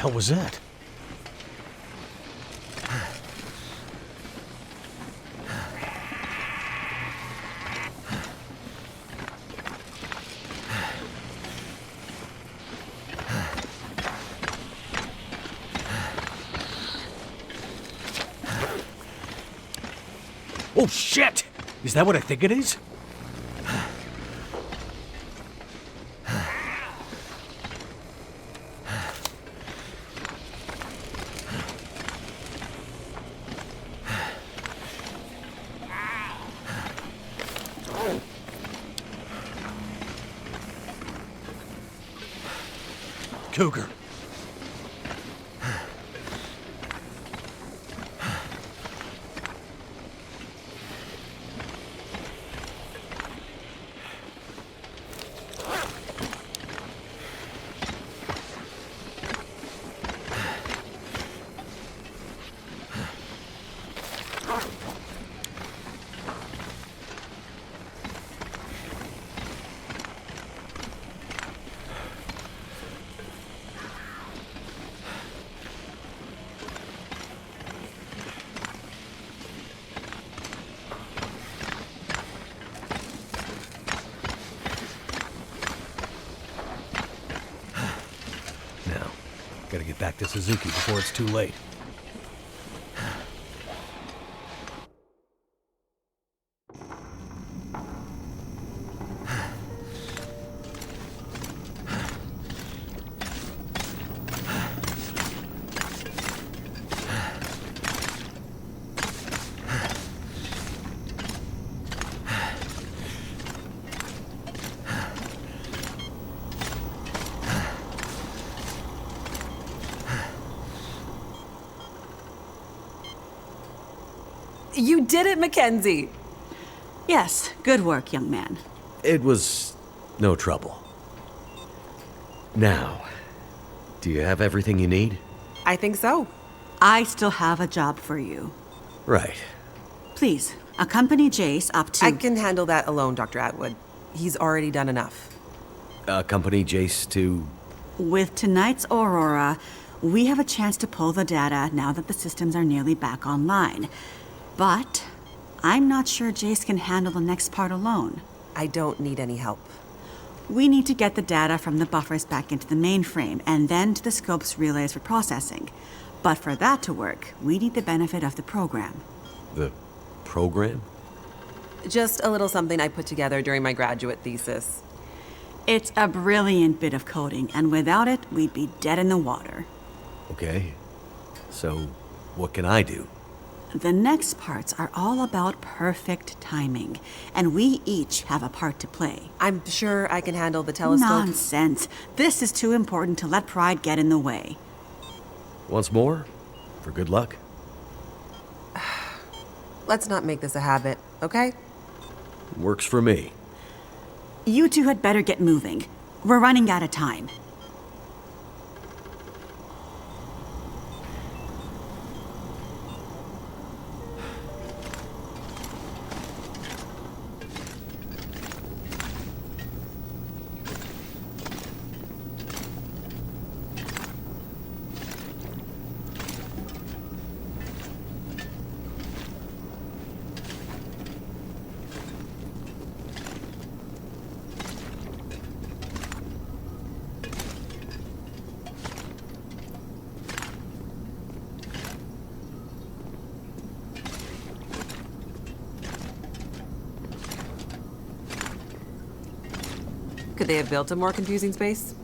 hell was that? Oh, shit! Is that what I think it is? Cougar. Gotta get back to Suzuki before it's too late. You did it, Mackenzie! Yes, good work, young man. It was no trouble. Now, do you have everything you need? I think so. I still have a job for you. Right. Please, accompany Jace up to... I can handle that alone, Dr. Atwood. He's already done enough. Accompany Jace to... With tonight's Aurora, we have a chance to pull the data now that the systems are nearly back online. But I'm not sure Jace can handle the next part alone. I don't need any help. We need to get the data from the buffers back into the mainframe and then to the scope's relays for processing. But for that to work, we need the benefit of the program. The program? Just a little something I put together during my graduate thesis. It's a brilliant bit of coding, and without it, we'd be dead in the water. Okay. So, what can I do? The next parts are all about perfect timing, and we each have a part to play. I'm sure I can handle the telescope. Nonsense. This is too important to let pride get in the way. Once more? For good luck? Let's not make this a habit, okay? Works for me. You two had better get moving. We're running out of time. Could they have built a more confusing space?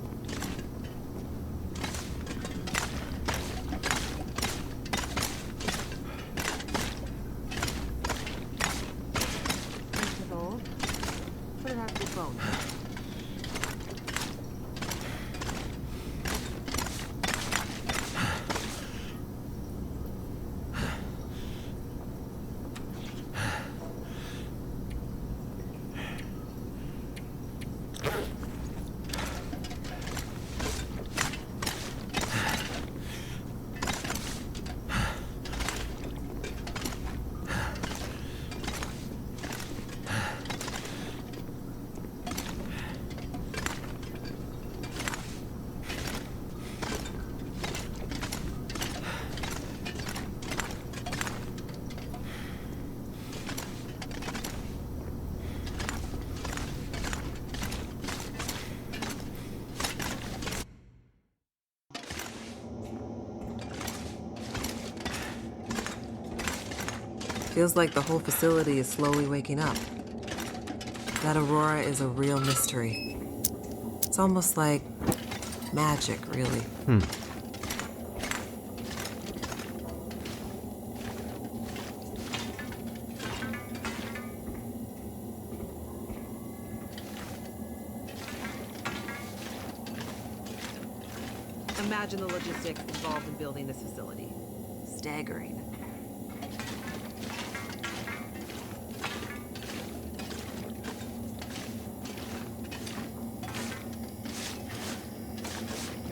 Feels like the whole facility is slowly waking up. That Aurora is a real mystery. It's almost like magic, really. Imagine the logistics involved in building this facility. Staggering.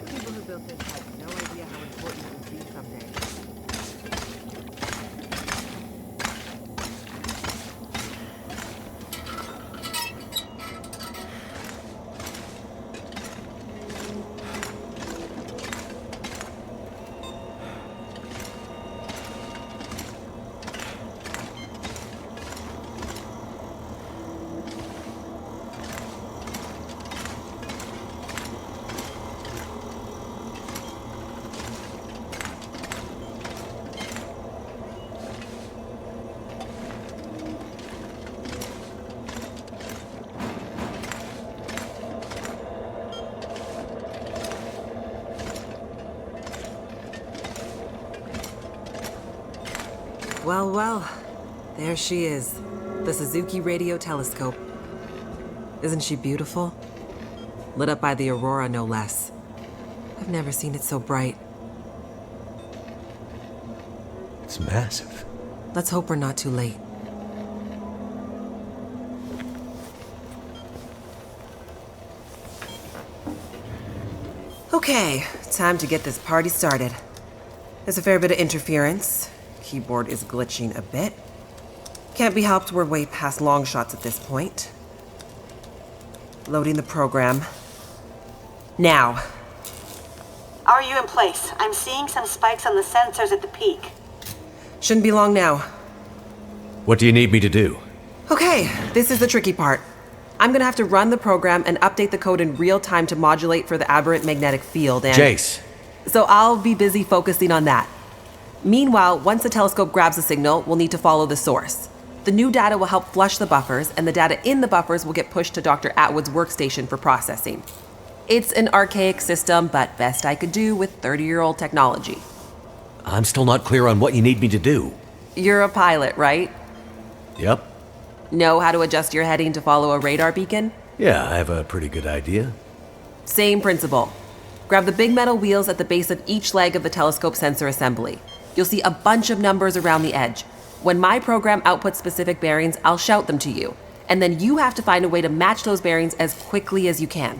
People who built this had no idea how important it would be someday. Well, well, there she is, the Suzuki Radio Telescope. Isn't she beautiful? Lit up by the aurora, no less. I've never seen it so bright. It's massive. Let's hope we're not too late. Okay, time to get this party started. There's a fair bit of interference. Keyboard is glitching a bit. Can't be helped, we're way past long shots at this point. Loading the program. Now. Are you in place? I'm seeing some spikes on the sensors at the peak. Shouldn't be long now. What do you need me to do? Okay, this is the tricky part. I'm gonna have to run the program and update the code in real time to modulate for the aberrant magnetic field and... Jace. So I'll be busy focusing on that. Meanwhile, once the telescope grabs a signal, we'll need to follow the source. The new data will help flush the buffers, and the data in the buffers will get pushed to Dr. Atwood's workstation for processing. It's an archaic system, but best I could do with 30-year-old technology. I'm still not clear on what you need me to do. You're a pilot, right? Yep. Know how to adjust your heading to follow a radar beacon? Yeah, I have a pretty good idea. Same principle. Grab the big metal wheels at the base of each leg of the telescope sensor assembly. You'll see a bunch of numbers around the edge. When my program outputs specific bearings, I'll shout them to you. And then you have to find a way to match those bearings as quickly as you can.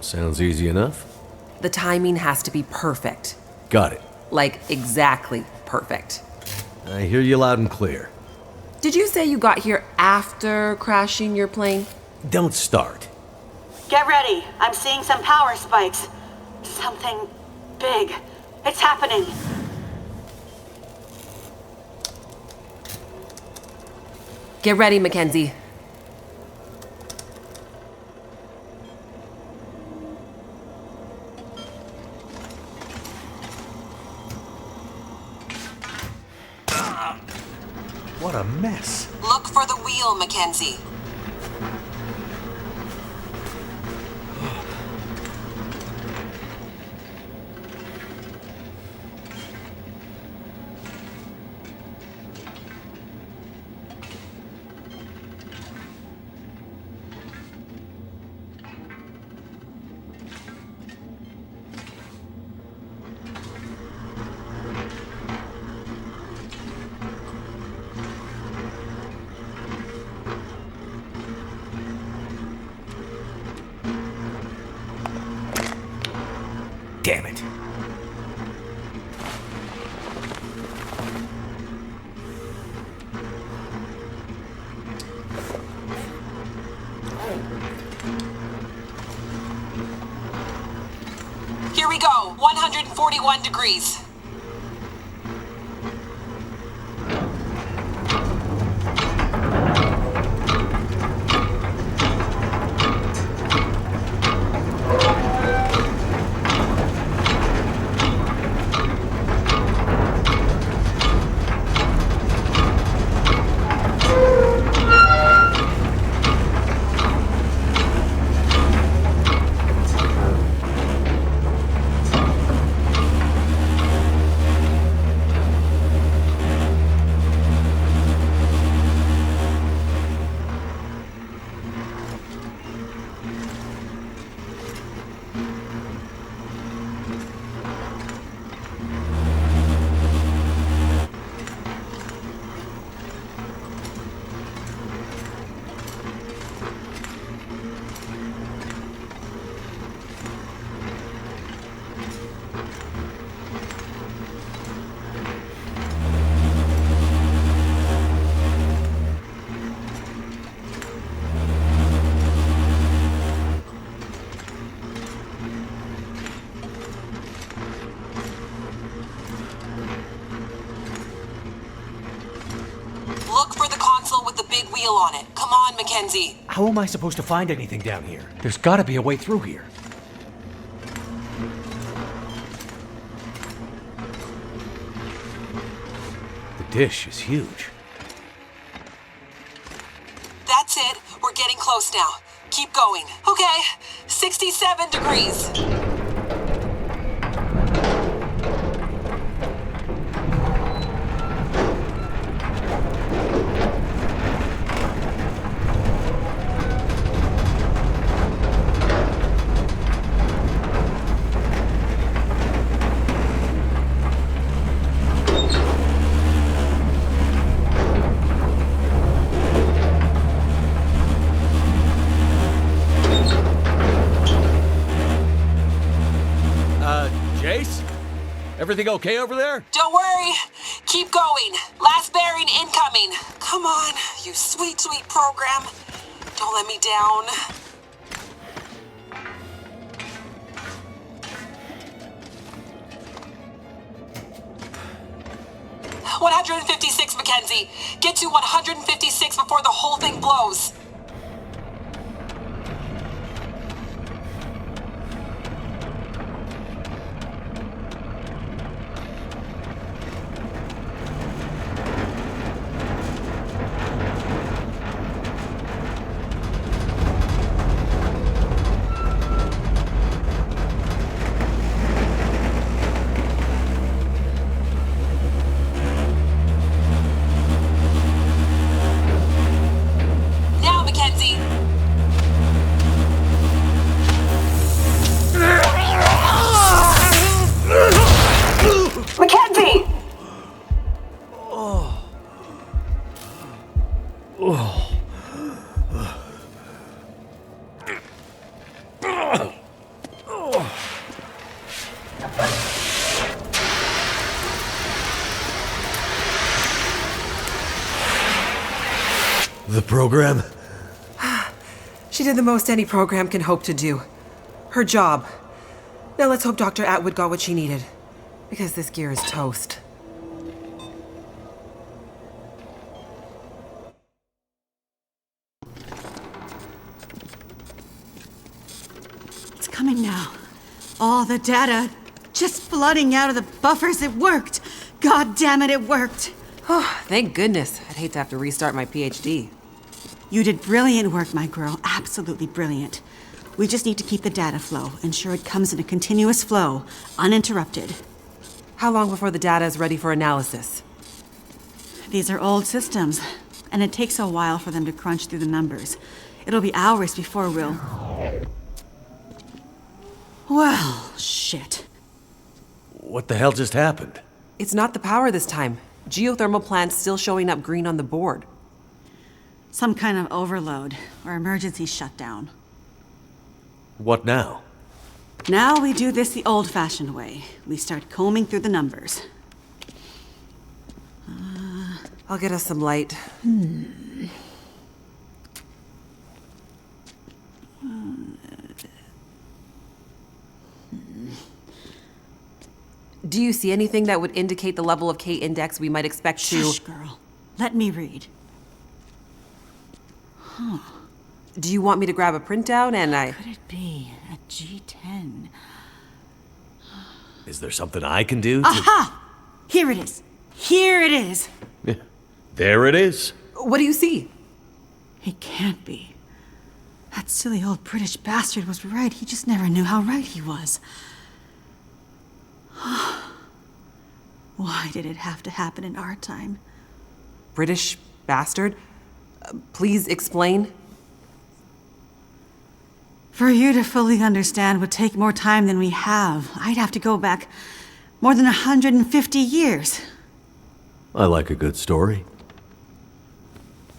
Sounds easy enough. The timing has to be perfect. Got it. Like, exactly perfect. I hear you loud and clear. Did you say you got here after crashing your plane? Don't start. Get ready. I'm seeing some power spikes. Something big. It's happening. Get ready, Mackenzie. What a mess. Look for the wheel, Mackenzie. Damn it. Here we go, 141 degrees. can, Mackenzie. How am I supposed to find anything down here? There's gotta be a way through here. The dish is huge. That's it. We're getting close now. Keep going. Okay, 67 degrees. Everything okay over there? Don't worry. Keep going. Last bearing incoming. Come on, you sweet, sweet program. Don't let me down. "156, Mackenzie. Get to 156 before the whole thing blows." Mackenzie! The program? She did the most any program can hope to do. Her job. Now let's hope Dr. Atwood got what she needed. Because this gear is toast. It's coming now. All the data just flooding out of the buffers. It worked. God damn it, it worked. Oh, thank goodness. I'd hate to have to restart my PhD. You did brilliant work, my girl. Absolutely brilliant. We just need to keep the data flow, ensure it comes in a continuous flow, uninterrupted. How long before the data is ready for analysis? These are old systems, and it takes a while for them to crunch through the numbers. It'll be hours before we'll... Well, shit. What the hell just happened? It's not the power this time. Geothermal plant's still showing up green on the board. Some kind of overload, or emergency shutdown. What now? Now we do this the old-fashioned way. We start combing through the numbers. I'll get us some light. Do you see anything that would indicate the level of K-index we might expect to... Shush, girl. Let me read. Huh. Do you want me to grab a printout and What could it be? A G10. Is there something I can do to... Aha! Here it is. Here it is. Yeah, there it is. What do you see? It can't be. That silly old British bastard was right. He just never knew how right he was. Why did it have to happen in our time? British bastard? Please explain. For you to fully understand would take more time than we have. I'd have to go back more than 150 years. I like a good story.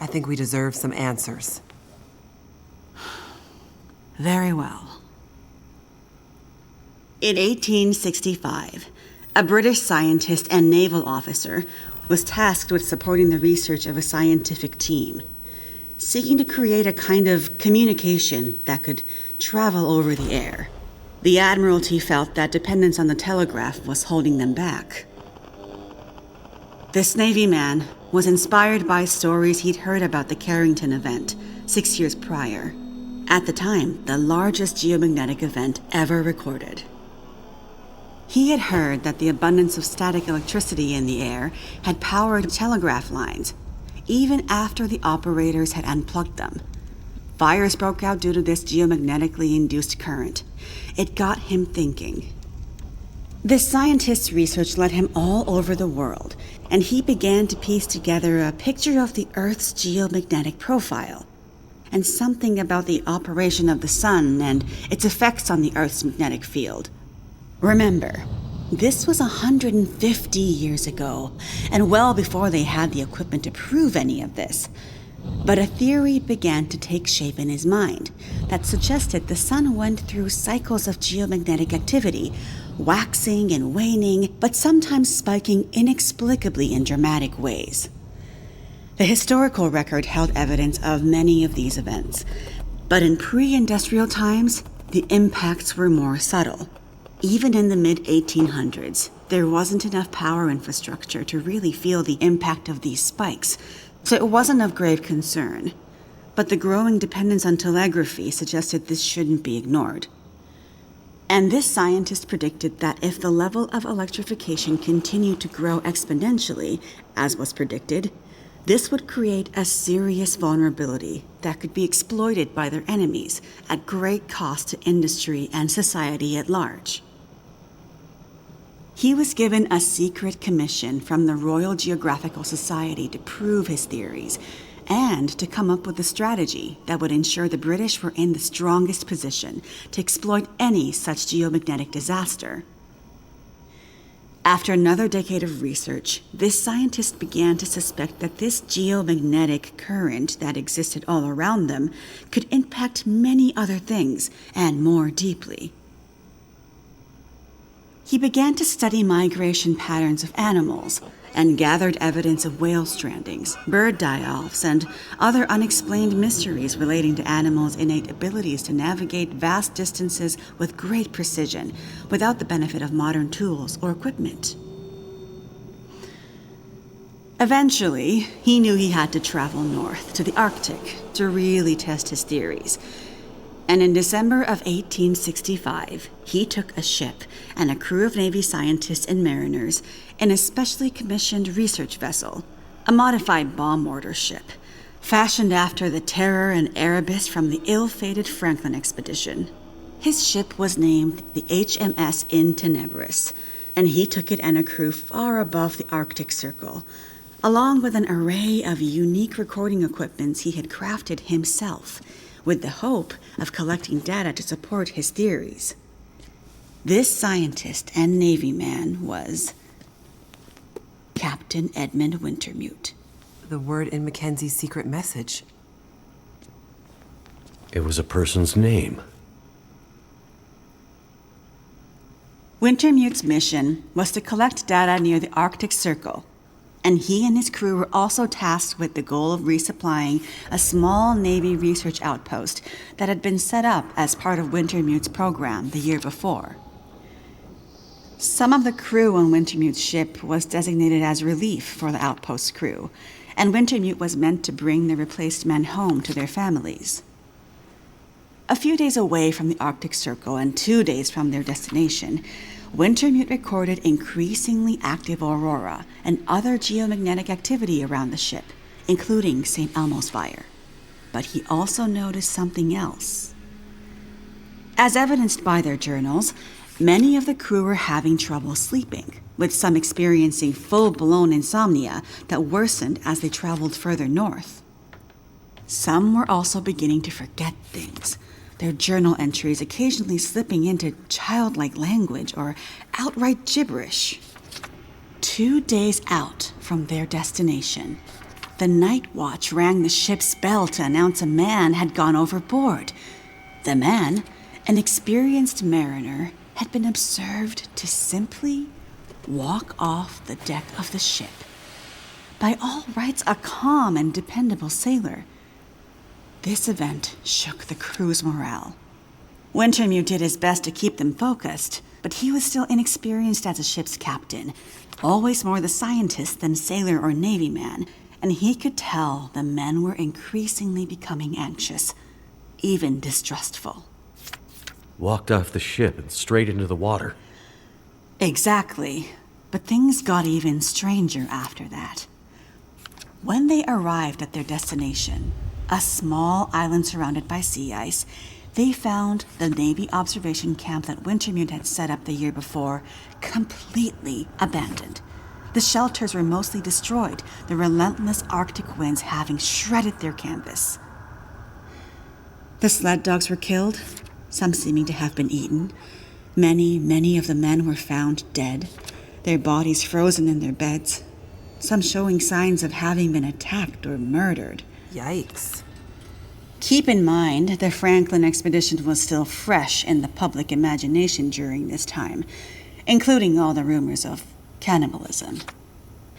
I think we deserve some answers. Very well. In 1865, a British scientist and naval officer was tasked with supporting the research of a scientific team, seeking to create a kind of communication that could travel over the air. The Admiralty felt that dependence on the telegraph was holding them back. This Navy man, was inspired by stories he'd heard about the Carrington event 6 years prior. At the time, the largest geomagnetic event ever recorded. He had heard that the abundance of static electricity in the air had powered telegraph lines, even after the operators had unplugged them. Fires broke out due to this geomagnetically induced current. It got him thinking. This scientist's research led him all over the world, and he began to piece together a picture of the Earth's geomagnetic profile, and something about the operation of the sun and its effects on the Earth's magnetic field. Remember, this was 150 years ago, and well before they had the equipment to prove any of this. But a theory began to take shape in his mind that suggested the sun went through cycles of geomagnetic activity, waxing and waning, but sometimes spiking inexplicably in dramatic ways. The historical record held evidence of many of these events, but in pre-industrial times, the impacts were more subtle. Even in the mid-1800s, there wasn't enough power infrastructure to really feel the impact of these spikes, so it wasn't of grave concern. But the growing dependence on telegraphy suggested this shouldn't be ignored. And this scientist predicted that if the level of electrification continued to grow exponentially, as was predicted, this would create a serious vulnerability that could be exploited by their enemies at great cost to industry and society at large. He was given a secret commission from the Royal Geographical Society to prove his theories and to come up with a strategy that would ensure the British were in the strongest position to exploit any such geomagnetic disaster. After another decade of research, this scientist began to suspect that this geomagnetic current that existed all around them could impact many other things, and more deeply. He began to study migration patterns of animals and gathered evidence of whale strandings, bird die-offs, and other unexplained mysteries relating to animals' innate abilities to navigate vast distances with great precision without the benefit of modern tools or equipment. Eventually, he knew he had to travel north to the Arctic to really test his theories. And in December of 1865, he took a ship and a crew of Navy scientists and mariners in a specially commissioned research vessel, a modified bomb mortar ship, fashioned after the Terror and Erebus from the ill-fated Franklin expedition. His ship was named the HMS In Tenebris, and he took it and a crew far above the Arctic Circle, along with an array of unique recording equipments he had crafted himself, with the hope of collecting data to support his theories. This scientist and Navy man was Captain Edmund Wintermute. The word in Mackenzie's secret message. It was a person's name. Wintermute's mission was to collect data near the Arctic Circle, and he and his crew were also tasked with the goal of resupplying a small Navy research outpost that had been set up as part of Wintermute's program the year before. Some of the crew on Wintermute's ship was designated as relief for the outpost crew, and Wintermute was meant to bring the replaced men home to their families. A few days away from the Arctic Circle and 2 days from their destination, Wintermute recorded increasingly active aurora and other geomagnetic activity around the ship, including St. Elmo's fire. But he also noticed something else. As evidenced by their journals, many of the crew were having trouble sleeping, with some experiencing full-blown insomnia that worsened as they traveled further north. Some were also beginning to forget things, their journal entries occasionally slipping into childlike language or outright gibberish. 2 days out from their destination, the night watch rang the ship's bell to announce a man had gone overboard. The man, an experienced mariner, had been observed to simply walk off the deck of the ship. By all rights, a calm and dependable sailor. This event shook the crew's morale. Wintermute did his best to keep them focused, but he was still inexperienced as a ship's captain, always more the scientist than sailor or Navy man, and he could tell the men were increasingly becoming anxious, even distrustful. Walked off the ship and straight into the water. Exactly, but things got even stranger after that. When they arrived at their destination, a small island surrounded by sea ice, they found the Navy observation camp that Wintermute had set up the year before completely abandoned. The shelters were mostly destroyed, the relentless Arctic winds having shredded their canvas. The sled dogs were killed, some seeming to have been eaten. Many of the men were found dead, their bodies frozen in their beds, some showing signs of having been attacked or murdered. Yikes. Keep in mind, the Franklin expedition was still fresh in the public imagination during this time, including all the rumors of cannibalism.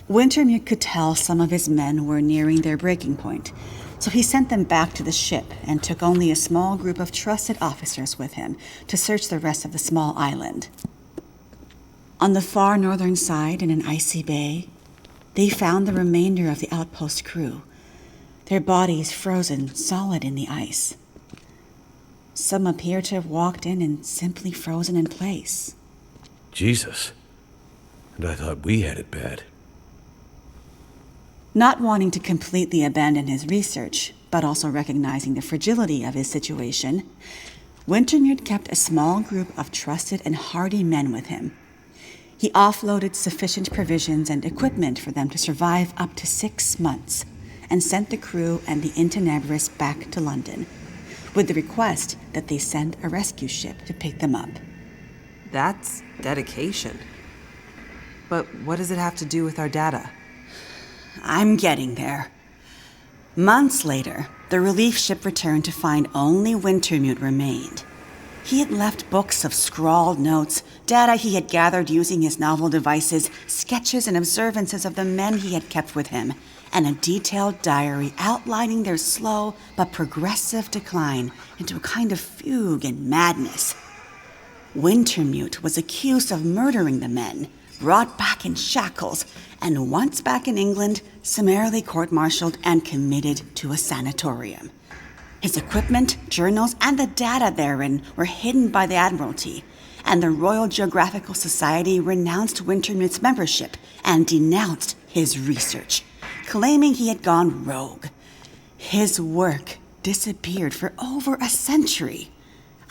Wintermute could tell some of his men were nearing their breaking point, so he sent them back to the ship and took only a small group of trusted officers with him to search the rest of the small island. On the far northern side, in an icy bay, they found the remainder of the outpost crew, their bodies frozen solid in the ice. Some appear to have walked in and simply frozen in place. Jesus. And I thought we had it bad. Not wanting to completely abandon his research, but also recognizing the fragility of his situation, Wintermute kept a small group of trusted and hardy men with him. He offloaded sufficient provisions and equipment for them to survive up to 6 months, and sent the crew and the Intenebris back to London, with the request that they send a rescue ship to pick them up. That's dedication. But what does it have to do with our data? I'm getting there. Months later, the relief ship returned to find only Wintermute remained. He had left books of scrawled notes, data he had gathered using his novel devices, sketches and observances of the men he had kept with him, and a detailed diary outlining their slow but progressive decline into a kind of fugue and madness. Wintermute was accused of murdering the men, brought back in shackles, and once back in England, summarily court-martialed and committed to a sanatorium. His equipment, journals, and the data therein were hidden by the Admiralty, and the Royal Geographical Society renounced Wintermute's membership and denounced his research, claiming he had gone rogue. His work disappeared for over a century,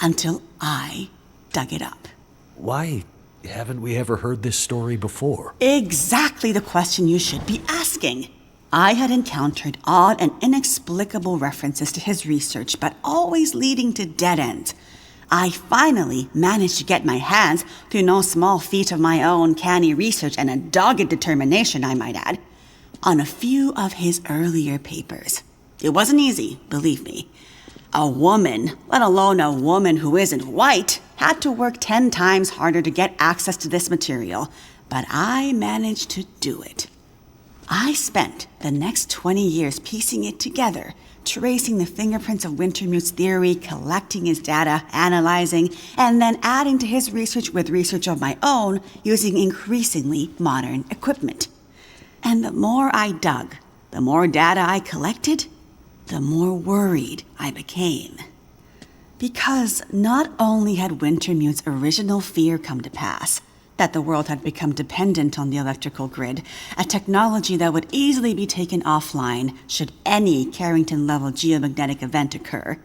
until I dug it up. Why haven't we ever heard this story before? Exactly the question you should be asking. I had encountered odd and inexplicable references to his research, but always leading to dead ends. I finally managed to get my hands, through no small feat of my own canny research and a dogged determination, I might add, on a few of his earlier papers. It wasn't easy, believe me. A woman, let alone a woman who isn't white, had to work 10 times harder to get access to this material, but I managed to do it. I spent the next 20 years piecing it together, tracing the fingerprints of Wintermute's theory, collecting his data, analyzing, and then adding to his research with research of my own using increasingly modern equipment. And the more I dug, the more data I collected, the more worried I became. Because not only had Wintermute's original fear come to pass, that the world had become dependent on the electrical grid, a technology that would easily be taken offline should any Carrington-level geomagnetic event occur,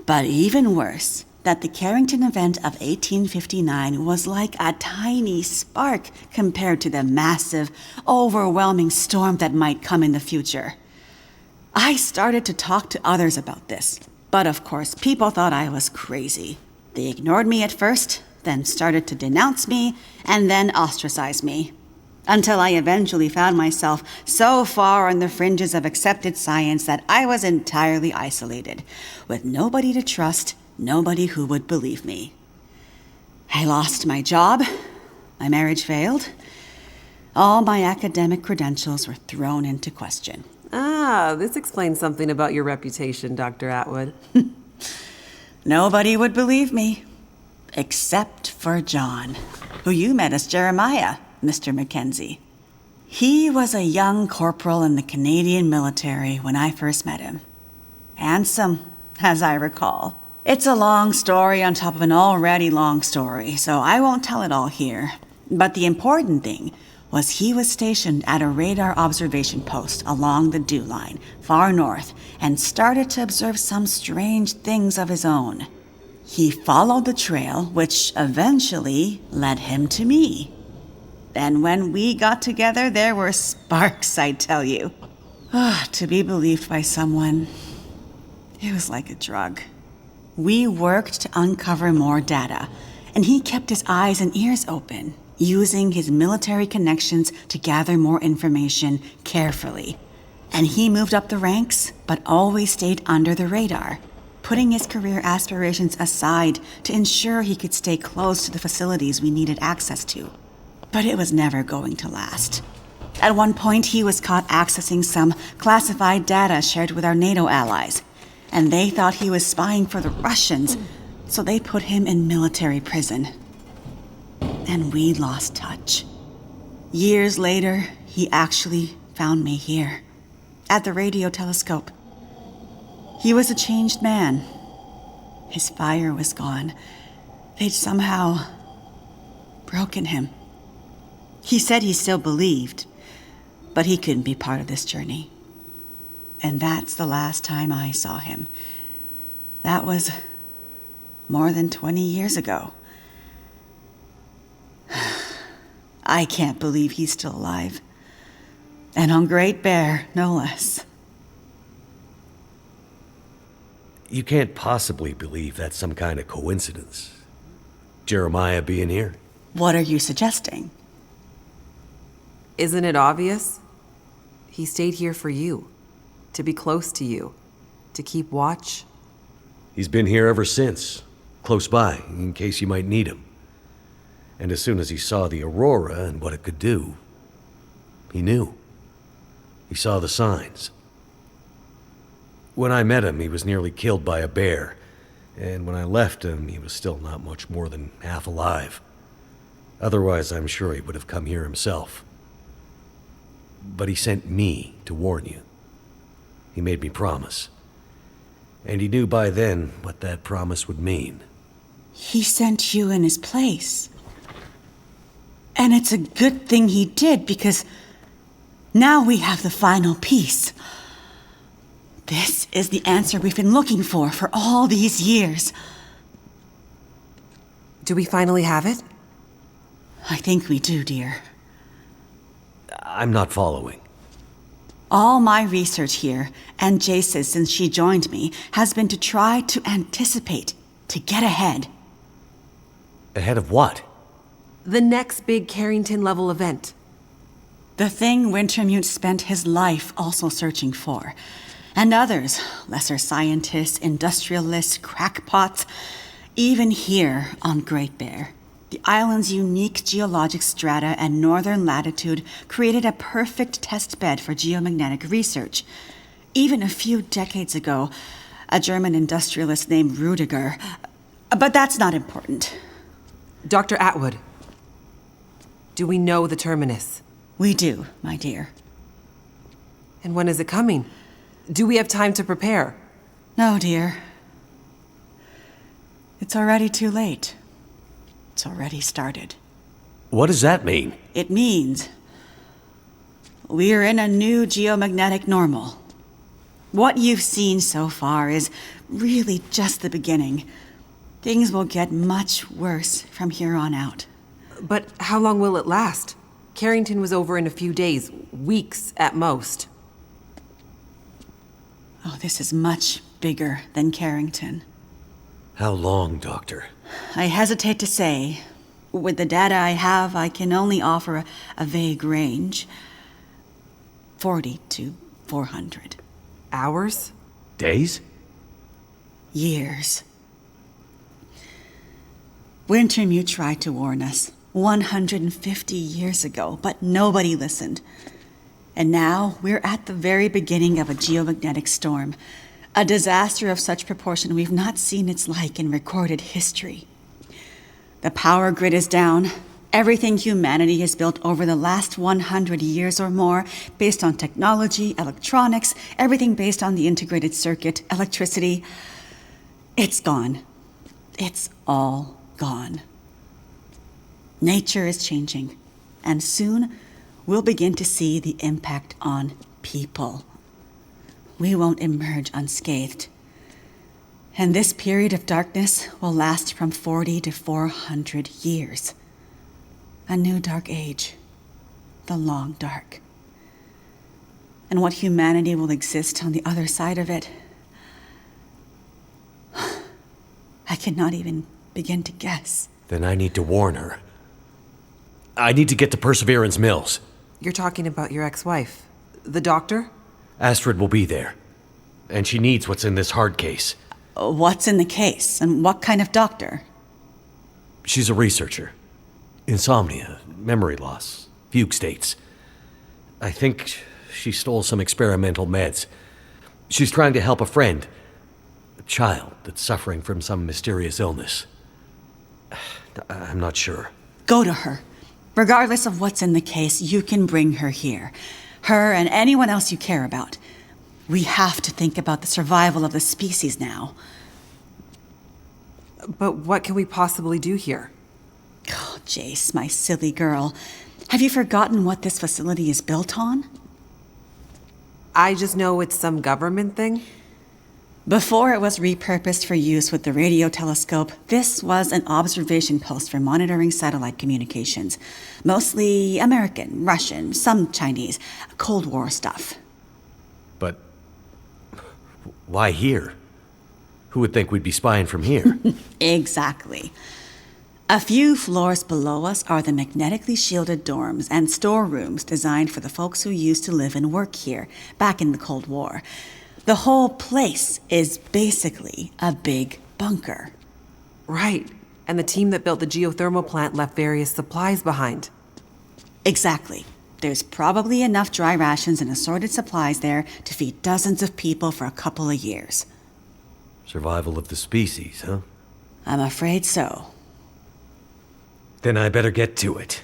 but even worse, that the Carrington event of 1859 was like a tiny spark compared to the massive, overwhelming storm that might come in the future. I started to talk to others about this, but of course people thought I was crazy. They ignored me at first, then started to denounce me, and then ostracize me, until I eventually found myself so far on the fringes of accepted science that I was entirely isolated, with nobody to trust, nobody who would believe me. I lost my job, my marriage failed, all my academic credentials were thrown into question. Ah, this explains something about your reputation, Dr. Atwood. Nobody would believe me. Except for John, who you met as Jeremiah, Mr. Mackenzie. He was a young corporal in the Canadian military when I first met him. Handsome, as I recall. It's a long story on top of an already long story, so I won't tell it all here. But the important thing was he was stationed at a radar observation post along the dew line, far north, and started to observe some strange things of his own. He followed the trail, which eventually led him to me. And when we got together, there were sparks, I tell you. To be believed by someone, it was like a drug. We worked to uncover more data, and he kept his eyes and ears open, using his military connections to gather more information carefully. And he moved up the ranks, but always stayed under the radar, putting his career aspirations aside to ensure he could stay close to the facilities we needed access to. But it was never going to last. At one point, he was caught accessing some classified data shared with our NATO allies, and they thought he was spying for the Russians, so they put him in military prison. And we lost touch. Years later, he actually found me here, at the radio telescope. He was a changed man. His fire was gone. They'd somehow broken him. He said he still believed, but he couldn't be part of this journey. And that's the last time I saw him. That was more than 20 years ago. I can't believe he's still alive. And on Great Bear, no less. You can't possibly believe that's some kind of coincidence. Jeremiah being here? What are you suggesting? Isn't it obvious? He stayed here for you, to be close to you, to keep watch. He's been here ever since, close by, in case you might need him. And as soon as he saw the Aurora and what it could do, he knew. He saw the signs. When I met him, he was nearly killed by a bear, and when I left him, he was still not much more than half alive. Otherwise, I'm sure he would have come here himself. But he sent me to warn you. He made me promise. And he knew by then what that promise would mean. He sent you in his place. And it's a good thing he did, because now we have the final piece. This is the answer we've been looking for all these years. Do we finally have it? I think we do, dear. I'm not following. All my research here, and Jace's since she joined me, has been to try to anticipate, to get ahead. Ahead of what? The next big Carrington-level event. The thing Wintermute spent his life also searching for. And others, lesser scientists, industrialists, crackpots, even here on Great Bear. The island's unique geologic strata and northern latitude created a perfect test bed for geomagnetic research. Even a few decades ago, a German industrialist named Rudiger. But that's not important. Dr. Atwood, do we know the terminus? We do, my dear. And when is it coming? Do we have time to prepare? No, dear. It's already too late. It's already started. What does that mean? It means we're in a new geomagnetic normal. What you've seen so far is really just the beginning. Things will get much worse from here on out. But how long will it last? Carrington was over in a few days, weeks at most. Oh, this is much bigger than Carrington. How long, Doctor? I hesitate to say. With the data I have, I can only offer a vague range. 40 to 400. Hours? Days? Years. Wintermute tried to warn us 150 years ago, but nobody listened. And now we're at the very beginning of a geomagnetic storm. A disaster of such proportion we've not seen its like in recorded history. The power grid is down. Everything humanity has built over the last 100 years or more, based on technology, electronics, everything based on the integrated circuit, electricity, it's gone. It's all gone. Nature is changing, and soon we'll begin to see the impact on people. We won't emerge unscathed. And this period of darkness will last from 40 to 400 years. A new dark age. The long dark. And what humanity will exist on the other side of it, I cannot even begin to guess. Then I need to warn her. I need to get to Perseverance Mills. You're talking about your ex-wife, the doctor? Astrid will be there. And she needs what's in this hard case. What's in the case? And what kind of doctor? She's a researcher. Insomnia, memory loss, fugue states. I think she stole some experimental meds. She's trying to help a friend. A child that's suffering from some mysterious illness. I'm not sure. Go to her. Regardless of what's in the case, you can bring her here. Her and anyone else you care about. We have to think about the survival of the species now. But what can we possibly do here? Oh, Jace, my silly girl. Have you forgotten what this facility is built on? I just know it's some government thing. Before it was repurposed for use with the radio telescope, this was an observation post for monitoring satellite communications. Mostly American, Russian, some Chinese, Cold War stuff. But why here? Who would think we'd be spying from here? Exactly. A few floors below us are the magnetically shielded dorms and storerooms designed for the folks who used to live and work here, back in the Cold War. The whole place is basically a big bunker. Right. And the team that built the geothermal plant left various supplies behind. Exactly. There's probably enough dry rations and assorted supplies there to feed dozens of people for a couple of years. Survival of the species, huh? I'm afraid so. Then I better get to it.